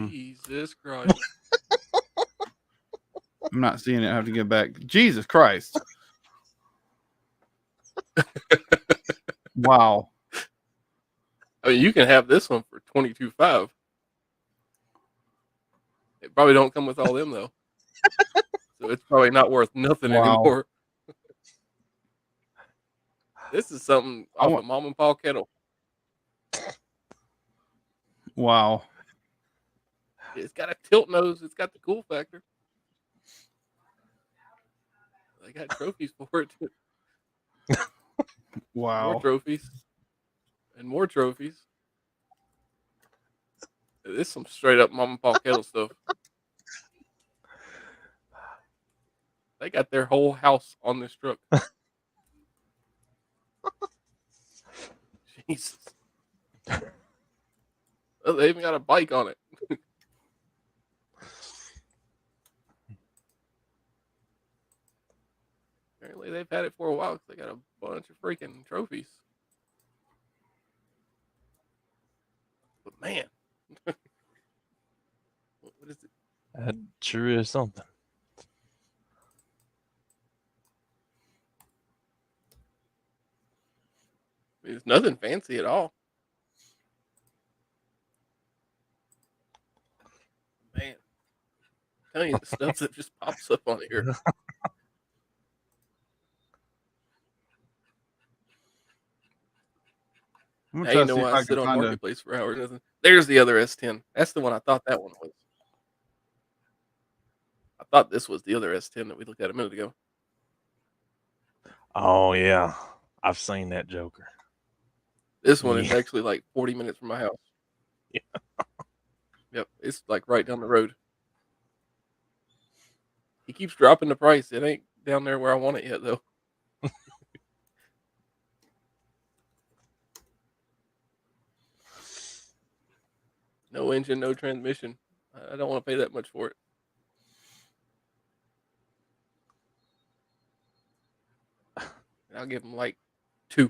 Jesus Christ. I'm not seeing it. I have to get back. Jesus Christ. Wow. I mean, you can have this one for $22,500. It probably don't come with all them though, so it's probably not worth nothing Wow. anymore. This is something off of Mom and Paul Kettle. Wow. It's got a tilt nose. It's got the cool factor. They got trophies for it. Too. More Wow. trophies. And more trophies. This is some straight up mom and pop kettle stuff. They got their whole house on this truck. Jesus. Oh, they even got a bike on it. Apparently they've had it for a while because they got a bunch of freaking trophies. But man, what is it? That sure is something. It's nothing fancy at all. Man, I'm telling you, the stuff that just pops up on here. I'm Now gonna try you to know see if why I I sit can on find a. Marketplace for hours. Nothing. There's the other S10. That's the one I thought that one was. I thought this was the other S10 that we looked at a minute ago. Oh yeah, I've seen that Joker. This one is Yeah. actually like 40 minutes from my house. Yeah. Yep, it's like right down the road. He keeps dropping the price. It ain't down there where I want it yet, though. No engine, no transmission. I don't want to pay that much for it. I'll give him like 2.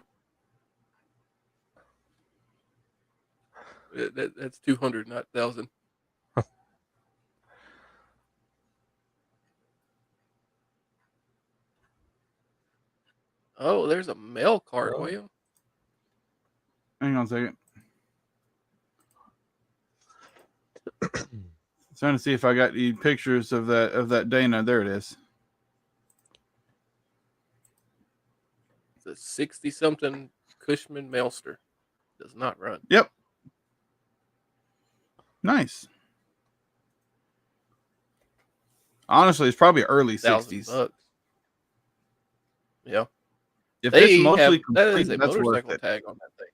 That's 200, not 1,000. Oh, there's a mail cart, Oh. William. Hang on a second. Trying to see if I got any pictures of that Dana. There it is. It's a 60-something Cushman Maelster. Does not run. Yep. Nice. Honestly, it's probably early 60s. $1,000. Yeah. If They it's mostly that complete, is a that's worth motorcycle it. tag on that thing.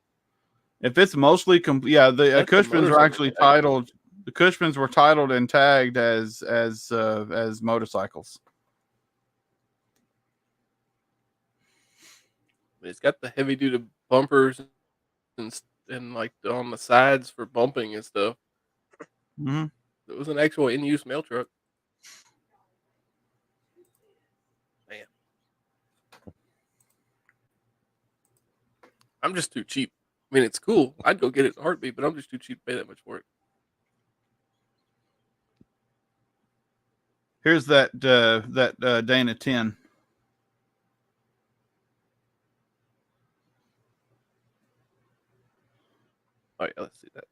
If it's mostly complete, yeah, the That's a Cushmans were motorcycle actually tag. titled. The Cushmans were titled and tagged as motorcycles. It's got the heavy duty bumpers and like on the sides for bumping and stuff. Mm-hmm. It was an actual in use mail truck. Man, I'm just too cheap. I mean, it's cool. I'd go get it in a heartbeat, but I'm just too cheap to pay that much for it. Here's that Dana 10. Oh yeah, let's see that.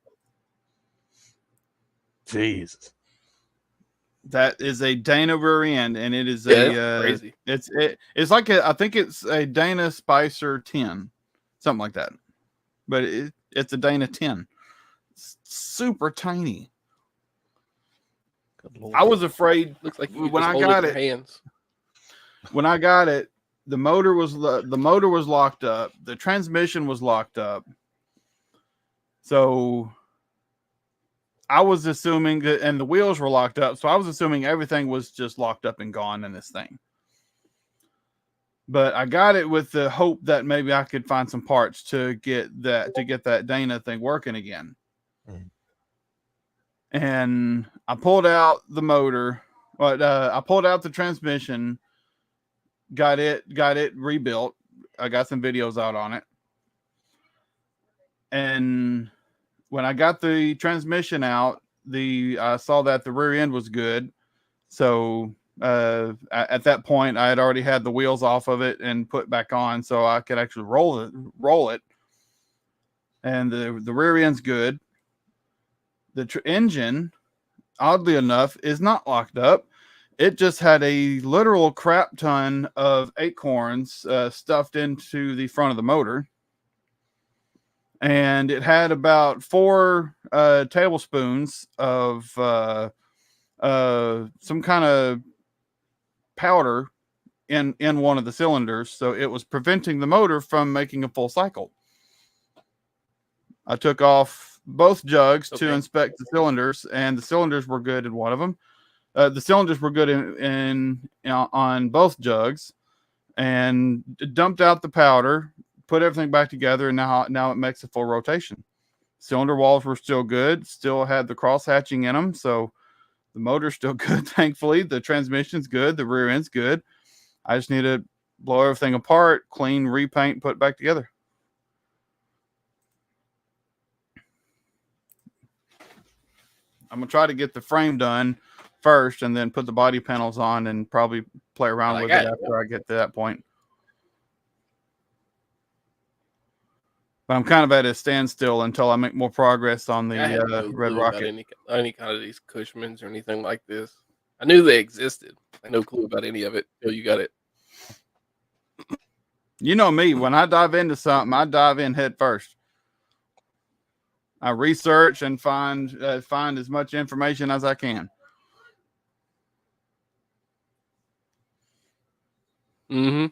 Jesus. That is a Dana rear end, and it is Yeah, crazy. It's like I think it's a Dana Spicer 10, something like that. But it's a Dana 10. It's super tiny. Good Lord. I was afraid Looks like you could when just I hold got it in it. your hands. When I got it, the motor was locked up. The transmission was locked up. So I was assuming that, and the wheels were locked up. So I was assuming everything was just locked up and gone in this thing. But I got it with the hope that maybe I could find some parts to get that Dana thing working again. Mhm. And I pulled out the motor, but I pulled out the transmission, got it rebuilt. I got some videos out on it. And when I got the transmission out, I saw that the rear end was good. So at that point, I had already had the wheels off of it and put back on, so I could actually roll it. And the rear end's good. The engine, oddly enough, is not locked up. It just had a literal crap ton of acorns stuffed into the front of the motor. And it had about 4 tablespoons of some kind of powder in one of the cylinders, so it was preventing the motor from making a full cycle. I took off both jugs to inspect the cylinders, and the cylinders were good in one of them. The cylinders were good on both jugs, and dumped out the powder, put everything back together, and now it makes a full rotation. Cylinder walls were still good, still had the cross hatching in them, so the motor's still good, thankfully. The transmission's good, the rear end's good. I just need to blow everything apart, clean, repaint, put it back together. I'm gonna try to get the frame done first, and then put the body panels on, and probably play around with it after I get to that point. But I'm kind of at a standstill until I make more progress on the Red Rocket. Any kind of these Cushmans or anything like this. I knew they existed. I had no clue about any of it until you got it. You know me, when I dive into something, I dive in head first. I research and find as much information as I can. Mm-hmm.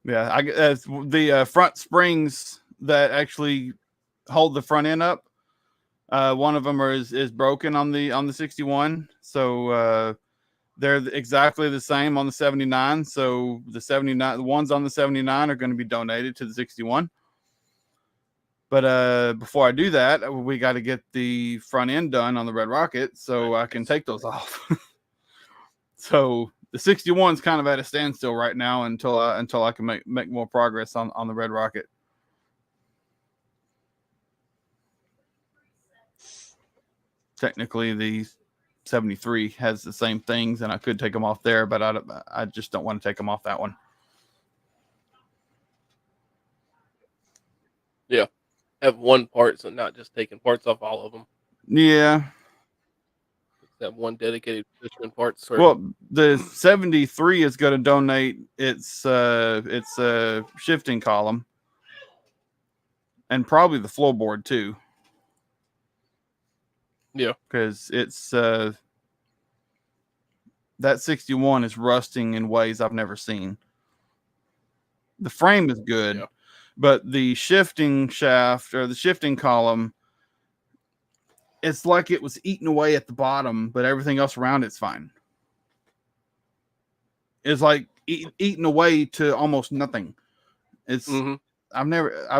Yeah, the front springs that actually hold the front end up. One of them is broken on the 61, so they're exactly the same on the 79. So the ones on the 79 are going to be donated to the 61. But before I do that, we got to get the front end done on the Red Rocket, so I can take those off. So the 61's kind of at a standstill right now until I can make more progress on the Red Rocket. Technically, the 73 has the same things, and I could take them off there, but I just don't want to take them off that one. Yeah, have one part, so not just taking parts off all of them. Yeah. That one dedicated Cushman parts. Well, the 73 is going to donate its shifting column, and probably the floorboard too. Yeah, because it's that 61 is rusting in ways I've never seen. The frame is good, but the shifting shaft or the shifting column, it's like it was eaten away at the bottom, but everything else around it's fine. It's like eaten away to almost nothing. It's I've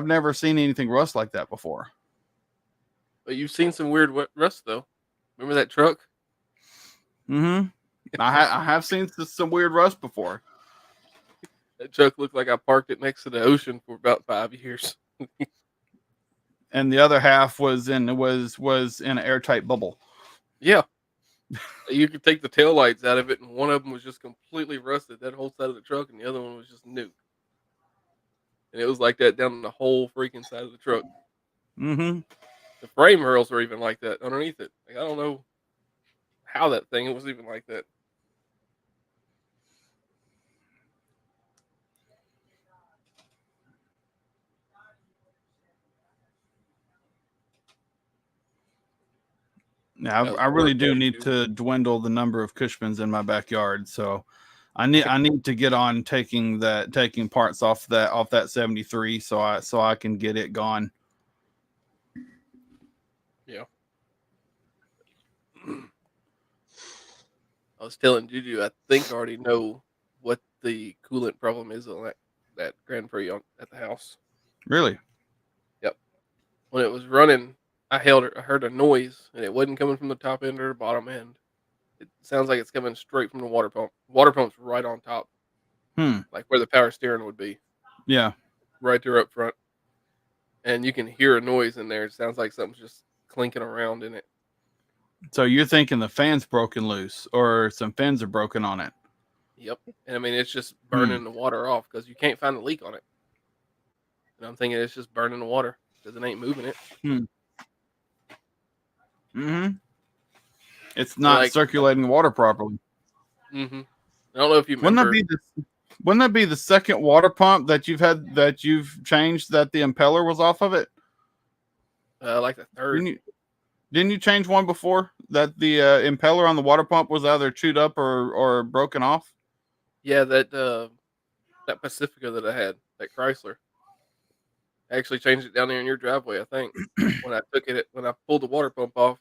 never seen anything rust like that before. But you've seen some weird rust though. Remember that truck? I have seen some weird rust before. That truck looked like I parked it next to the ocean for about 5 years. And the other half was in an airtight bubble. Yeah. You could take the taillights out of it, and one of them was just completely rusted, that whole side of the truck, and the other one was just new. And it was like that down the whole freaking side of the truck. Mm-hmm. The frame rails were even like that underneath it. Like, I don't know how that thing was even like that. Yeah, I really do need to dwindle the number of Cushmans in my backyard. So I need to get on taking parts off that 73 so I can get it gone. Yeah. I was telling Juju, I think I already know what the coolant problem is on that Grand Prix at the house. Really? Yep. When it was running, I heard a noise, and it wasn't coming from the top end or the bottom end. It sounds like it's coming straight from the water pump. Water pump's right on top. Like where the power steering would be. Yeah. Right there up front. And you can hear a noise in there. It sounds like something's just clinking around in it. So you're thinking the fan's broken loose, or some fins are broken on it? Yep. And I mean, it's just burning the water off because you can't find a leak on it. And I'm thinking it's just burning the water because it ain't moving it. It's not circulating water properly. I don't know if you remember. Wouldn't that be the second water pump that you've changed that the impeller was off of it? Like the third. Didn't you change one before that the impeller on the water pump was either chewed up or broken off? Yeah, that Pacifica that I had, that Chrysler. I actually changed it down there in your driveway, I think. When I pulled the water pump off,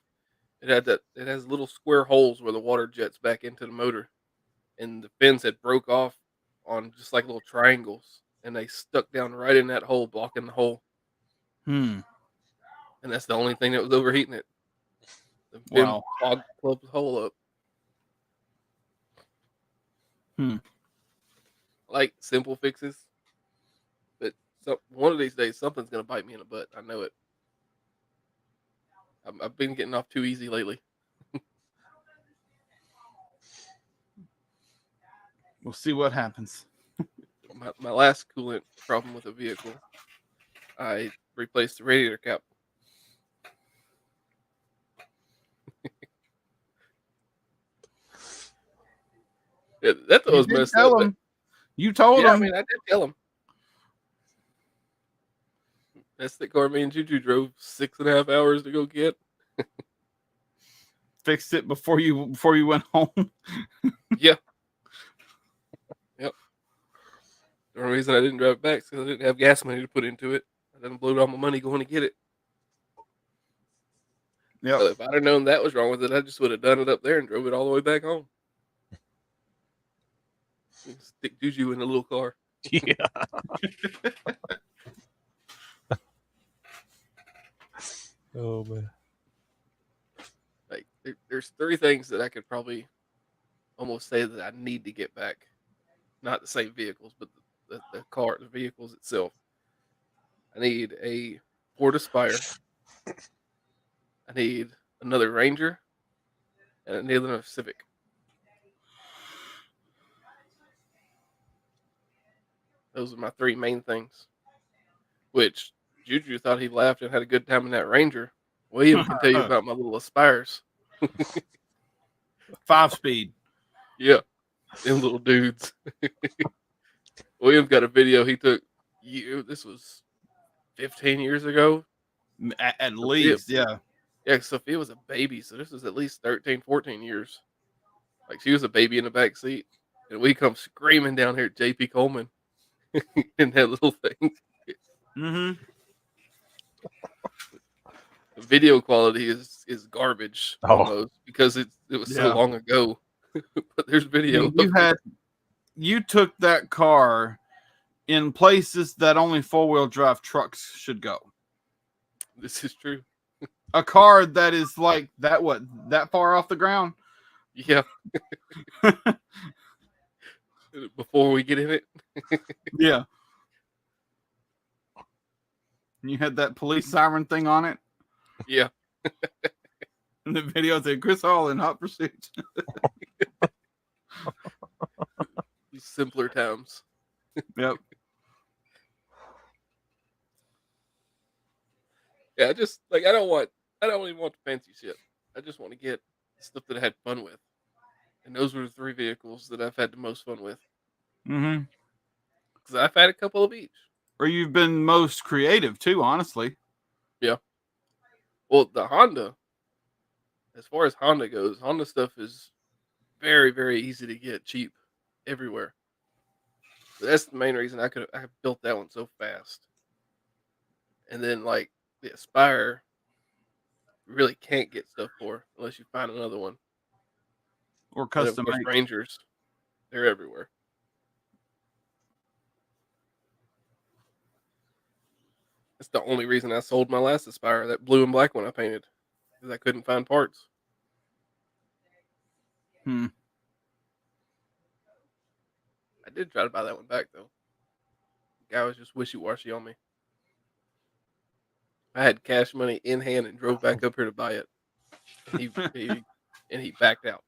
it has little square holes where the water jets back into the motor, and the fins had broke off on just like little triangles, and they stuck down right in that hole, blocking the hole. Hmm. And that's the only thing that was overheating it. The fin Wow. plugged the hole up. Like simple fixes, but one of these days something's gonna bite me in the butt. I know it. I've been getting off too easy lately. We'll see what happens. My last coolant problem with a vehicle, I replaced the radiator cap. Yeah, that You was did messed tell up. him. You told Yeah, I him. mean, I did tell him. That's the car me and Juju drove 6.5 hours to go get. Fixed it before you went home. Yeah. Yep. The only reason I didn't drive it back is because I didn't have gas money to put into it. I didn't blow all my money going to get it. Yep. So if I'd have known that was wrong with it, I just would have done it up there and drove it all the way back home. Stick Juju in a little car. Yeah. Oh man. Like there's 3 things that I could probably almost say that I need to get back. Not the same vehicles, but the vehicles itself. I need a Ford Aspire. I need another Ranger, and I need another Civic. Those are my 3 main things. Which Juju thought he laughed and had a good time in that Ranger. William can tell you about my little Aspires. 5-speed. Yeah, them little dudes. William's got a video he took. This was 15 years ago. At least, yeah. Yeah, Sophia was a baby, so this was at least 13, 14 years. Like, she was a baby in the back seat, and we come screaming down here at J.P. Coleman in that little thing. Mm-hmm. The video quality is garbage Oh. almost because it was so long ago. But there's video. You took that car in places that only 4-wheel drive trucks should go. This is true. A car that is like that far off the ground? Yeah. Before we get in it. Yeah. You had that police siren thing on it? Yeah. And the video said Chris Hall in hot pursuit. Simpler times. Yep. Yeah, I just like I don't even want the fancy shit. I just want to get stuff that I had fun with. And those were the 3 vehicles that I've had the most fun with. Mm-hmm. Because I've had a couple of each. Or you've been most creative too, honestly. Yeah. Well, the Honda, as far as Honda goes, Honda stuff is very, very easy to get cheap everywhere. So that's the main reason I built that one so fast. And then like the Aspire, you really can't get stuff for unless you find another one. Or And of custom course, made. Rangers, they're everywhere. That's the only reason I sold my last Aspire, that blue and black one I painted, because I couldn't find parts. Hmm. I did try to buy that one back though. The guy was just wishy-washy on me. I had cash money in hand and drove back up here to buy it. And he backed out.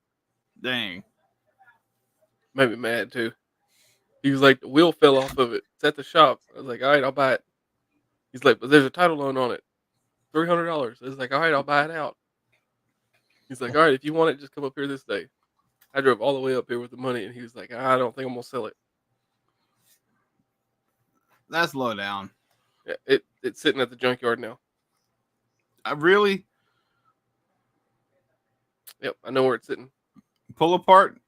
Dang. Made me mad too. He was like, the wheel fell off of it. It's at the shop. I was like, all right, I'll buy it. He's like, but there's a title loan on it. $300. I was like, all right, I'll buy it out. He's like, all right, if you want it, just come up here this day. I drove all the way up here with the money, and he was like, I don't think I'm gonna sell it. That's low down. Yeah, it's sitting at the junkyard now. I really? Yep, I know where it's sitting. Pull apart.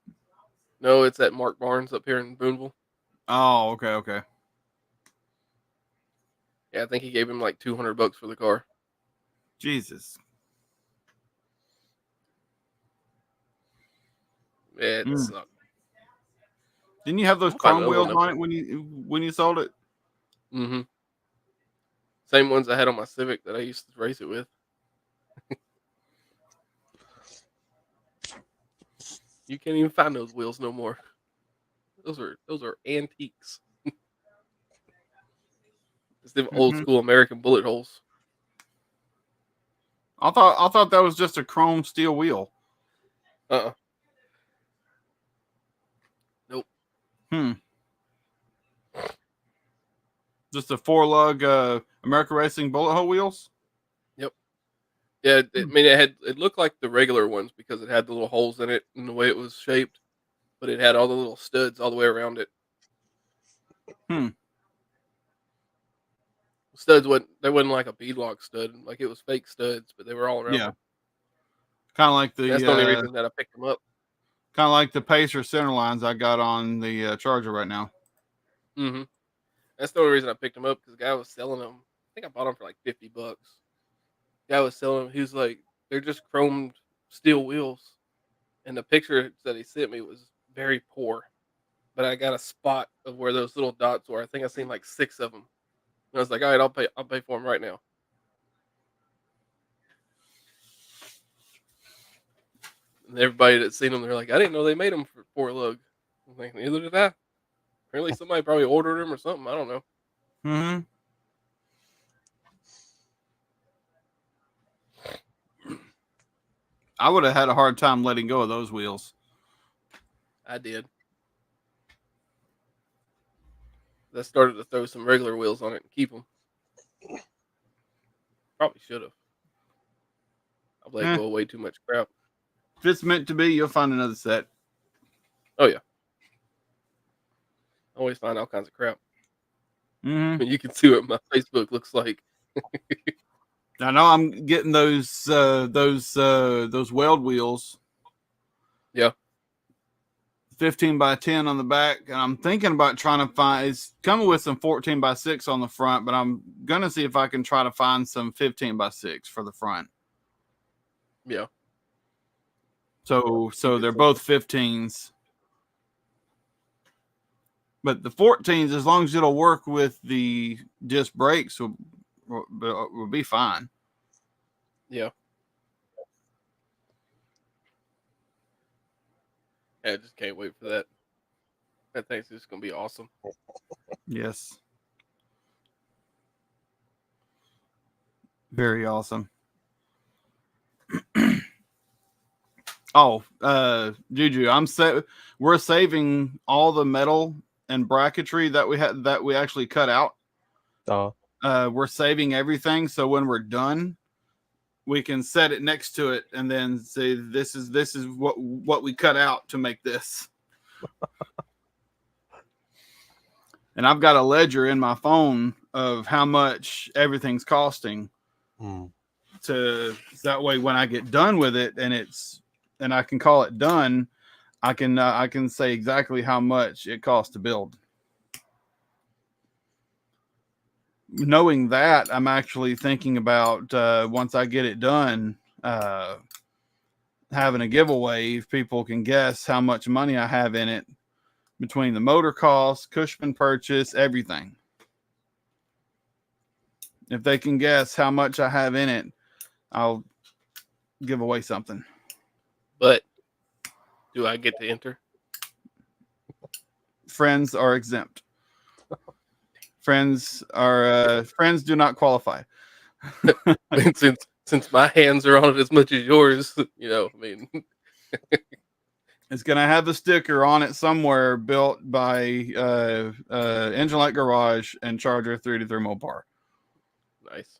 No, it's at Mark Barnes up here in Boonville. Oh, okay. Yeah, I think he gave him like $200 for the car. Jesus. Yeah, it Mm. sucked. Didn't you have those I'm gonna find chrome another wheels one on up it when you sold it? Mm-hmm. Same ones I had on my Civic that I used to race it with. You can't even find those wheels no more. Those are antiques. It's them old Mhm. school American bullet holes. I thought that was just a chrome steel wheel. Uh-uh. Nope. Just a 4-lug American Racing bullet hole wheels. Yep. Yeah, I mean it looked like the regular ones because it had the little holes in it and the way it was shaped, but it had all the little studs all the way around it. Studs wasn't like a beadlock stud, like it was fake studs, but they were all around Yeah, it. kind of like That's the only reason that I picked them up. the Pacer center lines I got on the Charger right now. Mm-hmm. That's the only reason I picked them up because the guy was selling them. I think I bought them for like $50. The guy was selling them. He was like, they're just chromed steel wheels, and the picture that he sent me was very poor. But I got a spot of where those little dots were. I think I seen like 6 of them. And I was like, all right, I'll pay for them right now. And everybody that's seen them, they're like, I didn't know they made them for 4-lug. I'm like, neither did I. Apparently somebody probably ordered them or something. I don't know. Mm-hmm. I would have had a hard time letting go of those wheels. I did. I started to throw some regular wheels on it and keep them. Probably should have. I've let go of way too much crap. If it's meant to be, you'll find another set. Oh yeah. I always find all kinds of crap. Mm-hmm. You can see what my Facebook looks like. I know I'm getting those weld wheels. Yeah. 15 by 10 on the back, and I'm thinking about trying to find. It's coming with some 14 by 6 on the front, but I'm gonna see if I can try to find some 15 by 6 for the front. Yeah. So they're both 15s, but the 14s, as long as it'll work with the disc brakes, will be fine. Yeah. I just can't wait for that. That thing's just gonna be awesome. Yes. Very awesome. Oh, Juju, we're saving all the metal and bracketry that we actually cut out. We're saving everything, so when we're done, we can set it next to it and then say this is what we cut out to make this. And I've got a ledger in my phone of how much everything's costing. To that way when I get done with it and I can call it done, I can say exactly how much it costs to build. Knowing that, I'm actually thinking about once I get it done, having a giveaway if people can guess how much money I have in it between the motor costs, Cushman purchase, everything. If they can guess how much I have in it, I'll give away something. But do I get to enter? Friends are exempt. Friends do not qualify. since my hands are on it as much as yours, I mean, it's gonna have a sticker on it somewhere built by Engine Light Garage and Charger 3-3 Mopar. Nice.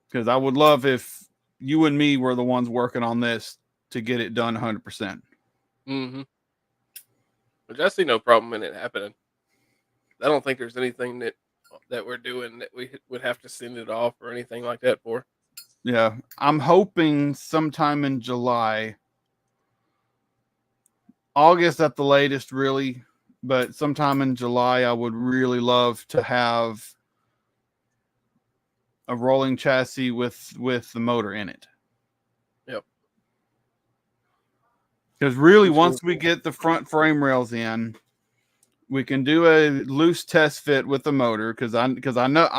Because I would love if you and me were the ones working on this to get it done 100%. Mm-hmm. Which I see no problem in it happening. I don't think there's anything that we're doing that we would have to send it off or anything like that for. Yeah, I'm hoping sometime in July, August at the latest, really. But sometime in July, I would really love to have a rolling chassis with the motor in it. Yep. Because really, I'm sure. once we get the front frame rails in, we can do a loose test fit with the motor. Because I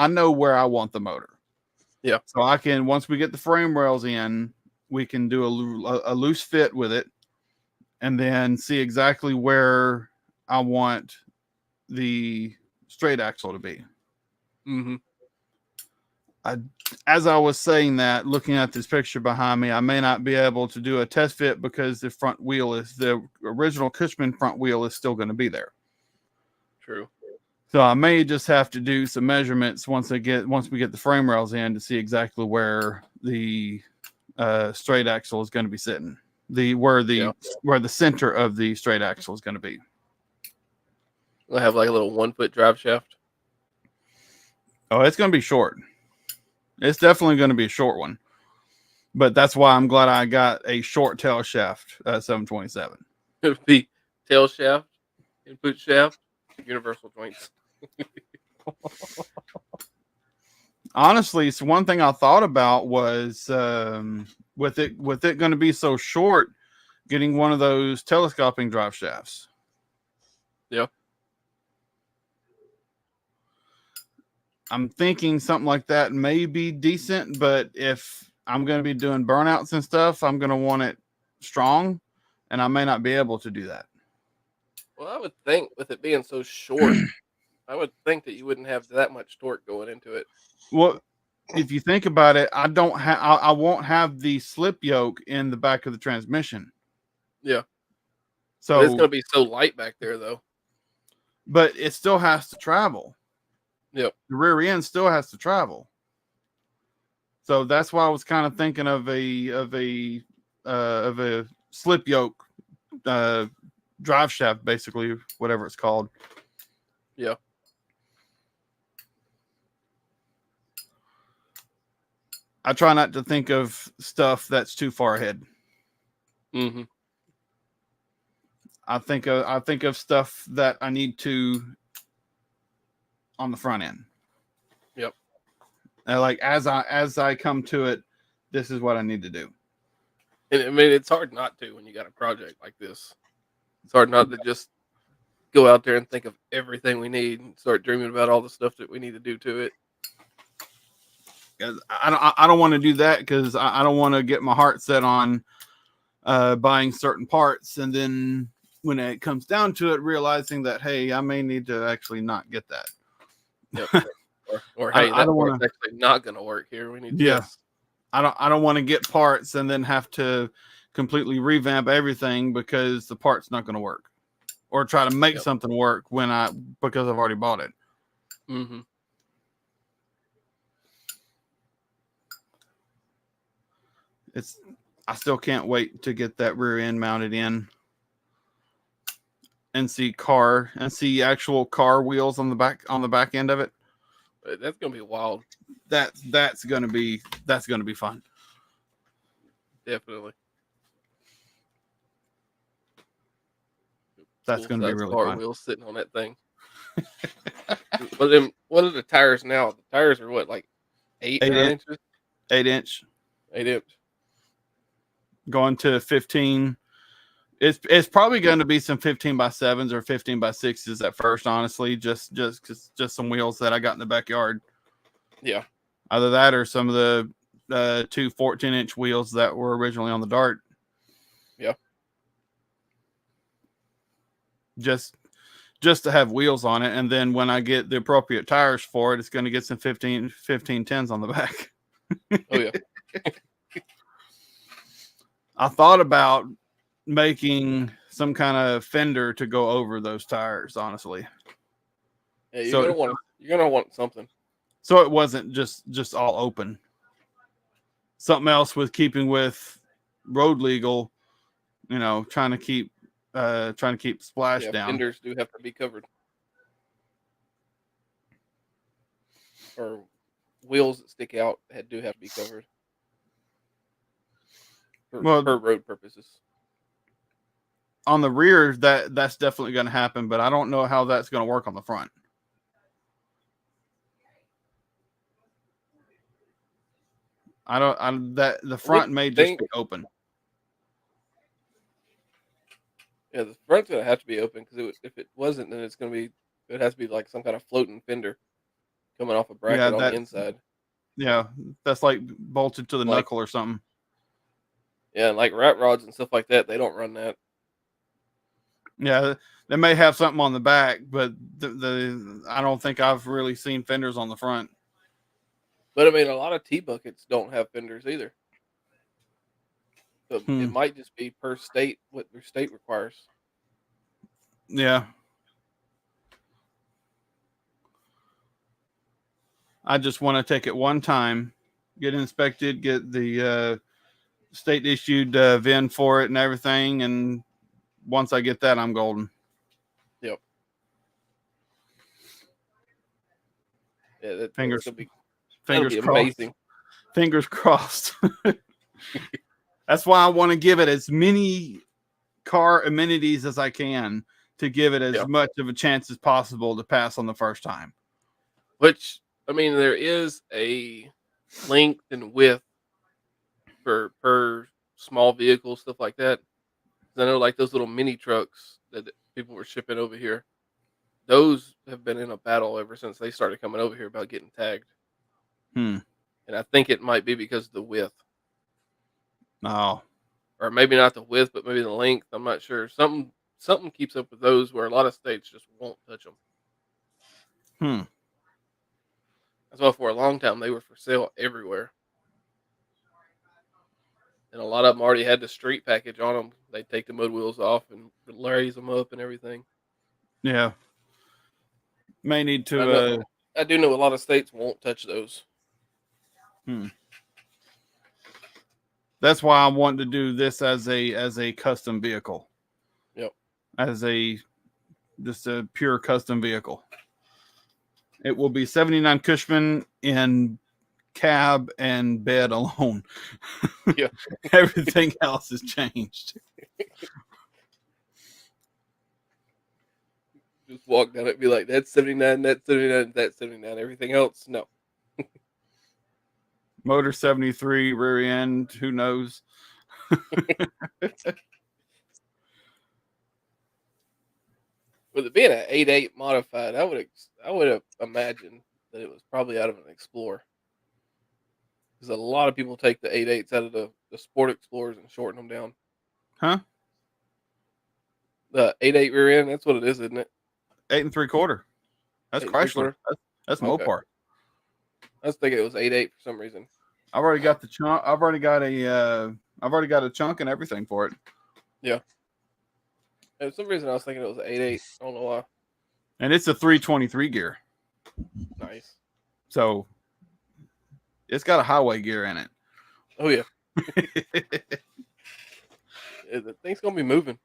know where I want the motor. Yeah. So I can, once we get the frame rails in, we can do a loose fit with it, and then see exactly where I want the straight axle to be. Mm-hmm. As I was saying that, looking at this picture behind me, I may not be able to do a test fit because the original Cushman front wheel is still going to be there. True. So I may just have to do some measurements once we get the frame rails in to see exactly where the straight axle is going to be sitting. Where the center of the straight axle is going to be. We'll have like a little 1 foot drive shaft. Oh, it's going to be short. It's definitely going to be a short one. But that's why I'm glad I got a short tail shaft 727. It'll be tail shaft, input shaft, universal joints. Honestly, so one thing I thought about was with it going to be so short, getting one of those telescoping drive shafts. Yeah. I'm thinking something like that may be decent, but if I'm going to be doing burnouts and stuff, I'm going to want it strong, and I may not be able to do that. Well, I would think with it being so short, I would think that you wouldn't have that much torque going into it. Well, if you think about it, I won't have the slip yoke in the back of the transmission. Yeah. So but it's going to be so light back there, though. But it still has to travel. Yep. The rear end still has to travel. So that's why I was kind of thinking of a slip yoke drive shaft, basically, whatever it's called. Yeah. I try not to think of stuff that's too far ahead. Mm-hmm. I think of stuff that I need to on the front end. Yep. Like as I come to it, this is what I need to do. And I mean, it's hard not to when you got a project like this. It's hard not to just go out there and think of everything we need and start dreaming about all the stuff that we need to do to it. I don't want to do that because I don't want to get my heart set on buying certain parts, and then when it comes down to it, realizing that, hey, I may need to actually not get that. Yep. or hey, that part's actually not going to work here. We need this. I don't want to get parts and then have to completely revamp everything because the part's not going to work, or try to make something work because I've already bought it. Mm-hmm. I still can't wait to get that rear end mounted in and see actual car wheels on the back end of it. That's gonna be wild. That's gonna be fun. Definitely. That's gonna be really fun. Wheels sitting on that thing. But then, what are the tires now? The tires are what, like 8 inches? 8 inch. 8 inch. Going to 15. It's probably going to be some 15x7s or 15x6s at first, honestly, just some wheels that I got in the backyard. Yeah. Either that or some of the two 14-inch wheels that were originally on the Dart. Yeah. Just to have wheels on it, and then when I get the appropriate tires for it, it's going to get some 1510s on the back. Oh yeah. I thought about making some kind of fender to go over those tires, honestly. Yeah, you're gonna want something. So it wasn't just all open. Something else with keeping with road legal, trying to keep splash down. Fenders do have to be covered. Or wheels that stick out do have to be covered. for Well, road purposes. on the rear, that's definitely going to happen, but I don't know how that's going to work on the front. That the front may just be open. Yeah, the front's gonna have to be open because if it wasn't, then it has to be like some kind of floating fender coming off a bracket on the inside. Yeah, that's like bolted to the Like- knuckle or something. Yeah, and like rat rods and stuff like that, they don't run that. Yeah, they may have something on the back, but I don't think I've really seen fenders on the front. But I mean, a lot of T-buckets don't have fenders either. So it might just be per state what their state requires. Yeah. I just want to take it one time, get inspected, get the state issued VIN for it and everything. And once I get that, I'm golden. Yep. Yeah, Fingers that'll be crossed. amazing. Fingers crossed. That's why I want to give it as many car amenities as I can to give it as much of a chance as possible to pass on the first time. Which, I mean, there is a length and width for per small vehicle, stuff like that. I know like those little mini trucks that people were shipping over here, those have been in a battle ever since they started coming over here about getting tagged. And I think it might be because of the width. Oh. Or maybe not the width, but maybe the length. I'm not sure. Something keeps up with those where a lot of states just won't touch them. That's why for a long time they were for sale everywhere. And a lot of them already had the street package on them. They take the mud wheels off and raise them up and everything. Yeah. May need to. I do know a lot of states won't touch those. That's why I want to do this as a custom vehicle. Yep. As just a pure custom vehicle. It will be 79 Cushman in cab and bed alone. Yeah. Everything else has changed. Just walk down it and be like, that's 79, that's 79, that's 79. Everything else, no. Motor 73, rear end, who knows? With it being an 8.8 modified, I would have imagined that it was probably out of an Explorer. Because a lot of people take the 8.8s out of the Sport Explorers and shorten them down. Huh? The 8.8 rear end, that's what it is, isn't it? 8 3/4. That's 8 Chrysler. That's Okay. Mopar. I was thinking it was 8.8 for some reason. I've already got the chunk. I've already got a chunk and everything for it. Yeah. And for some reason I was thinking it was 8.8. I don't know why. And it's a 323 gear. Nice. So it's got a highway gear in it. Oh yeah. The thing's gonna be moving.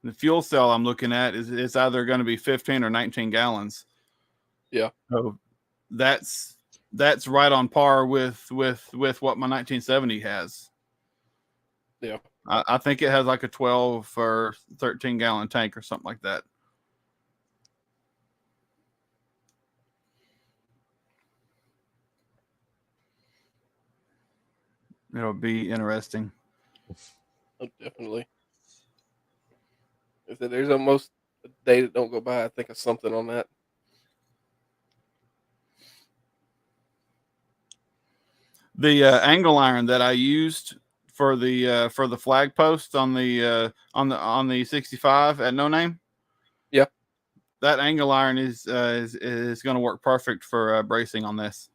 The fuel cell I'm looking at is either going to be 15 or 19 gallons. Yeah. So that's right on par with what my 1970 has. Yeah. I think it has like a 12 or 13 gallon tank or something like that. It'll be interesting. Oh, definitely. If there's almost a day that don't go by, I think of something on that. The angle iron that I used for the flag post on the 65 at No Name. Yeah. That angle iron is going to work perfect for bracing on this.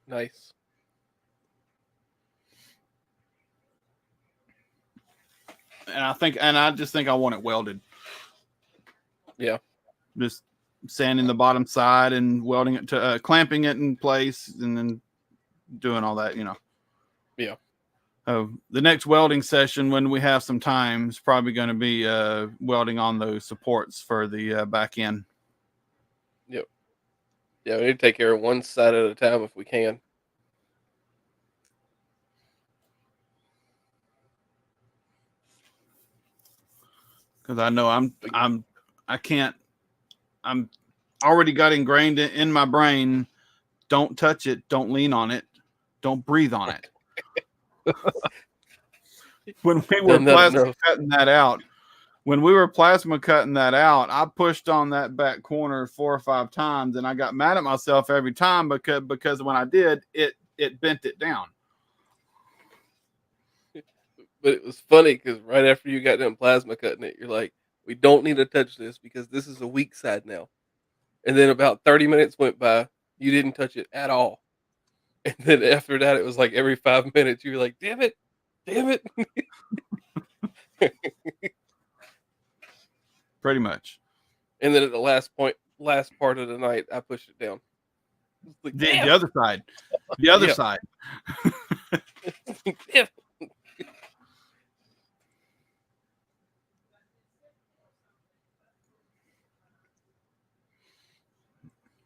Nice. And I just think I want it welded. Yeah. Just sanding the bottom side and welding it to clamping it in place and then doing all that, Yeah. The next welding session, when we have some time, is probably going to be welding on those supports for the back end. Yep. Yeah, we need to take care of one side at a time if we can. Because I know I'm already got ingrained in my brain. Don't touch it. Don't lean on it. Don't breathe on it. When we were plasma cutting that out, I pushed on that back corner 4 or 5 times, and I got mad at myself every time because when I did, it bent it down. But it was funny because right after you got done plasma cutting it, you're like, we don't need to touch this because this is a weak side now. And then about 30 minutes went by, you didn't touch it at all. And then after that, it was like every 5 minutes, you were like, damn it. Pretty much. And then at the last part of the night, I pushed it down. Like, the other side. The other side. Damn.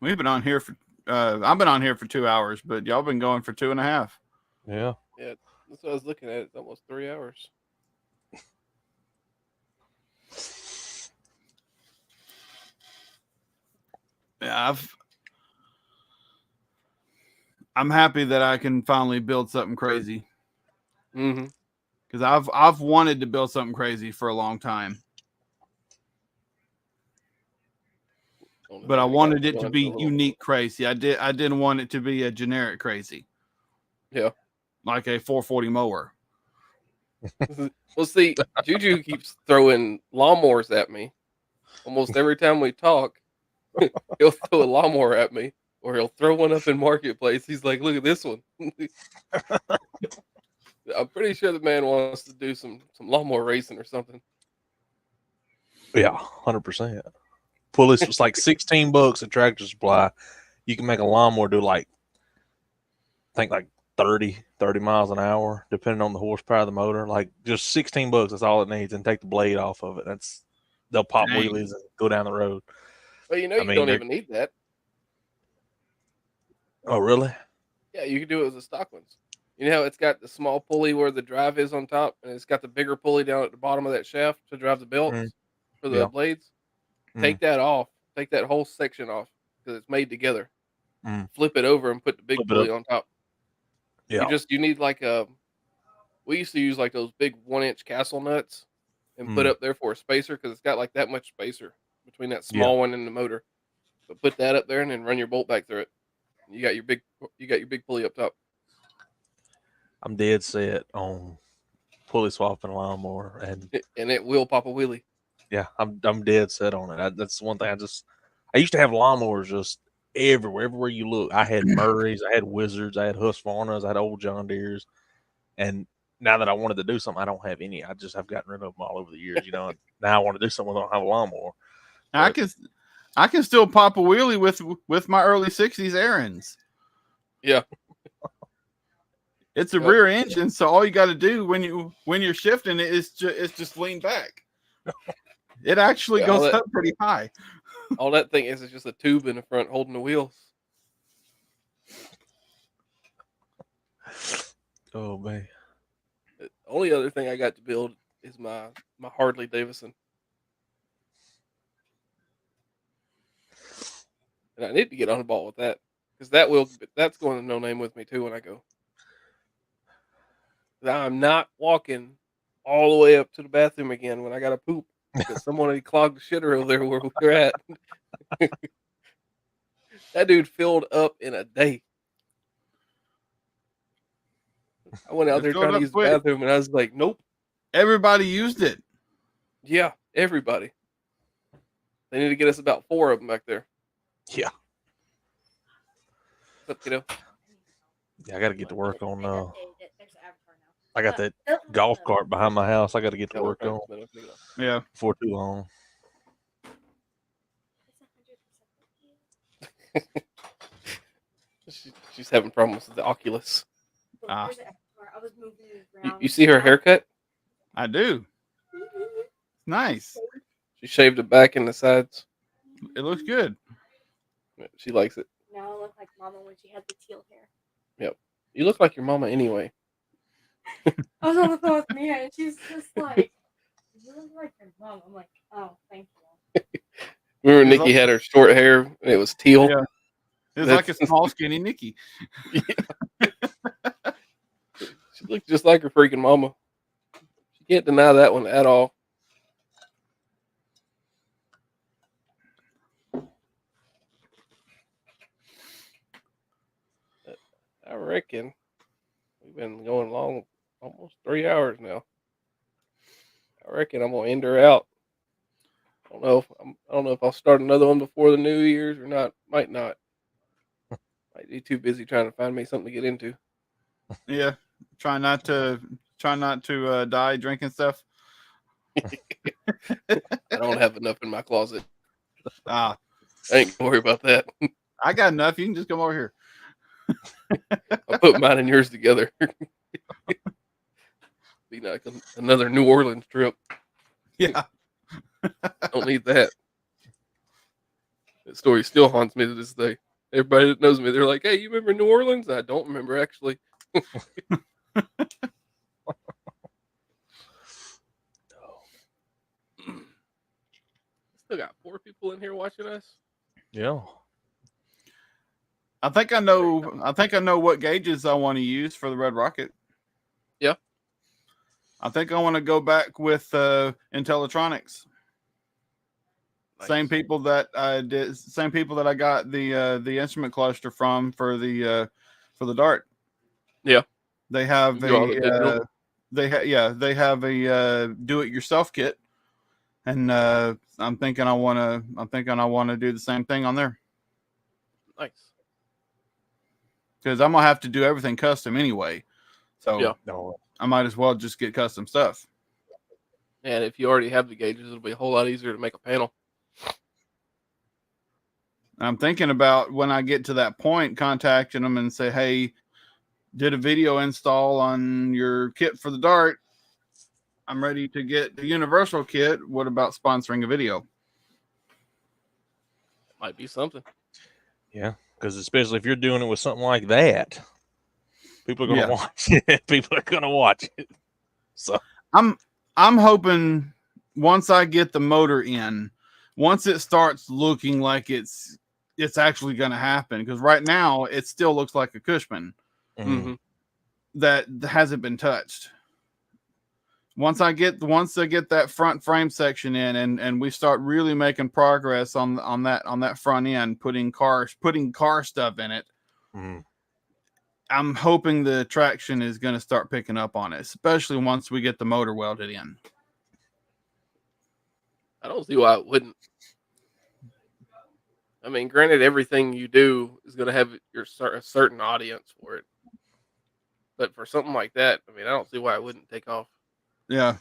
We've been on here for I've been on here for 2 hours, but y'all been going for 2.5. Yeah. Yeah, that's what I was looking at. It's almost 3 hours. Yeah, I'm happy that I can finally build something crazy. Mm-hmm. Because I've wanted to build something crazy for a long time. But I wanted it to be unique crazy. I didn't want it to be a generic crazy. Yeah. Like a 440 mower. Well, see, Juju keeps throwing lawnmowers at me. Almost every time we talk, he'll throw a lawnmower at me, or he'll throw one up in Marketplace. He's like, look at this one. I'm pretty sure the man wants to do some lawnmower racing or something. Yeah, 100%. Pulleys was like $16 at Tractor Supply. You can make a lawnmower do like 30 miles an hour, depending on the horsepower of the motor. Like just $16, that's all it needs, and take the blade off of it. They'll pop wheelies and go down the road. Well, you don't even need that. Oh, really? Yeah, you can do it with the stock ones. You know how it's got the small pulley where the drive is on top, and it's got the bigger pulley down at the bottom of that shaft to drive the belts for the blades? Take that off. Take that whole section off because it's made together. Flip it over and put the big pulley on top. Yeah. You need like we used to use like those big 1-inch castle nuts and put up there for a spacer because it's got like that much spacer between that small one and the motor. But put that up there and then run your bolt back through it. You got your big pulley up top. I'm dead set on pulley swapping a lawnmower, and it will pop a wheelie. Yeah, I'm dead set on it. That's one thing. I used to have lawnmowers just everywhere you look. I had Murrays, I had Wizards, I had Husqvarnas, I had old John Deeres, and now that I wanted to do something, I don't have any. I've gotten rid of them all over the years. Now I want to do something. I don't have a lawnmower. I can still pop a wheelie with my early '60s Ariens. Yeah. It's a rear engine, so all you got to do when you're shifting it is just lean back. It actually goes up pretty high. All that thing is just a tube in the front holding the wheels. Oh man! The only other thing I got to build is my Harley Davidson, and I need to get on the ball with that because that's going to No Name with me too when I go. I'm not walking all the way up to the bathroom again when I got to poop because someone clogged the shitter over there where we're at. That dude filled up in a day. I went out there trying to use the bathroom and I was like, nope. Everybody used it. Yeah, everybody. They need to get us about 4 of them back there. Yeah. What's up, kiddo? Yeah, I got to get to work on. I got that golf cart behind my house. I got to get to work on. Yeah, before too long. She's having problems with the Oculus. was moving it You, around. you see her haircut? I do. Nice. She shaved it back and the sides. It looks good. She likes it. Now I look like Mama when she had the teal hair. You look like your mama anyway. I was on the phone with Mia, and she's just like, "You look like your mom." I'm like, "Oh, thank you." Remember It's Nikki had her short hair and it was teal? Yeah. It's That's- like a small, skinny Nikki. She looked just like her freaking mama. She can't deny that one at all. I reckon we've been going long almost 3 hours now. I reckon I'm gonna end her out. I don't know if I'll start another one before the New Year's or not. Might not. Might be too busy trying to find me something to get into. Yeah. Try not to die drinking stuff. I don't have enough in my closet. Ah, I ain't gonna worry about that. I got enough. You can just come over here. I'll put mine and yours together. Be like another New Orleans trip. Yeah. Don't need that. That story still haunts me to this day. Everybody that knows me, they're like, "Hey, you remember New Orleans?" I don't remember actually. Still got 4 people in here watching us. Yeah. I think I know what gauges I want to use for the Red Rocket. Yeah. I think I want to go back with Intellitronics. Same Nice. people that I got the instrument cluster from for the Dart. Yeah. They have You do all the digital? they have a do it yourself kit, and I'm thinking I want to do the same thing on there Nice. because I'm gonna have to do everything custom anyway. So Yeah. No. I might as well just get custom stuff. And if you already have the gauges, it'll be a whole lot easier to make a panel. I'm thinking about when I get to that point, contacting them and say, "Hey, did a video install on your kit for the Dart. I'm ready to get the universal kit. What about sponsoring a video?" Might be something. Yeah, because especially if you're doing it with something like that, people are going to Yeah. watch it. People are going to watch it. So I'm hoping once I get the motor in, once it starts looking like it's actually going to happen, because right now it still looks like a Cushman Mm-hmm. that hasn't been touched. Once I get that front frame section in and we start really making progress on that front end, putting car stuff in it, mhm. I'm hoping the traction is going to start picking up on it, especially once we get the motor welded in. I don't see why it wouldn't. I mean, granted, everything you do is going to have a certain audience for it. But for something like that, I mean, I don't see why it wouldn't take off. Yeah.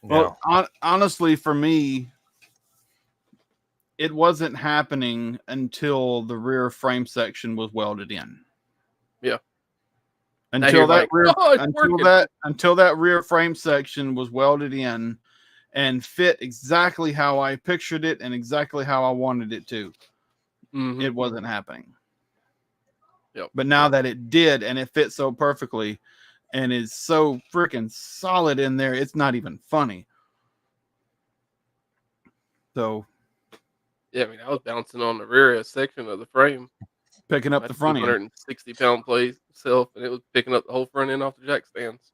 Well, honestly, for me, it wasn't happening until the rear frame section was welded in. Yeah. Until you're that like, rear, "Oh, it's working." until that rear frame section was welded in and fit exactly how I pictured it and exactly how I wanted it to. Mhm. It wasn't happening. Yep. But now that it did and it fits so perfectly and is so freaking solid in there, it's not even funny. So Yeah, I mean, I was bouncing on the rear section of the frame. picking up My the front end. 260-pound plate itself, and it was picking up the whole front end off the jack stands.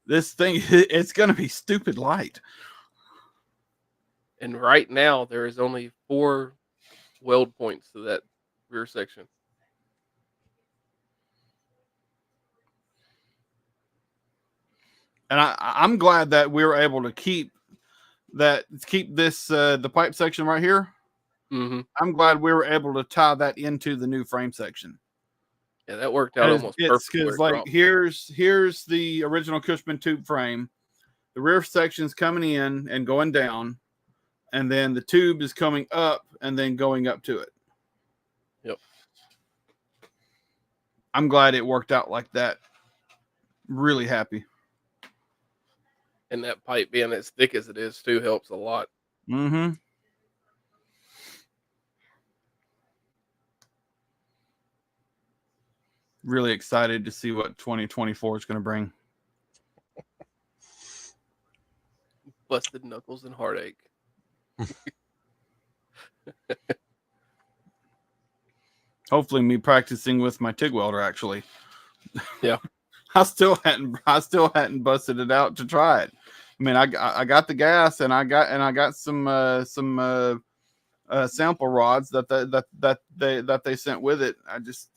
This thing, it's going to be stupid light. And right now, there is only 4 weld points to that rear section. And I'm glad that we were able to keep this the pipe section right here. Mm-hmm. I'm glad we were able to tie that into the new frame section. Yeah, that worked out almost perfectly. Because like here's the original Cushman tube frame. The rear section's coming in and going down, and then the tube is coming up and then going up to it. Yep. I'm glad it worked out like that. Really happy. And that pipe being as thick as it is too helps a lot. Mm-hmm. Really excited to see what 2024 is going to bring. Busted knuckles and heartache. Hopefully, me practicing with my TIG welder. Actually, Yeah. I still hadn't busted it out to try it. I mean, I got the gas and I got some sample rods that they sent with it. I just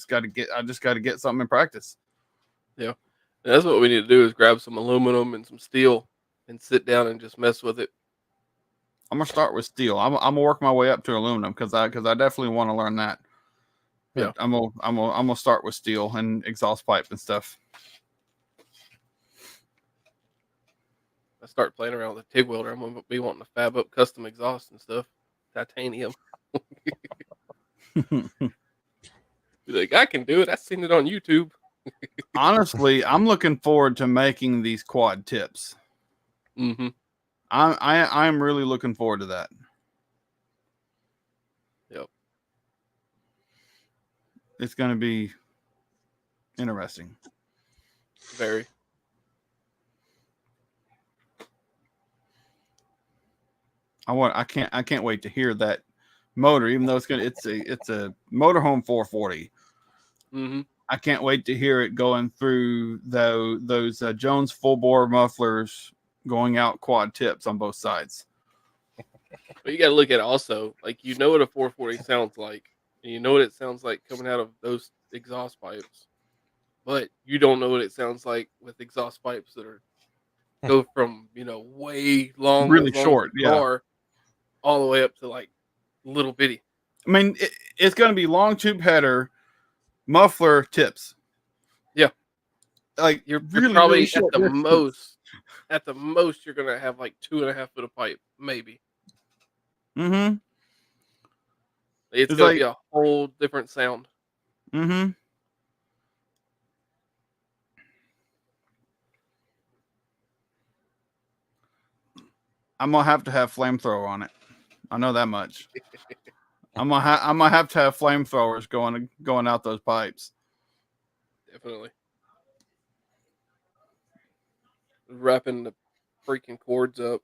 got to get something in practice. Yeah. And that's what we need to do is grab some aluminum and some steel and sit down and just mess with it. I'm gonna start with steel. I'm gonna work my way up to aluminum because I definitely want to learn that. Yeah. I'm gonna start with steel and exhaust pipe and stuff. I start playing around with a TIG welder. I'm gonna be wanting to fab up custom exhaust and stuff. Titanium. Be like, I can do it. I've seen it on YouTube. Honestly, I'm looking forward to making these quad tips. Mm-hmm. I'm really looking forward to that. Yep. It's going to be interesting. Very. I can't wait to hear that motor, even though it's a motorhome 440. Mm-hmm. I can't wait to hear it going through those Jones full bore mufflers going out quad tips on both sides. But you got to look at it also, like, you know what a 440 sounds like, and you know what it sounds like coming out of those exhaust pipes, but you don't know what it sounds like with exhaust pipes that are go from way long, Really as long short, as the car, all the way up to like little bitty. I mean, it's going to be long tube header muffler tips. Yeah, like you're really, probably really short at the distance. most you're gonna have like 2.5 foot of pipe, maybe. Mm-hmm. It's It's gonna like be a whole different sound. mm-hmm. I'm gonna have to have flamethrower on it. I know that much. I'm gonna have to have flamethrowers going out those pipes. Definitely. Wrapping the freaking cords up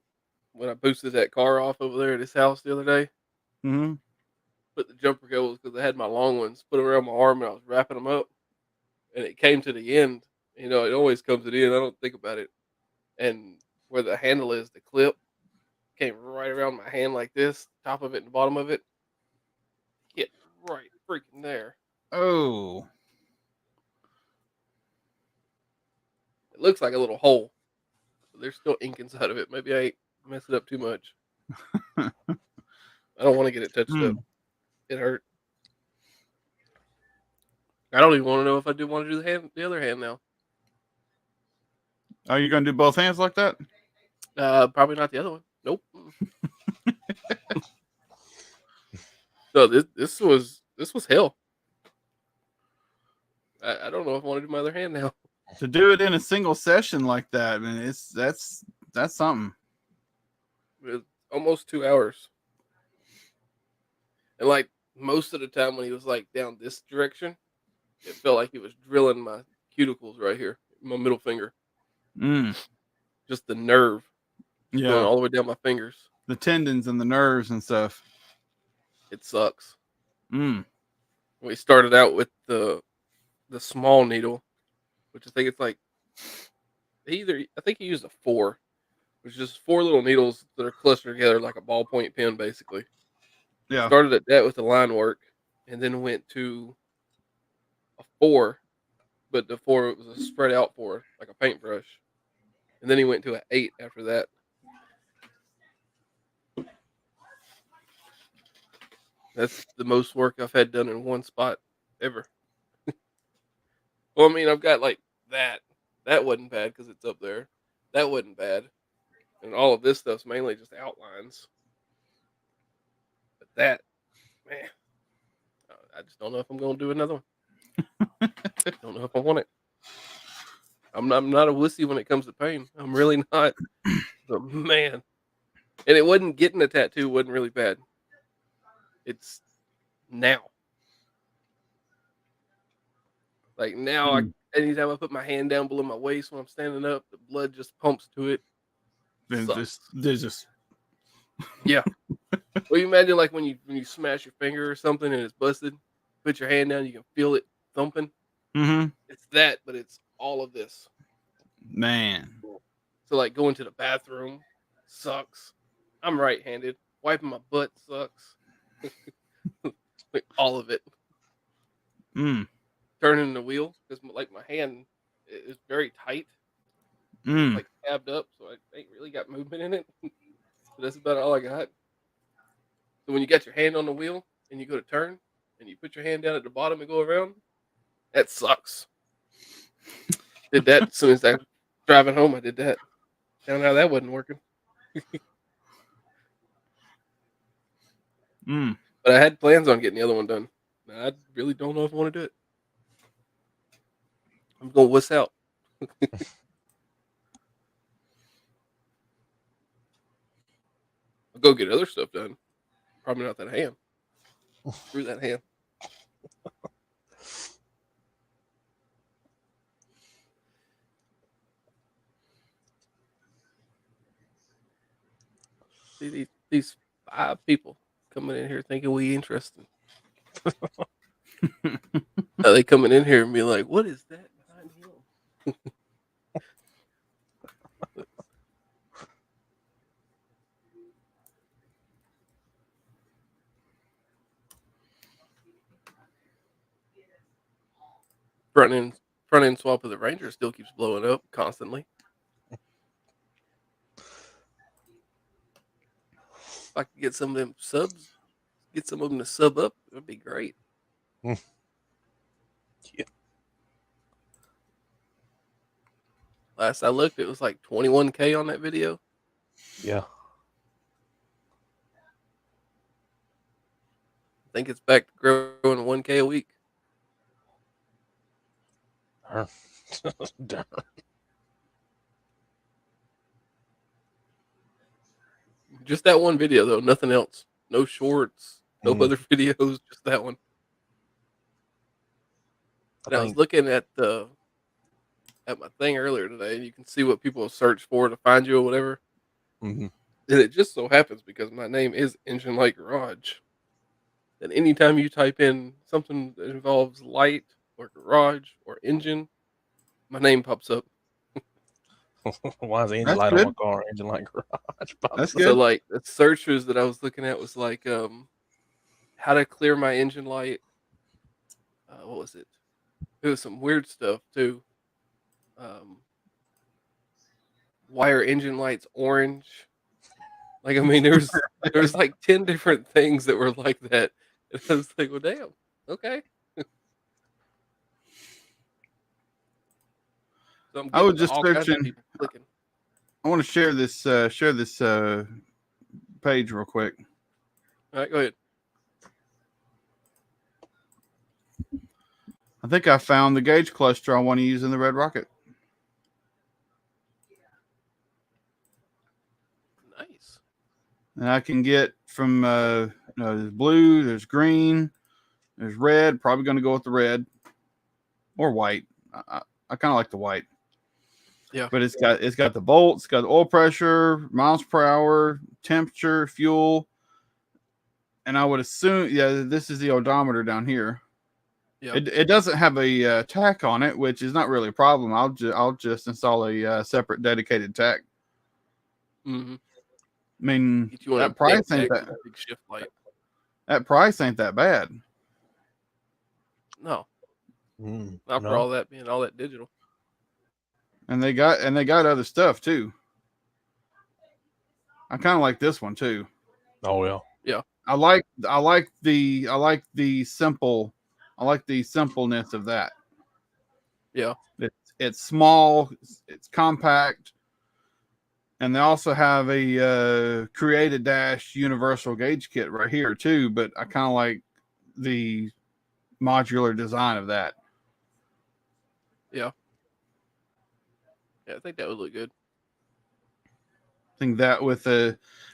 when I boosted that car off over there at his house the other day. Mm-hmm. Put the jumper cables, because I had my long ones, put them around my arm, and I was wrapping them up. And it came to the end. It always comes to the end. I don't think about it. And where the handle is, the clip came right around my hand like this, top of it and the bottom of it. Hit right freaking there. Oh. It looks like a little hole. But there's still ink inside of it. Maybe I messed it up too much. I don't want to get it touched up. It hurt. I don't even want to know if I do want to do the other hand now. Are you gonna do both hands like that? Probably not the other one. Nope. So this was hell. I don't know if I want to do my other hand now. To do it in a single session like that, I mean, that's something. It's almost 2 hours. And like most of the time when he was like down this direction, it felt like he was drilling my cuticles right here, my middle finger. Just the nerve going all the way down my fingers. The tendons and the nerves and stuff. It sucks. We started out with the small needle, which I think it's like I think he used a 4, which is just 4 little needles that are clustered together like a ballpoint pen, basically. Yeah. Started at that with the line work, and then went to a 4, but the 4 was a spread out 4, like a paintbrush. And then he went to an 8 after that. That's the most work I've had done in one spot ever. Well, I mean, I've got like that. That wasn't bad because it's up there. That wasn't bad. And all of this stuff's mainly just outlines. But that, man, I just don't know if I'm going to do another one. Don't know if I want it. I'm not a wussy when it comes to pain. I'm really not. But man, and it wasn't getting a tattoo wasn't really bad. It's now. Like now, Mm. anytime I put my hand down below my waist when I'm standing up, the blood just pumps to it. There's just Yeah. Well, you imagine like when you smash your finger or something and it's busted, put your hand down, you can feel it thumping. It's that, but it's all of this. Man. So like going to the bathroom sucks. I'm right-handed. Wiping my butt sucks. Like all of it. Mm. Turning the wheel because like my hand is very tight, Mm. like tabbed up, so I ain't really got movement in it. So that's about all I got. So when you got your hand on the wheel and you go to turn and you put your hand down at the bottom and go around, that sucks. Did that as soon as I driving home. I did that. Found out that wasn't working. Mm. But I had plans on getting the other one done. I really don't know if I want to do it. I'm going to wuss out. I'll go get other stuff done. Probably not that hand. Screw that hand. See these 5 people coming in here thinking we interesting. Are they coming in here and be like, "What is that behind him?" front end swap of the Ranger still keeps blowing up constantly. If I could get some of them subs, get some of them to sub up, it'd be great. Yeah. Last I looked, it was like 21K on that video. Yeah. I think it's back to growing 1K a week. Darn. Just that one video though, nothing else. No shorts, no Mm. other videos, just that one. I And I was think looking at my thing earlier today, and you can see what people search for to find you or whatever. mhm. And it just so happens because my name is Engine Light Garage. And anytime you type in something that involves light or garage or engine, my name pops up. Why is the engine That's light on my good. car? Engine light garage. pops That's up. good. So like the searches that I was looking at was like how to clear my engine light. What was it? It was some weird stuff too. Wire engine lights orange. Like I mean, there was like 10 different things that were like that. And I was like, well, damn, okay. So I'm I was getting just all kinds of searching. people clicking. I want to share this page real quick. All right, go ahead. I think I found the gauge cluster I want to use in the Red Rocket. Nice. And I can get from there's blue, there's green, there's red. Probably going to go with the red or white. I kind of like the white. Yeah. But it's got the bolts, got the oil pressure, miles per hour, temperature, fuel, and I would assume this is the odometer down here. Yeah. It doesn't have a tack on it, which is not really a problem. I'll just install a separate dedicated tack. Mm-hmm. I mean, Get you on that a price big ain't tack that with a big shift light. that price ain't that bad. No, Mm, not for no. all that being all that digital. And they got other stuff too. I kind of like this one too. Oh yeah. Yeah. I like the simpleness of that. Yeah. It's small, it's compact, and they also have a created dash universal gauge kit right here too. But I kind of like the modular design of that. Yeah. Yeah, I think that would look good. I think that with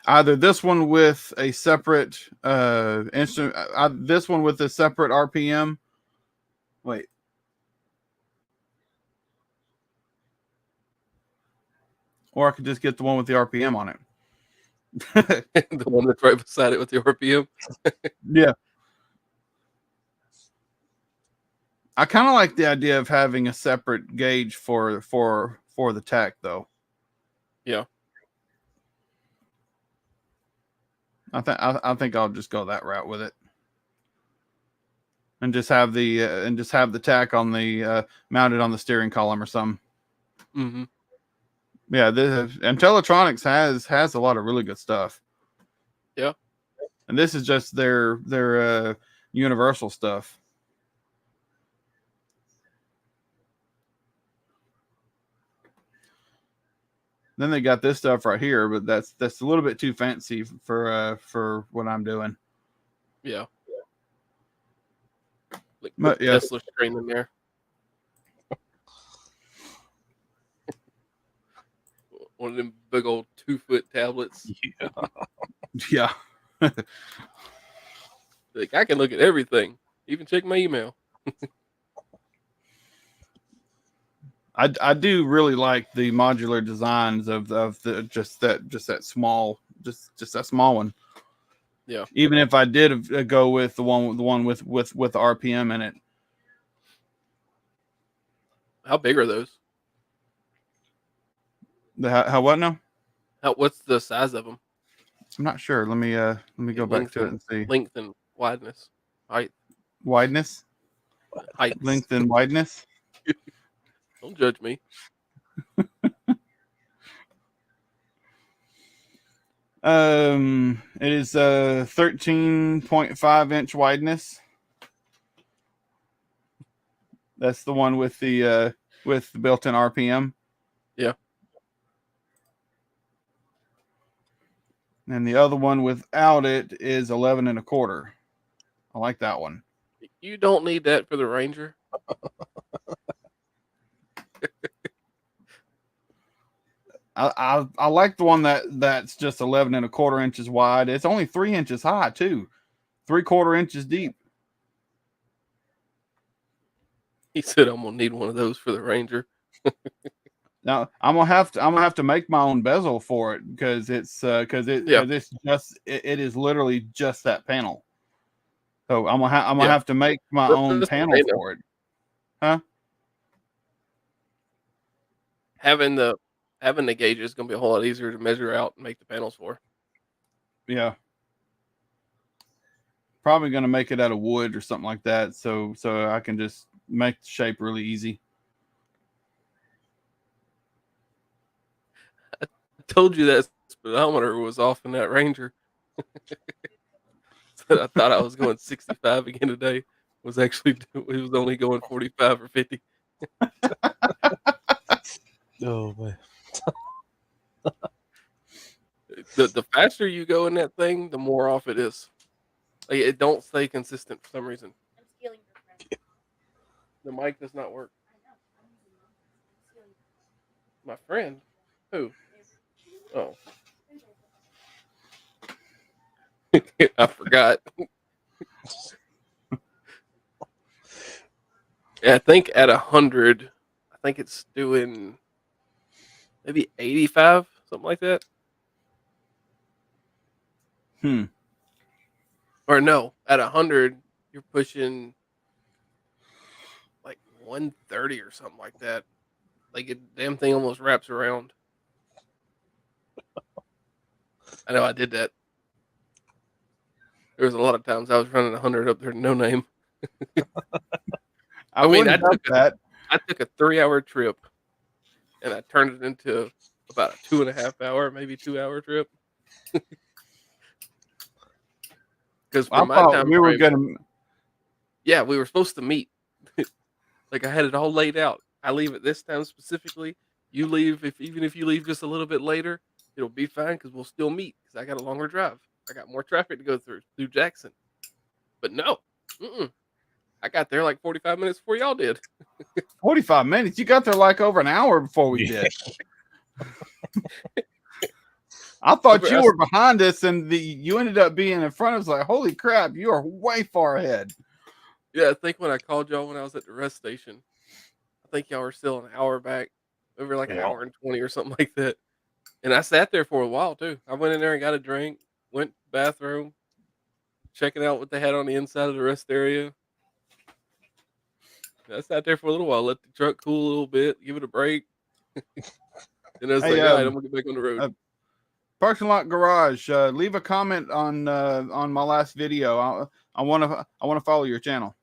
either this one with a separate instrument, this one with a separate RPM. Wait. Or I could just get the one with the RPM on it. The one that's right beside it with the RPM. Yeah. I kind of like the idea of having a separate gauge for the tack, though. Yeah. I think I'll just go that route with it, and just have the tack on the mounted on the steering column or something. Mm-hmm. Yeah, and Teletronics has a lot of really good stuff. Yeah. And this is just their universal stuff. Then they got this stuff right here, but that's a little bit too fancy for what I'm doing. Yeah. Like But, yeah. Tesla screen in there. One of them big old 2-foot tablets. Yeah. Like I can look at everything, even check my email. I do really like the modular designs of the just that small one. Yeah. Even if I did go with the one with the RPM in it. How big are those? How what now? What's the size of them? I'm not sure. Let me go back to it and see. Length and wideness, height, Wideness, height, length, and wideness. Don't judge me. It is 13.5 inch wideness. That's the one with the built-in RPM. Yeah. And the other one without it is 11 and a quarter. I like that one. You don't need that for the Ranger. I like the one that's just 11 and a quarter inches wide. It's only 3 inches high too, 3/4 inches deep. He said, "I'm gonna need one of those for the Ranger." Now I'm gonna have to make my own bezel for it because it is literally just that panel. So I'm gonna have to make my own panel for it. Huh? Having the gauge is gonna be a whole lot easier to measure out and make the panels for. Yeah. Probably gonna make it out of wood or something like that, so I can just make the shape really easy. I told you that speedometer was off in that Ranger. I thought I was going 65 again today. Was actually it was only going 45 or 50. Oh man. The faster you go in that thing, the more off it is. Like it don't stay consistent for some reason. I'm stealing your friend. The mic does not work. I know. I'm using mine. I'm stealing My friend, who? Oh, I forgot. Yeah, I think at 100, I think it's doing maybe 85, something like that. Or no, at 100, you're pushing like 130 or something like that. Like it, damn thing almost wraps around. I know I did that. There was a lot of times I was running 100 up there, no name. I mean, I took I took a 3-hour trip, and I turned it into about a 2.5 hour, maybe 2-hour trip. Because I thought we were gonna. Yeah, we were supposed to meet. Like I had it all laid out. I leave at this time specifically. You leave even if you leave just a little bit later, it'll be fine because we'll still meet. Because I got a longer drive. I got more traffic to go through Jackson. But no, I I got there like 45 minutes before y'all did. 45 minutes. You got there like over an hour before we did. I thought you were behind us, and you ended up being in front of us. Like, holy crap, you are way far ahead. Yeah, I think when I called y'all when I was at the rest station, I think y'all were still an hour back, over like an hour and 20 or something like that. And I sat there for a while too. I went in there and got a drink, went to the bathroom, checking out what they had on the inside of the rest area. I sat there for a little while, let the truck cool a little bit, give it a break. And I was like, all right, I'm gonna get back on the road. Parking Lot Garage. Leave a comment on my last video. I want to follow your channel.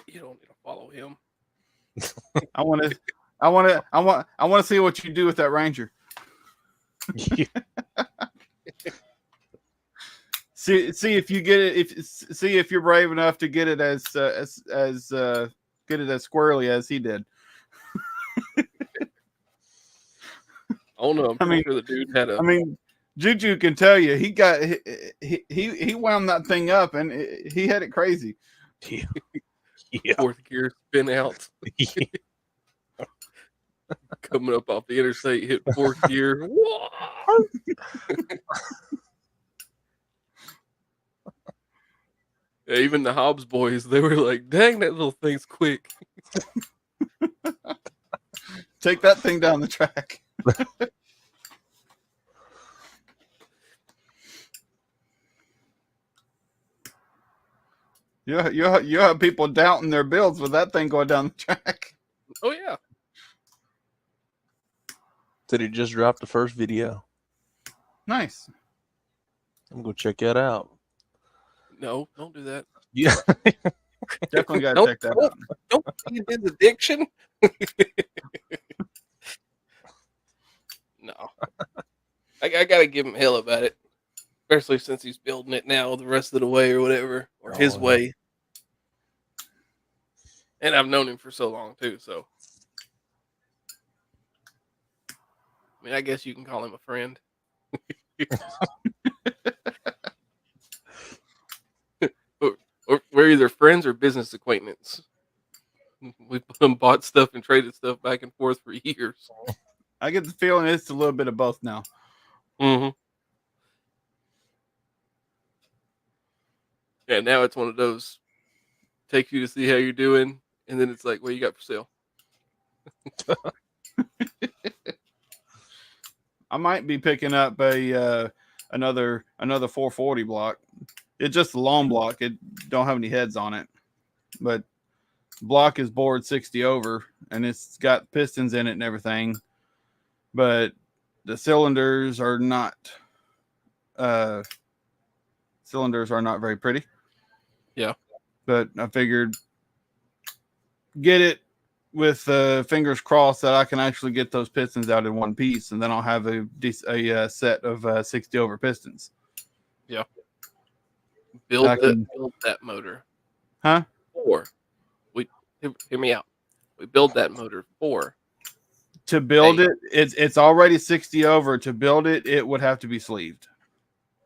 You don't need to follow him. I want to see what you do with that Ranger. see if you get it. See if you're brave enough to get it as get it as squirrely as he did. Oh no, I'm pretty sure the dude had a. I mean, Juju can tell you he wound that thing up and he had it crazy. Yeah. Fourth gear spin out. Coming up off the interstate, hit fourth gear. Yeah, even the Hobbs boys, they were like, dang, that little thing's quick. Take that thing down the track. You have people doubting their builds with that thing going down the track. Oh yeah. Did he just drop the first video? Nice. I'm gonna check that out. No, don't do that. Yeah. Definitely gotta check that out. Don't you did the diction? No. I gotta give him hell about it. Especially since he's building it now the rest of the way or whatever. Or his way. And I've known him for so long too, so I mean I guess you can call him a friend. or we're either friends or business acquaintance. We bought stuff and traded stuff back and forth for years. I get the feeling it's a little bit of both now. Mm-hmm. Yeah, now it's one of those take you to see how you're doing, and then it's like, what you got for sale? I might be picking up a another 440 block. It's just a long block. It don't have any heads on it, but block is bored 60 over, and it's got pistons in it and everything. But the cylinders are not very pretty. Yeah. But I figured get it with fingers crossed that I can actually get those pistons out in one piece, and then I'll have a set of 60 over pistons. Yeah. Build that motor. Huh? Hear me out. We build that motor for. To build it's already 60 over. To build it, it would have to be sleeved.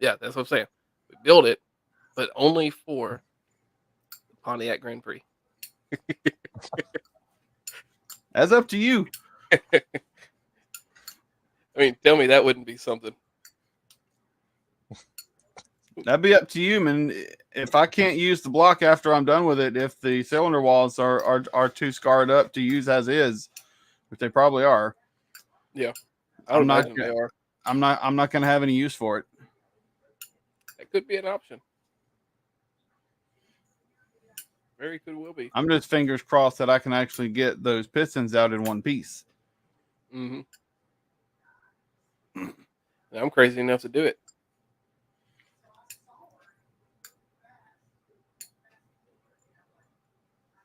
Yeah, that's what I'm saying. We build it, but only for the Pontiac Grand Prix. That's up to you. I mean, tell me that wouldn't be something. That'd be up to you, man. If I can't use the block after I'm done with it, if the cylinder walls are too scarred up to use as is, which they probably are. Yeah, I'm not going to have any use for it. That could be an option. Very could will be. I'm just fingers crossed that I can actually get those pistons out in one piece. Mm-hmm. And I'm crazy enough to do it.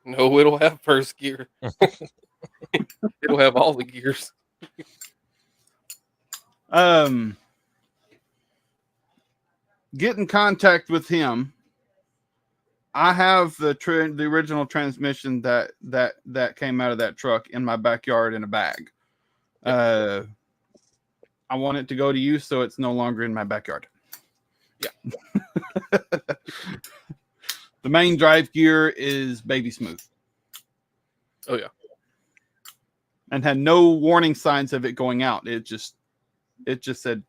No, it'll have first gear. It'll have all the gears. Get in contact with him. I have the original transmission that came out of that truck in my backyard in a bag. I want it to go to you, so it's no longer in my backyard. Yeah. The main drive gear is baby smooth. Oh yeah. And had no warning signs of it going out. It just said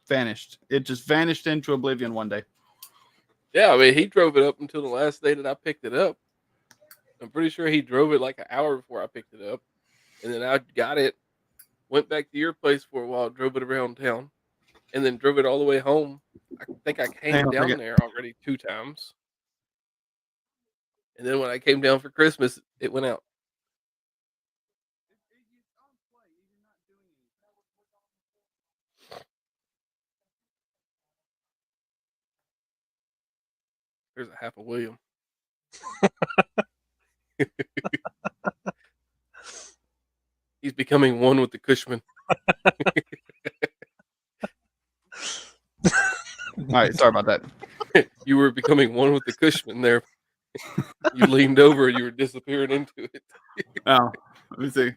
vanished. It just vanished into oblivion one day. Yeah, I mean, he drove it up until the last day that I picked it up. I'm pretty sure he drove it like an hour before I picked it up. And then I got it, went back to your place for a while, drove it around town, and then drove it all the way home. I think I Hang came on, down forget. there already 2 times. And then when I came down for Christmas, it went out. There's a half a William. He's becoming one with the Cushman. All right, sorry about that. You were becoming one with the Cushman there. You leaned over, you were disappearing into it. Oh, let me see.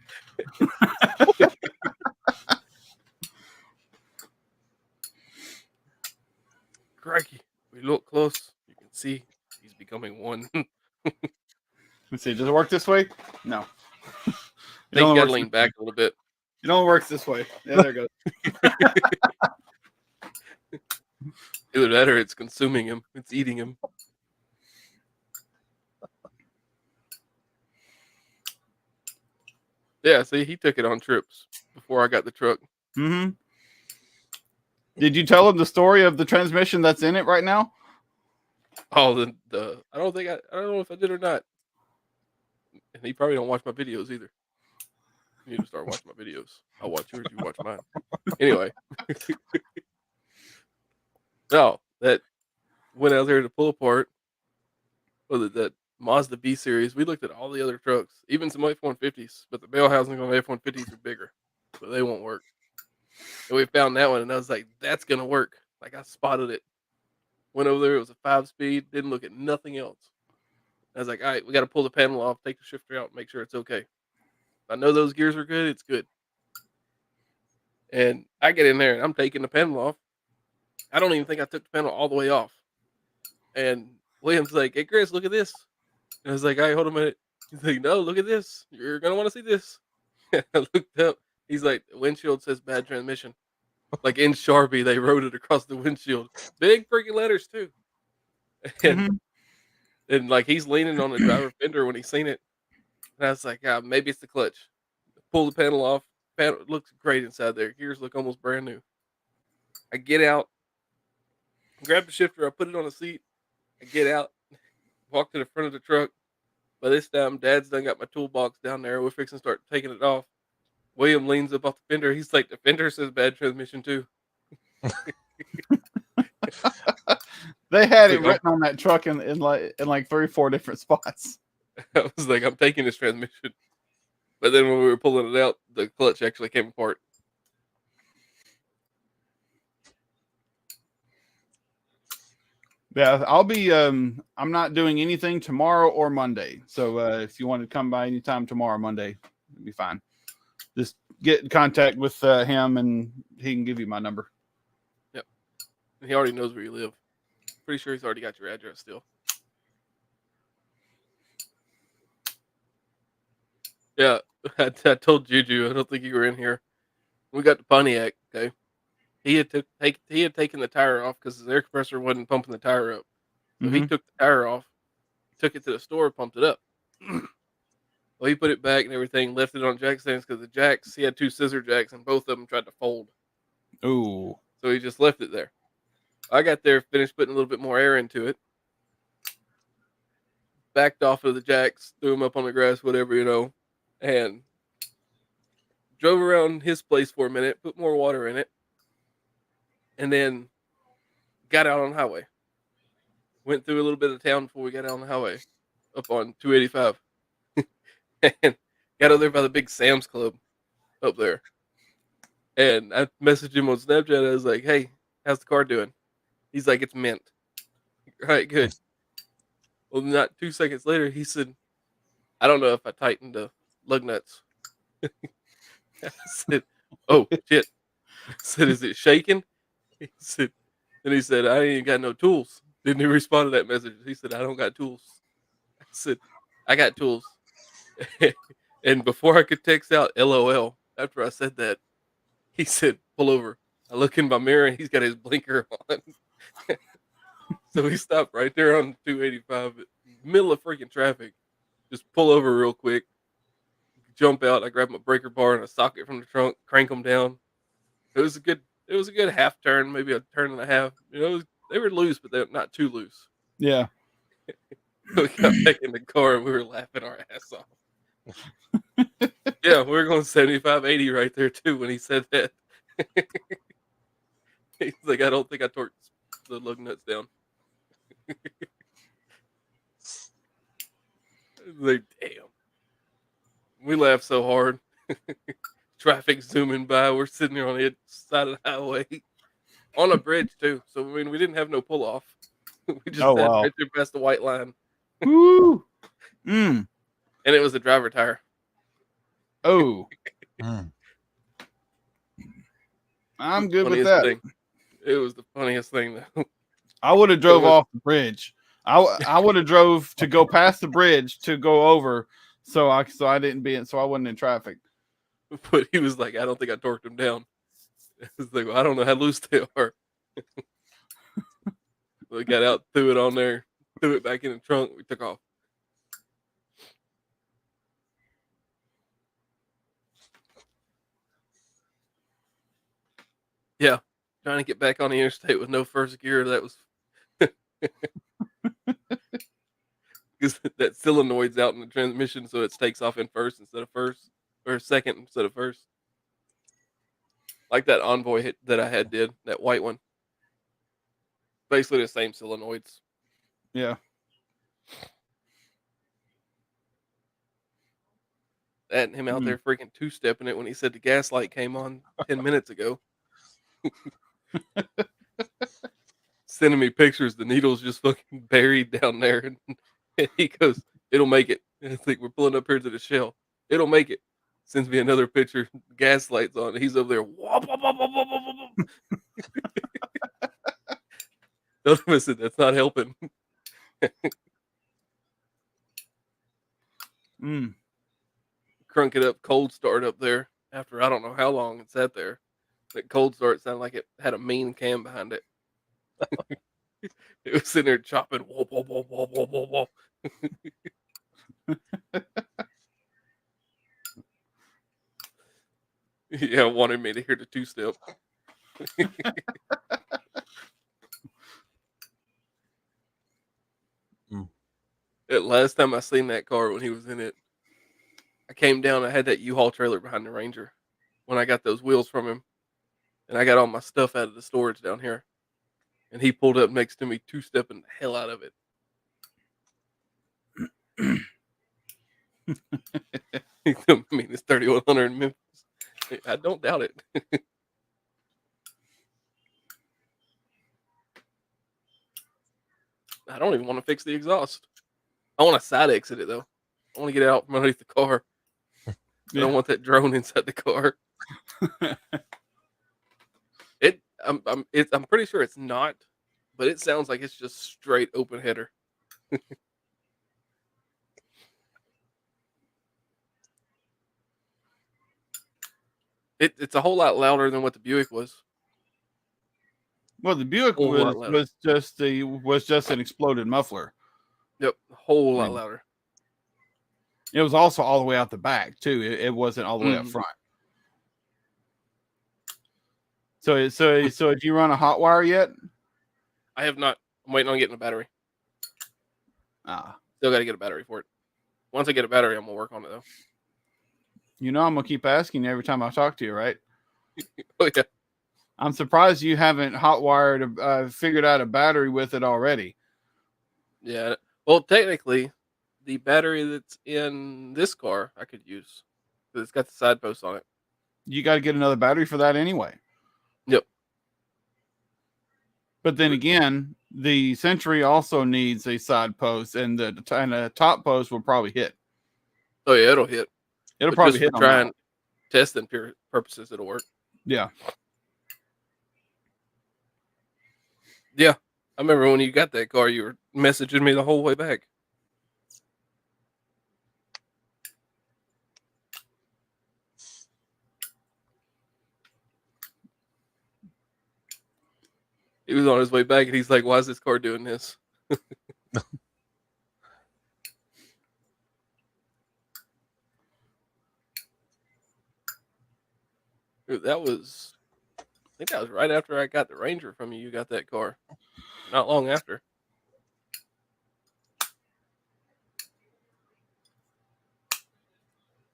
Crikey, we look close. You can see he's becoming one. Let's see. Does it work this way? No. I think you gotta lean back a little bit. It only works this way. Yeah, there it goes. Either that or it's consuming him. It's eating him. Yeah, see, he took it on trips before I got the truck. Mm-hmm. Did you tell him the story of the transmission that's in it right now? Oh, the I don't know if I did or not. And he probably don't watch my videos either. You need to start watching my videos. I'll watch yours, you watch mine. Anyway. No, that went out there to pull apart. Well, that Mazda B series. We looked at all the other trucks, even some F-150s, but the bell housing on the F-150s are bigger, so they won't work. And we found that one, and I was like, "That's gonna work." Like I spotted it. Went over there. It was a 5-speed. Didn't look at nothing else. I was like, "All right, we got to pull the panel off, take the shifter out, make sure it's okay." If I know those gears are good, it's good. And I get in there, and I'm taking the panel off. I don't even think I took the panel all the way off. And William's like, "Hey, Chris, look at this." And I was like, "All right, hold a minute." He's like, "No, look at this. You're gonna want to see this." I looked up. He's like, "The windshield says bad transmission." Like in Sharpie, they wrote it across the windshield. Big freaking letters too. And and like he's leaning on the driver fender when he seen it. And I was like, maybe it's the clutch. Pull the panel off. Panel looks great inside there. Gears look almost brand new. I get out, grab the shifter, I put it on the seat. I get out, walk to the front of the truck. By this time, Dad's done got my toolbox down there. We're fixing to start taking it off. William leans up off the fender. He's like, "The fender says bad transmission too." They had it written on that truck in like 3 or 4 different spots. I was like, "I'm taking this transmission." But then when we were pulling it out, the clutch actually came apart. Yeah, I'll be. I'm not doing anything tomorrow or Monday. So if you want to come by anytime tomorrow, Monday, it'll be fine. Just get in contact with him, and he can give you my number. Yep, and he already knows where you live. Pretty sure he's already got your address still. Yeah, I told Juju. I don't think you were in here. We got the Pontiac. Okay, he had taken the tire off because his air compressor wasn't pumping the tire up. So he took the tire off, took it to the store, pumped it up. Well, he put it back and everything, left it on jack stands because the jacks, he had 2 scissor jacks and both of them tried to fold. Ooh. So he just left it there. I got there, finished putting a little bit more air into it, backed off of the jacks, threw them up on the grass, whatever, and drove around his place for a minute, put more water in it, and then got out on the highway. Went through a little bit of town before we got out on the highway, up on 285. And got up there by the big Sam's Club up there. And I messaged him on Snapchat. I was like, "Hey, how's the car doing?" He's like, "It's mint." All right, good. Well, not 2 seconds later, he said, "I don't know if I tightened the lug nuts." I said, "Oh, shit." I said, "Is it shaking?" He said, "I ain't got no tools." Didn't he respond to that message? He said, "I don't got tools." I said, "I got tools." And before I could text out LOL, after I said that, he said, "Pull over." I look in my mirror and he's got his blinker on. So he stopped right there on 285, middle of freaking traffic. Just pull over real quick, jump out. I grab my breaker bar and a socket from the trunk, crank them down. It was a good half turn, maybe a turn and a half. They were loose, but they're not too loose. Yeah. We got back in the car and we were laughing our ass off. Yeah, we were going 75, 80 right there too when he said that. He's like, "I don't think I torqued the lug nuts down." Like, damn. We laughed so hard. Traffic zooming by. We're sitting there on the side of the highway on a bridge too. So I mean, we didn't have no pull off. We just Oh, sat wow. right there past the white line, Woo. Mm. and it was a driver tire. Oh, Mm. I'm good with Funniest that. thing. It was the funniest thing though. I would have drove was- off the bridge. I would have drove to go past the bridge to go over, so I wasn't in traffic. But he was like, "I don't think I torqued them down." It's like, "Well, I don't know how loose they are." We got out, threw it on there, threw it back in the trunk. We took off. Yeah, trying to get back on the interstate with no first gear. That was because that solenoid's out in the transmission, so it takes off in first instead of first, or second instead of first. Like that Envoy hit that I had did, that white one. Basically the same solenoids. Yeah. That and him out there freaking two-stepping it when he said the gas light came on 10 minutes ago. Sending me pictures, the needle's just fucking buried down there. And he goes, "It'll make it." And I think we're pulling up here to the shell. "It'll make it." Sends me another picture, gas lights on. He's over there. Whoop, whoop, whoop, whoop, whoop, whoop. The other one said, "That's not helping." Mm. Crunk it up, cold start up there after I don't know how long it sat there. That cold start sounded like it had a mean cam behind it. It was sitting there chopping. Whoa, whoa, whoa, whoa, whoa, whoa, whoa. Yeah, wanted me to hear the two-step. That last time I seen that car when he was in it, I came down. I had that U-Haul trailer behind the Ranger when I got those wheels from him, and I got all my stuff out of the storage down here. And he pulled up next to me, two-stepping the hell out of it. He told me it's 3100 in Memphis. I don't doubt it. I don't even want to fix the exhaust. I want to side exit it though. I want to get out from underneath the car. I don't want that drone inside the car. I'm pretty sure it's not, but it sounds like it's just straight open header. It's a whole lot louder than what the Buick was. Well, the Buick Whole lot louder. was just an exploded muffler. Yep, a whole lot louder. It was also all the way out the back too. It wasn't all the way up front. So did you run a hot wire yet? I have not. I'm waiting on getting a battery. Still got to get a battery for it. Once I get a battery, I'm gonna work on it though. You know, I'm gonna keep asking you every time I talk to you, right? Oh yeah. I'm surprised you haven't hot wired, figured out a battery with it already. Yeah. Well, technically, the battery that's in this car I could use because it's got the side post on it. You got to get another battery for that anyway. Yep. But then again, the Century also needs a side post, and the top post will probably hit. Oh yeah, it'll hit. It'll But probably just hit. for trying testing purposes, it'll work. Yeah. Yeah. I remember when you got that car, you were messaging me the whole way back. He was on his way back, and he's like, "Why is this car doing this?" Dude, I think that was right after I got the Ranger from you. You got that car, not long after.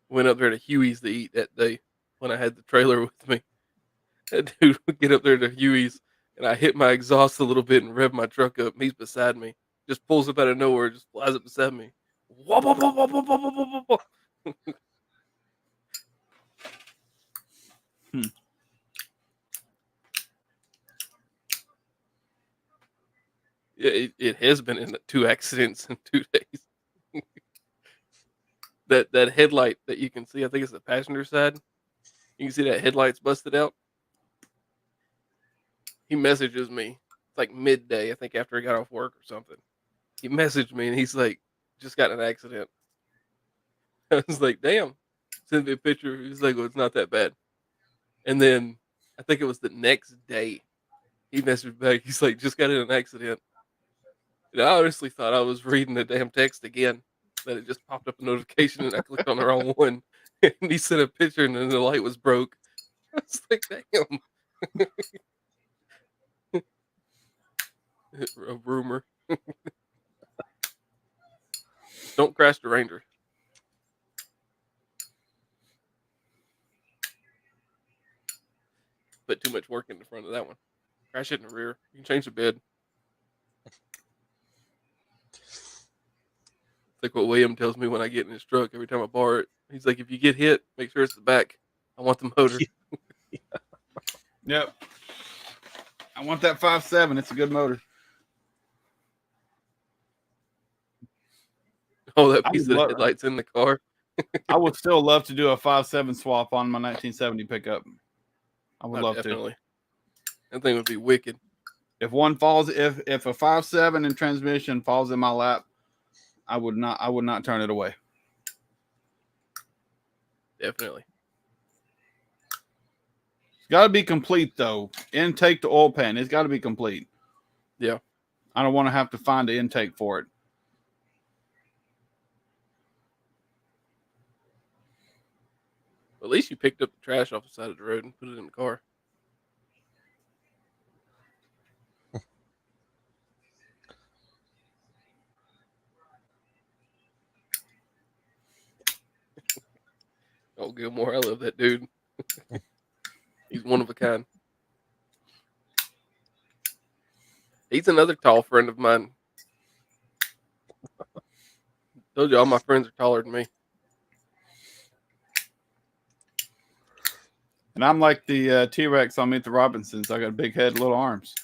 Went up there to Huey's to eat that day when I had the trailer with me. That dude would get up there to Huey's, and I hit my exhaust a little bit and rev my truck up. And he's beside me, just pulls up out of nowhere, just flies up beside me. Whoop, whoop, whoop, whoop, whoop, whoop, whoop, whoop, whoop. Yeah, it has been in 2 accidents in 2 days. That headlight that you can see, I think it's the passenger side. You can see that headlight's busted out. He messages me. It's like midday, I think after he got off work or something. He messaged me and he's like, "Just got in an accident." I was like, "Damn." Send me a picture. He's like, "Well, it's not that bad." And then I think it was the next day he messaged back. He's like, "Just got in an accident." And I honestly thought I was reading the damn text again. That it just popped up a notification and I clicked on the wrong one. And he sent a picture and then the light was broke. I was like, "Damn." A rumor. Don't crash the Ranger. Put too much work in the front of that one. Crash it in the rear. You can change the bed. It's like what William tells me when I get in his truck every time I borrow it. He's like, "If you get hit, make sure it's the back. I want the motor." Yep. I want that 5.7. It's a good motor. Oh, that I piece would of the love- headlights in the car. I would still love to do a 5.7 swap on my 1970 pickup. I would Oh, love definitely. That thing would be wicked. to. If one falls, if a 5.7 in transmission falls in my lap, I would not turn it away. Definitely. It's got to be complete though. Intake to oil pan. It's got to be complete. Yeah. I don't want to have to find the intake for it. At least you picked up the trash off the side of the road and put it in the car. Oh, Gilmore, I love that dude. He's one of a kind. He's another tall friend of mine. Told you all my friends are taller than me. And I'm like the T-Rex on Meet the Robinsons. I got a big head, little arms.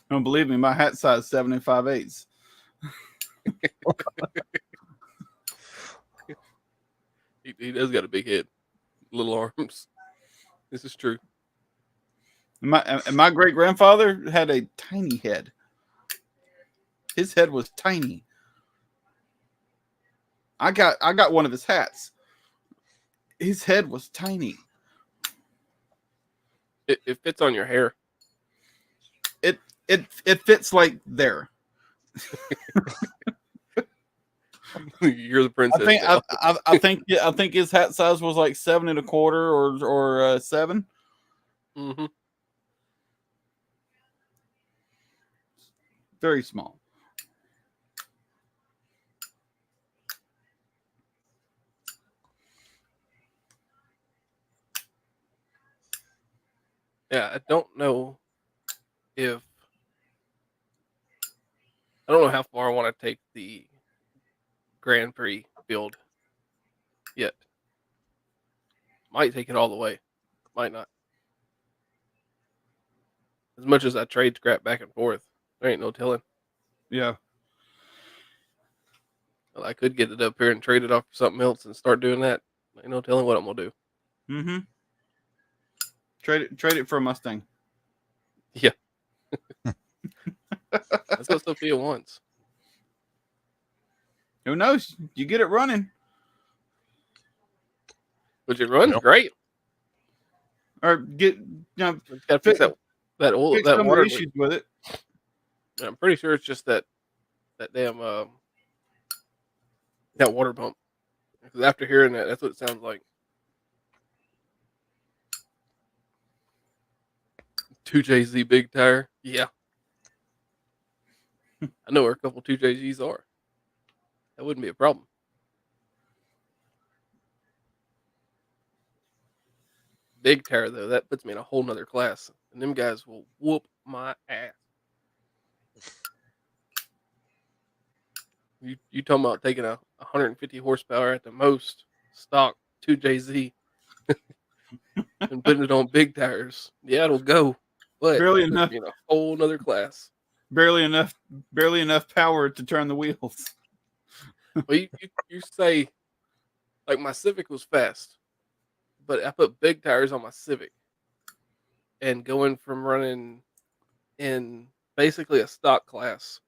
Don't believe me, my hat size 75/8. He does got a big head, little arms. This is true. My great grandfather had a tiny head. His head was tiny. I got one of his hats. His head was tiny. It fits on your hair. It fits like there. You're the princess. I think his hat size was like 7 1/4 or 7. Mm-hmm. Very small. Yeah, I don't know how far I want to take the Grand Prix build yet. Might take it all the way. Might not. As much as I trade scrap back and forth, there ain't no telling. Yeah. Well, I could get it up here and trade it off for something else and start doing that. Ain't no telling what I'm gonna do. Mm-hmm. Trade it for a Mustang. Yeah. That's what Sophia wants. Who knows? You get it running, Would it run? Yep. Great. or get Just gotta fix that oil, fix that some water of the leak. issues with it. I'm pretty sure it's just that damn that water pump. Because after hearing that, that's what it sounds like. 2JZ big tire. Yeah. I know where a couple 2JZs are. That wouldn't be a problem. Big tire though, that puts me in a whole nother class. And them guys will whoop my ass. You talking about taking a 150 horsepower at the most stock 2JZ and putting it on big tires. Yeah, it'll go. But Barely that puts enough. me in a whole nother class. Barely enough power to turn the wheels. Well, you say like my Civic was fast, but I put big tires on my Civic, and going from running in basically a stock class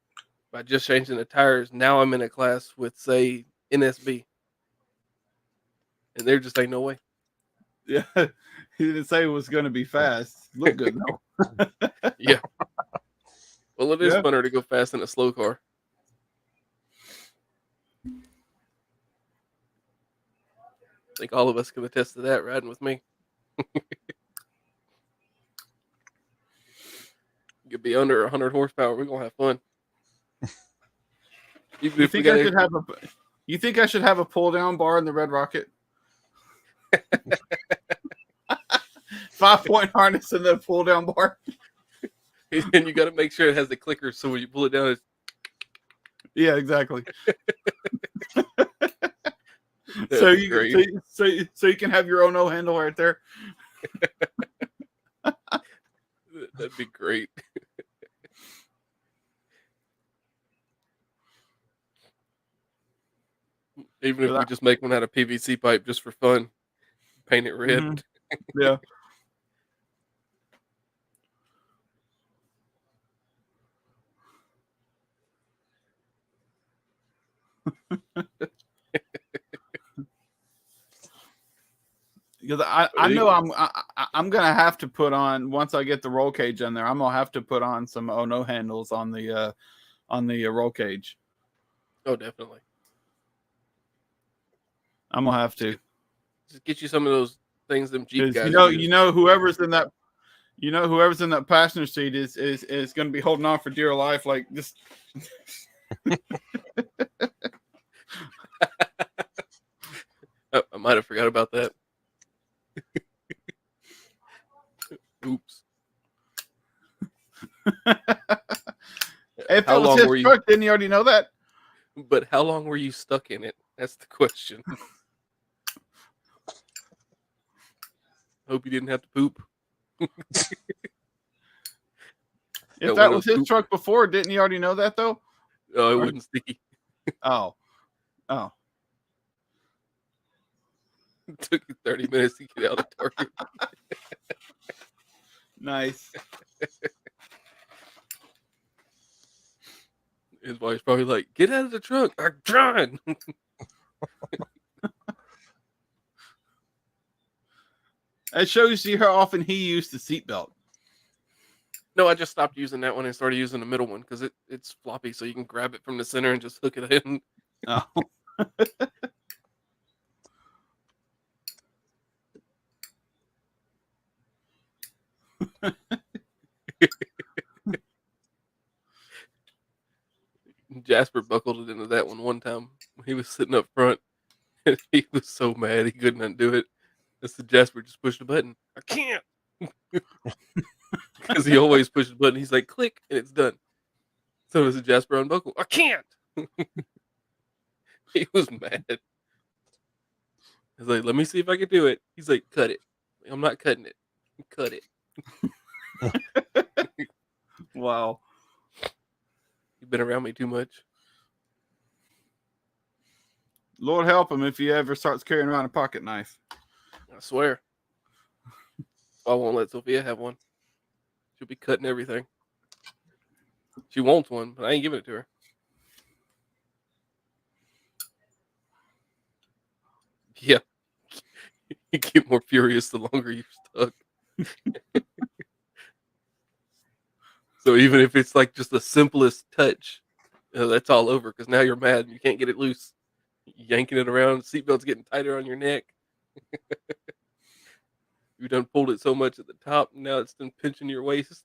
by just changing the tires, now I'm in a class with say NSB, and there just ain't no way. Yeah, he didn't say it was going to be fast. Look good though. Yeah. Well, it is Yeah. funner to go fast in a slow car. I think all of us can attest to that riding with me. You could be under 100 horsepower. We're gonna have fun. Even You if we think I got should have a? You think I should have a pull down bar in the Red Rocket? 5-point harness and then pull down bar. and you got to make sure it has the clicker so when you pull it down, it's Yeah, exactly. That'd so be you great. so you can have your own O handle right there. That'd be great. Even if we just make one out of PVC pipe just for fun, paint it red. Mhm. Yeah. Because I know I'm gonna have to put on, once I get the roll cage in there, I'm gonna have to put on some no handles on the roll cage. Oh, definitely. I'm gonna have to. Just get you some of those things them Jeep 'Cause guys you use. know whoever's in that passenger seat is going to be holding on for dear life, like this. Oh, I might have forgot about that. Oops. If How it was long his were you? truck, didn't you already know that? But how long were you stuck in it? That's the question. Hope you didn't have to poop. If that was his truck before, didn't you already know that though? Oh, it wasn't sticky. Oh. It took you 30 minutes to get out of Target. Nice. His wife's probably like, "Get out of the truck, I'm trying." It shows you how often he used the seatbelt. No, I just stopped using that one and started using the middle one because it's floppy, so you can grab it from the center and just hook it in. Oh. Jasper buckled it into that one time when he was sitting up front, and he was so mad he couldn't undo it. I said, "Jasper, just push the button." I can't, because he always pushes the button. He's like, "Click," and it's done. So I said, "Jasper, unbuckle." I can't. He was mad. I was like, "Let me see if I can do it." He's like, "Cut it." I'm not cutting it. Cut it. Wow. You've been around me too much. Lord help him if he ever starts carrying around a pocket knife. I swear. I won't let Sophia have one. She'll be cutting everything. She wants one, but I ain't giving it to her. Yeah. You get more furious the longer you're stuck. So even if it's like just the simplest touch, that's all over because now you're mad and you can't get it loose. Yanking it around, seatbelt's getting tighter on your neck. You done pulled it so much at the top, now it's been pinching your waist.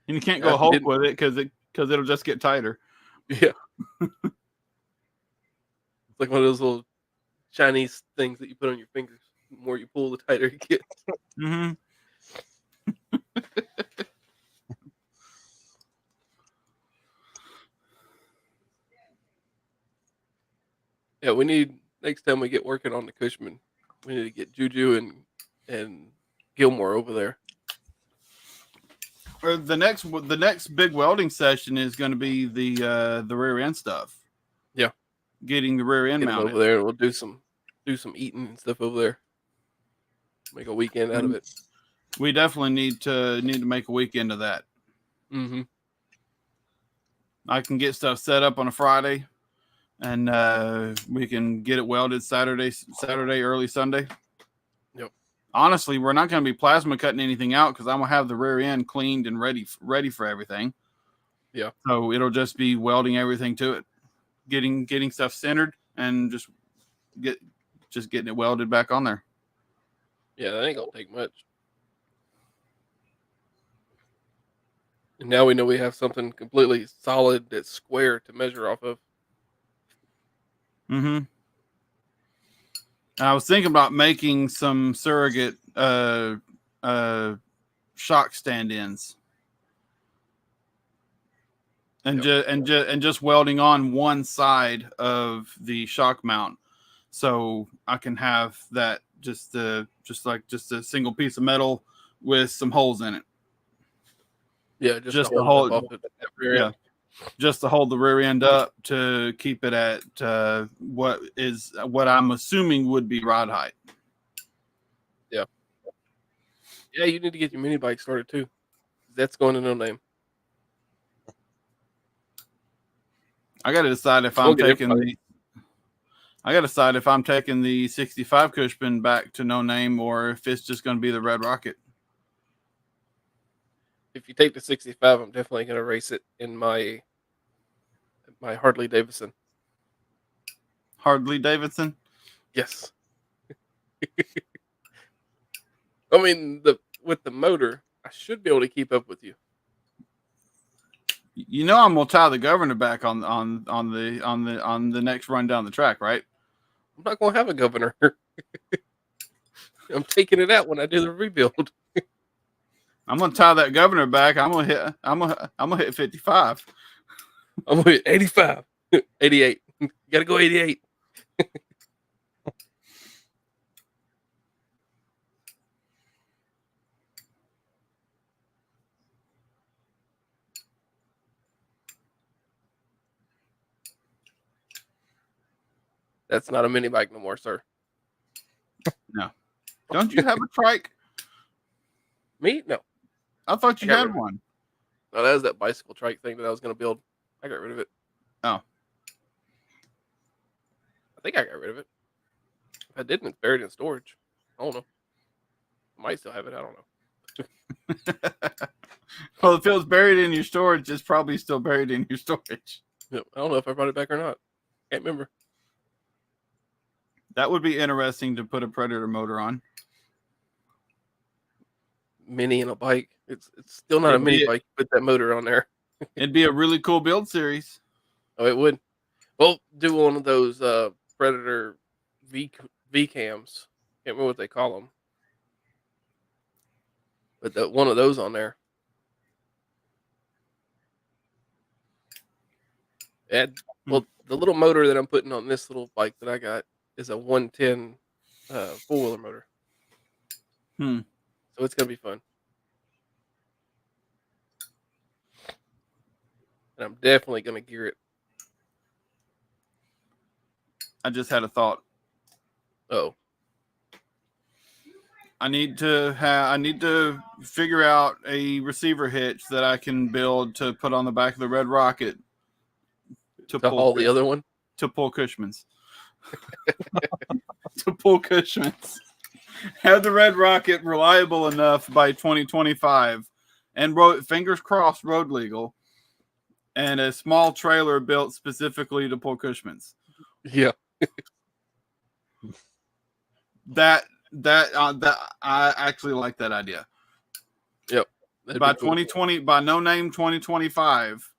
And you can't Yeah, go Hulk didn't- with it because it'll just get tighter. Yeah. It's like one of those little Chinese things that you put on your fingers. The more you pull, the tighter it gets. Mm-hmm. Yeah, we need next time we get working on the Cushman, we need to get Juju and Gilmore over there. Or the next big welding session is going to be the rear end stuff. Yeah. Getting the rear end Get them mounted. over there, and we'll do some eating and stuff over there. Make a weekend out of it. We definitely need to make a weekend of that. Mm-hmm. I can get stuff set up on a Friday, and we can get it welded Saturday, early Sunday. Yep. Honestly, we're not going to be plasma cutting anything out because I'm gonna have the rear end cleaned and ready for everything. Yeah. So it'll just be welding everything to it, getting stuff centered, and just getting it welded back on there. Yeah, that ain't gonna take much. And now we know we have something completely solid that's square to measure off of. Mm-hmm. I was thinking about making some surrogate shock stand-ins, and just welding on one side of the shock mount, so I can have that just a single piece of metal with some holes in it. Yeah, Just to to hold hold- up off the rear Yeah, end. just to hold the rear end up to keep it at what I'm assuming would be rod height. Yeah, you need to get your mini bike started too. That's going to no name. I got to decide if We'll I'm get taking everybody. I got to decide if I'm taking the 65 Cushman back to no name or if it's just going to be the Red Rocket. If you take the 65, I'm definitely going to race it in my Harley Davidson. Harley Davidson. Yes. I mean, with the motor, I should be able to keep up with you. You know I'm gonna tie the governor back on the next run down the track, right? I'm not going to have a governor. I'm taking it out when I do the rebuild. I'm gonna tie that governor back. I'm gonna hit 55. I'm going to hit 85, 88. You got to go 88. That's not a mini bike no more, sir. Don't you have a trike? Me? No. I thought you I got had rid of one. No, that was that bicycle trike thing that I was going to build. I got rid of it. Oh. I think I got rid of it. If I didn't, it's buried in storage. I don't know. I might still have it. I don't know. Well, if it was buried in your storage, it's probably still buried in your storage. I don't know if I brought it back or not. Can't remember. That would be interesting to put a Predator motor on. Mini and a bike. It's still not a It'd mini be- bike. Put that motor on there. It'd be a really cool build series. Oh, it would. Well, do one of those Predator V cams. Can't remember what they call them. But one of those on there. Well, the little motor that I'm putting on this little bike that I got is a 110 four-wheeler motor. Hmm. So it's going to be fun. And I'm definitely going to gear it. I just had a thought. Oh, I need to figure out a receiver hitch that I can build to put on the back of the Red Rocket to haul the other one. To pull Cushman's. To pull Cushman's. Have the Red Rocket reliable enough by 2025 and fingers crossed road legal, and a small trailer built specifically to pull Cushman's. Yeah. That I actually like that idea. Yep. By 2020, by no name 2025,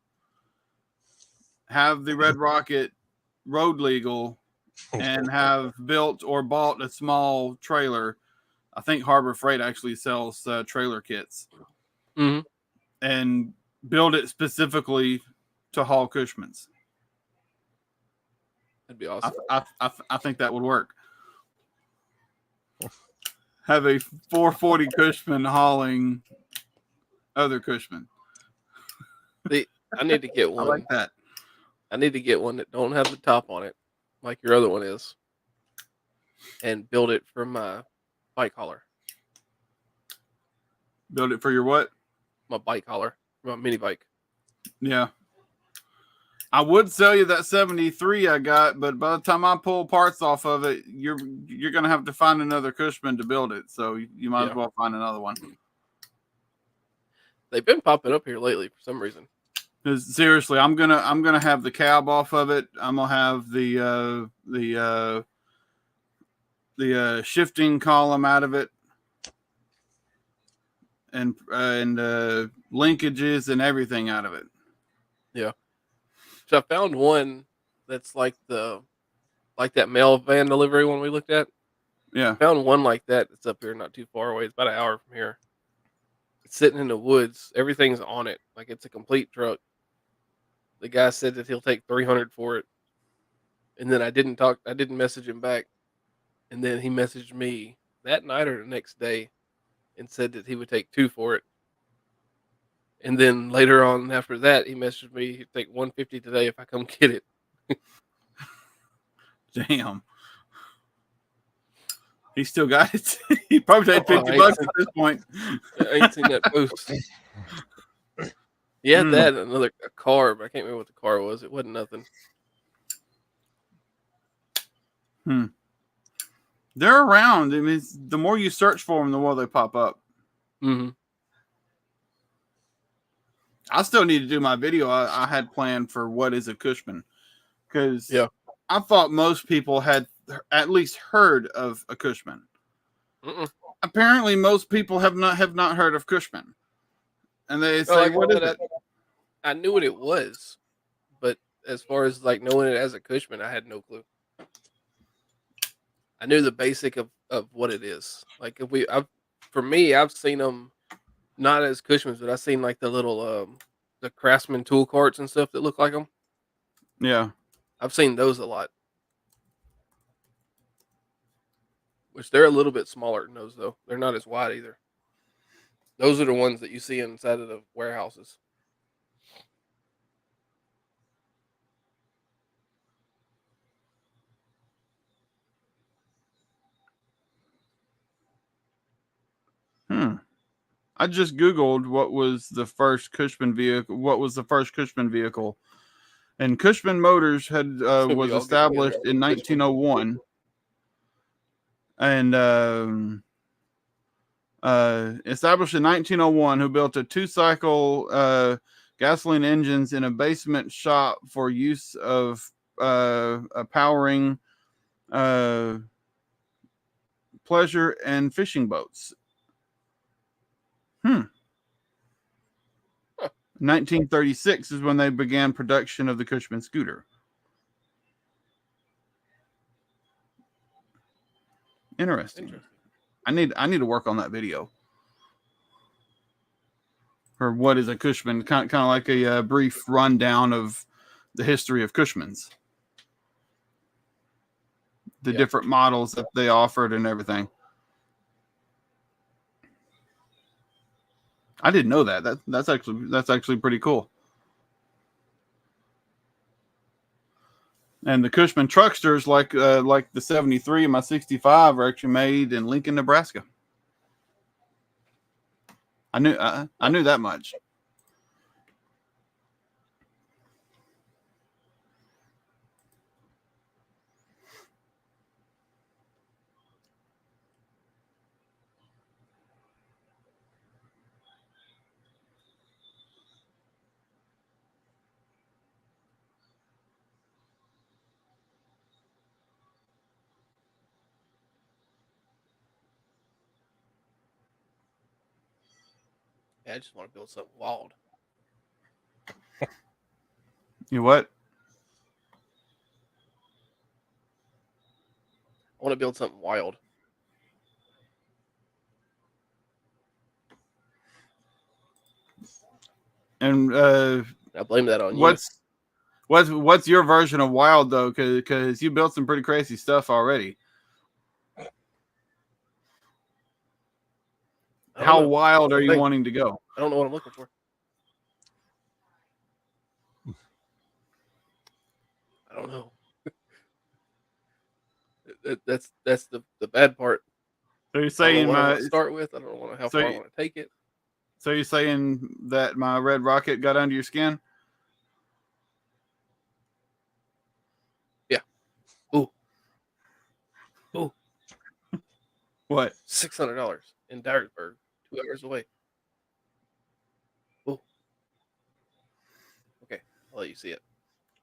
have the Red Rocket road legal and have built or bought a small trailer. I think Harbor Freight actually sells trailer kits. Mm-hmm. And build it specifically to haul Cushman's. That'd be awesome. I think that would work. Have a 440 Cushman hauling other Cushman. I need to get one. I like that. I need to get one that don't have the top on it, like your other one is, and build it for my bike hauler. Build it for your what? My bike hauler, my mini bike. Yeah. I would sell you that 73 I got, but by the time I pull parts off of it, you're gonna have to find another Cushman to build it. So you might as well find another one. They've been popping up here lately for some reason. Seriously, I'm gonna have the cab off of it. I'm gonna have the shifting column out of it, and linkages and everything out of it. Yeah. So I found one that's like that mail van delivery one we looked at. Yeah. I found one like that. It's up here, not too far away. It's about an hour from here. It's sitting in the woods. Everything's on it. Like it's a complete truck. The guy said that he'll take $300 for it. And then I didn't message him back. And then he messaged me that night or the next day and said that he would take $200 for it. And then later on after that, he messaged me, he'd take $150 today if I come get it. Damn. He still got it. He probably paid $50 at this point. I ain't seen that post. He had that and a car, but I can't remember what the car was. It wasn't nothing. They're around. I mean, the more you search for them, the more they pop up. Mm-hmm. I still need to do my video I had planned for what is a Cushman, because I thought most people had at least heard of a Cushman. Mm-mm. Apparently, most people have not heard of Cushman, and they say, "What is it?" I knew what it was, but as far as like knowing it as a Cushman, I had no clue. I knew the basic of what it is. Like for me, I've seen them. Not as Cushmans, but I've seen like the little the Craftsman tool carts and stuff that look like them. Yeah. I've seen those a lot. Which they're a little bit smaller than those though. They're not as wide either. Those are the ones that you see inside of the warehouses. I just Googled what was the first Cushman vehicle. What was the first Cushman vehicle? And Cushman Motors was established in 1901, and established in 1901. Who built a 2-cycle gasoline engines in a basement shop for use of powering pleasure and fishing boats. 1936 is when they began production of the Cushman scooter. Interesting. I need to work on that video. Or what is a Cushman? Kind of like a brief rundown of the history of Cushmans, the different models that they offered and everything. I didn't know that. That's actually pretty cool. And the Cushman trucksters, like the 73 and my 65, are actually made in Lincoln, Nebraska. I knew that much. Yeah, I just want to build something wild. You what? I want to build something wild. And I blame that on you. what's your version of wild though? Because you built some pretty crazy stuff already. I don't How know. wild are you Hey. wanting to go? I don't know what I'm looking for. I don't know. That's the bad part. So you're I don't know saying what I want to start with. I don't know how so far I you- want to take it. so you're saying that my red rocket got under your skin? Yeah. Ooh. Ooh. What? $600 in Dyersburg, 2 hours away. Ooh. Okay, I'll let you see it.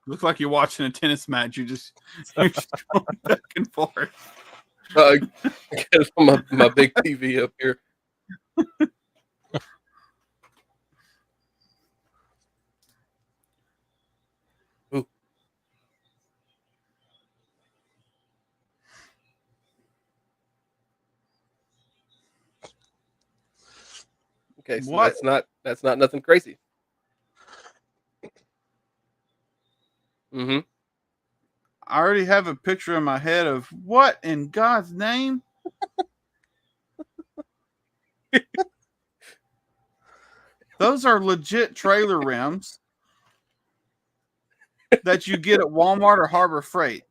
Looks like you're watching a tennis match. You're just going back and forth. I got it on my big TV up here. Ooh. Okay, so What? that's not nothing crazy. Mm-hmm. I already have a picture in my head of what in God's name? Those are legit trailer rims that you get at Walmart or Harbor Freight.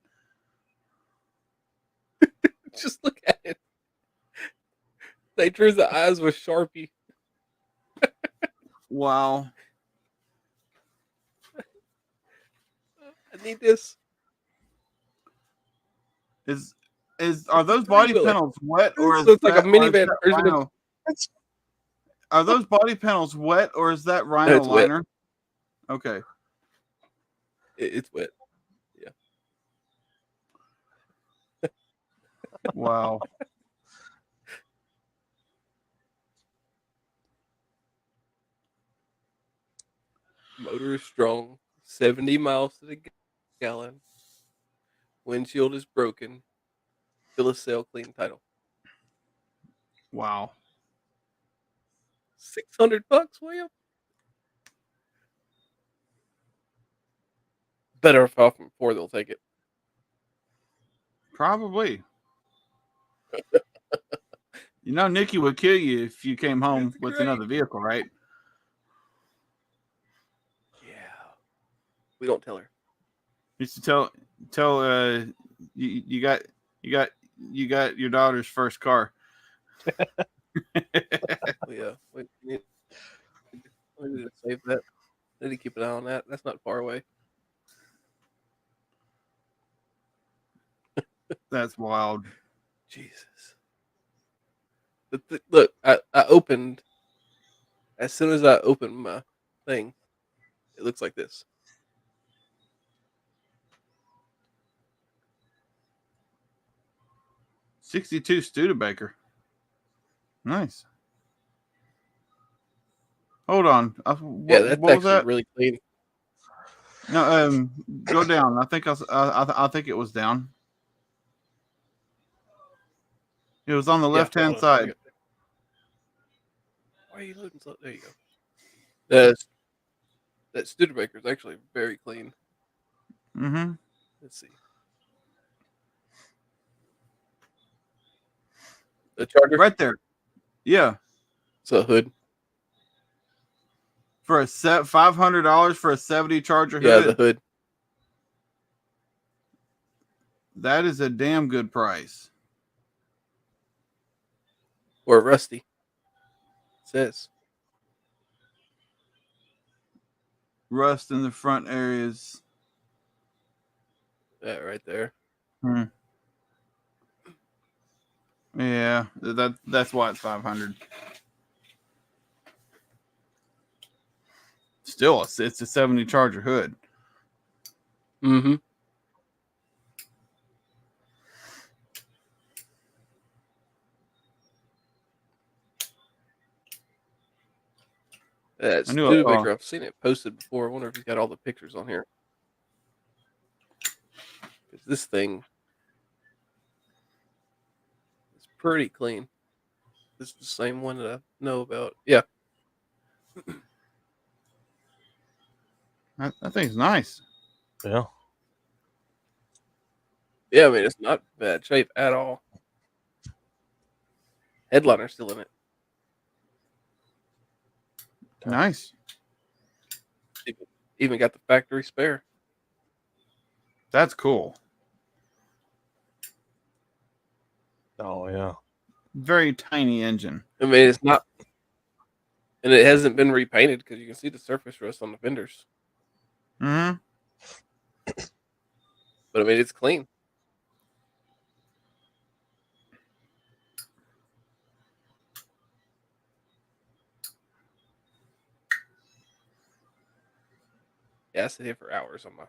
Just look at it. They drew the eyes with Sharpie. Wow. I need this. Are those It's a body three-wheeler. panels wet or is So it's like a that- or is minivan that version of- rhino? Are those body panels wet or is that rhino It's wet. liner? Okay. It's wet. Wow. Motor is strong, 70 miles to the gallon. Windshield is broken. Bill of sale clean title. Wow. $600, William. Better if off before they'll take it. Probably. You know, Nikki would kill you if you came home It's with great. another vehicle, right? Yeah. We don't tell her. Used to tell you got your daughter's first car. Yeah. We need to save that. Need to keep an eye on that. That's not far away. That's wild. Jesus. Look, I opened. As soon as I opened my thing, it looks like this. '62 Studebaker. Nice. Hold on. Yeah, that's what was actually that? really clean. No, go down. I think I think it was down. It was on the Yeah, left hand hold on a side. second. Why are you loading so? There you go. That Studebaker is actually very clean. Mm-hmm. Let's see. The Charger. Right there. Yeah. It's a hood. For a $500 for a 70 Charger Yeah, hood. the hood. That is a damn good price. Or rusty. It says. Rust in the front areas. That right there. Yeah, that's why it's 500. Still, it's a 70 Charger hood. Mm-hmm. That's I knew I saw- Studebaker. I've seen it posted before. I wonder if he's got all the pictures on here. 'Cause this thing is pretty clean. This is the same one that I know about. Yeah. That thing's nice. Yeah. Yeah, I mean, it's not bad shape at all. Headliner's still in it. Nice. Even got the factory spare. That's cool. Oh yeah. Very tiny engine. I mean, it's not, and it hasn't been repainted because you can see the surface rust on the fenders. Mm-hmm. But I mean, it's clean. Yeah, I sit here for hours on my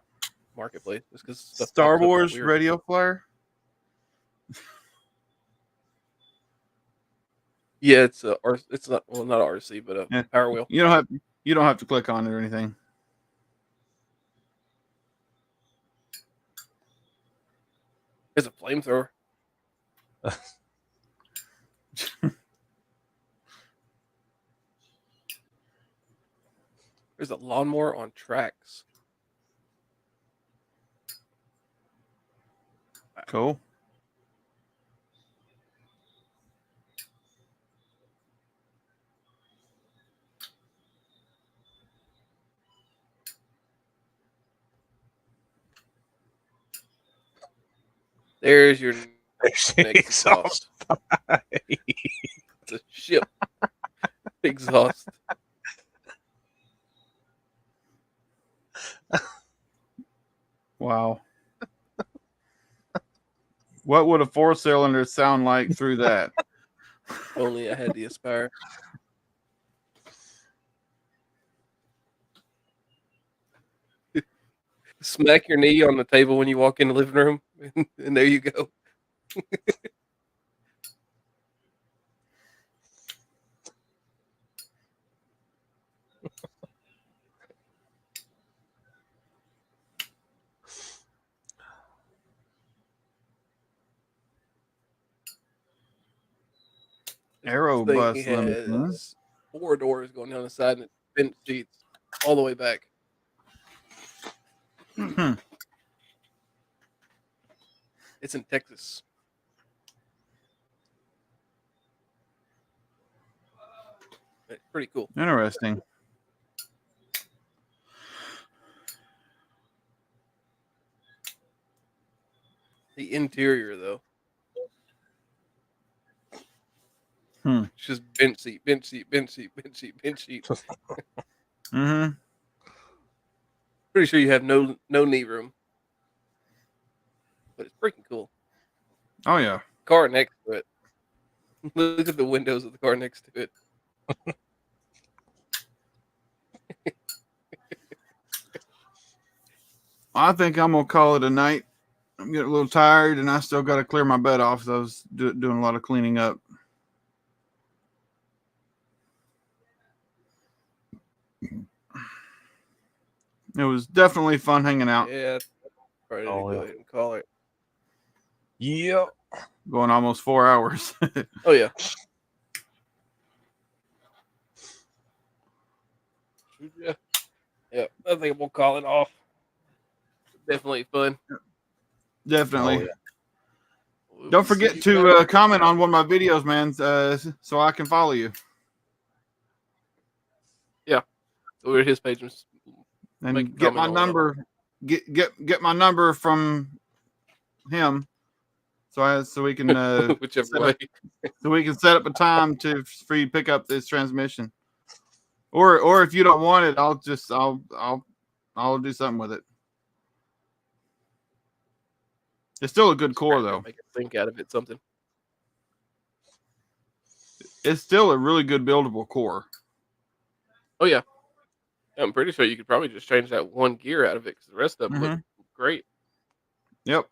marketplace just because Star Wars radio flyer. Yeah, it's not RC, but a Yeah. Power Wheel. You don't have to click on it or anything. It's a flamethrower. There's a lawnmower on tracks. Cool. There's your There's the next exhaust. It's a ship exhaust. Wow. What would a 4-cylinder sound like through that? Only I had the Aspire. Smack your knee on the table when you walk in the living room, and there you go. Aero This bus thing limit. Huh? has 4 doors going down the side and bench seats all the way back. It's in Texas. It's pretty cool. Interesting. The interior, though, Hmm. it's just bench seat, bench seat, bench seat, bench seat, bench seat. Mm-hmm. Pretty sure you have no knee room, but it's freaking cool. Oh yeah. Car next to it. Look at the windows of the car next to it. I think I'm gonna call it a night. I'm getting a little tired, and I still got to clear my bed off. So I was doing a lot of cleaning up. It was definitely fun hanging out. Yeah, ready to Oh, go yeah. ahead and call it. Yep. Going almost 4 hours. Oh yeah. Yeah, I think we'll call it off. Definitely fun. Definitely. Oh, yeah. We'll Don't see forget you to guys. comment on one of my videos, man, so I can follow you. Go to his page and And Make a get my comment on it. number. Get my number from him, so we can Whichever set way. up, so we can set up a time for you to pick up this transmission. Or if you don't want it, I'll do something with it. It's still a good core though. Make a think out of it, something. It's still a really good buildable core. Oh yeah. I'm pretty sure you could probably just change that one gear out of it because the rest of them look great. Yep.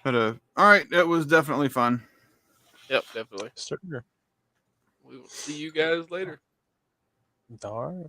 But all right, that was definitely fun. Yep, definitely. Sure. We will see you guys later. All right.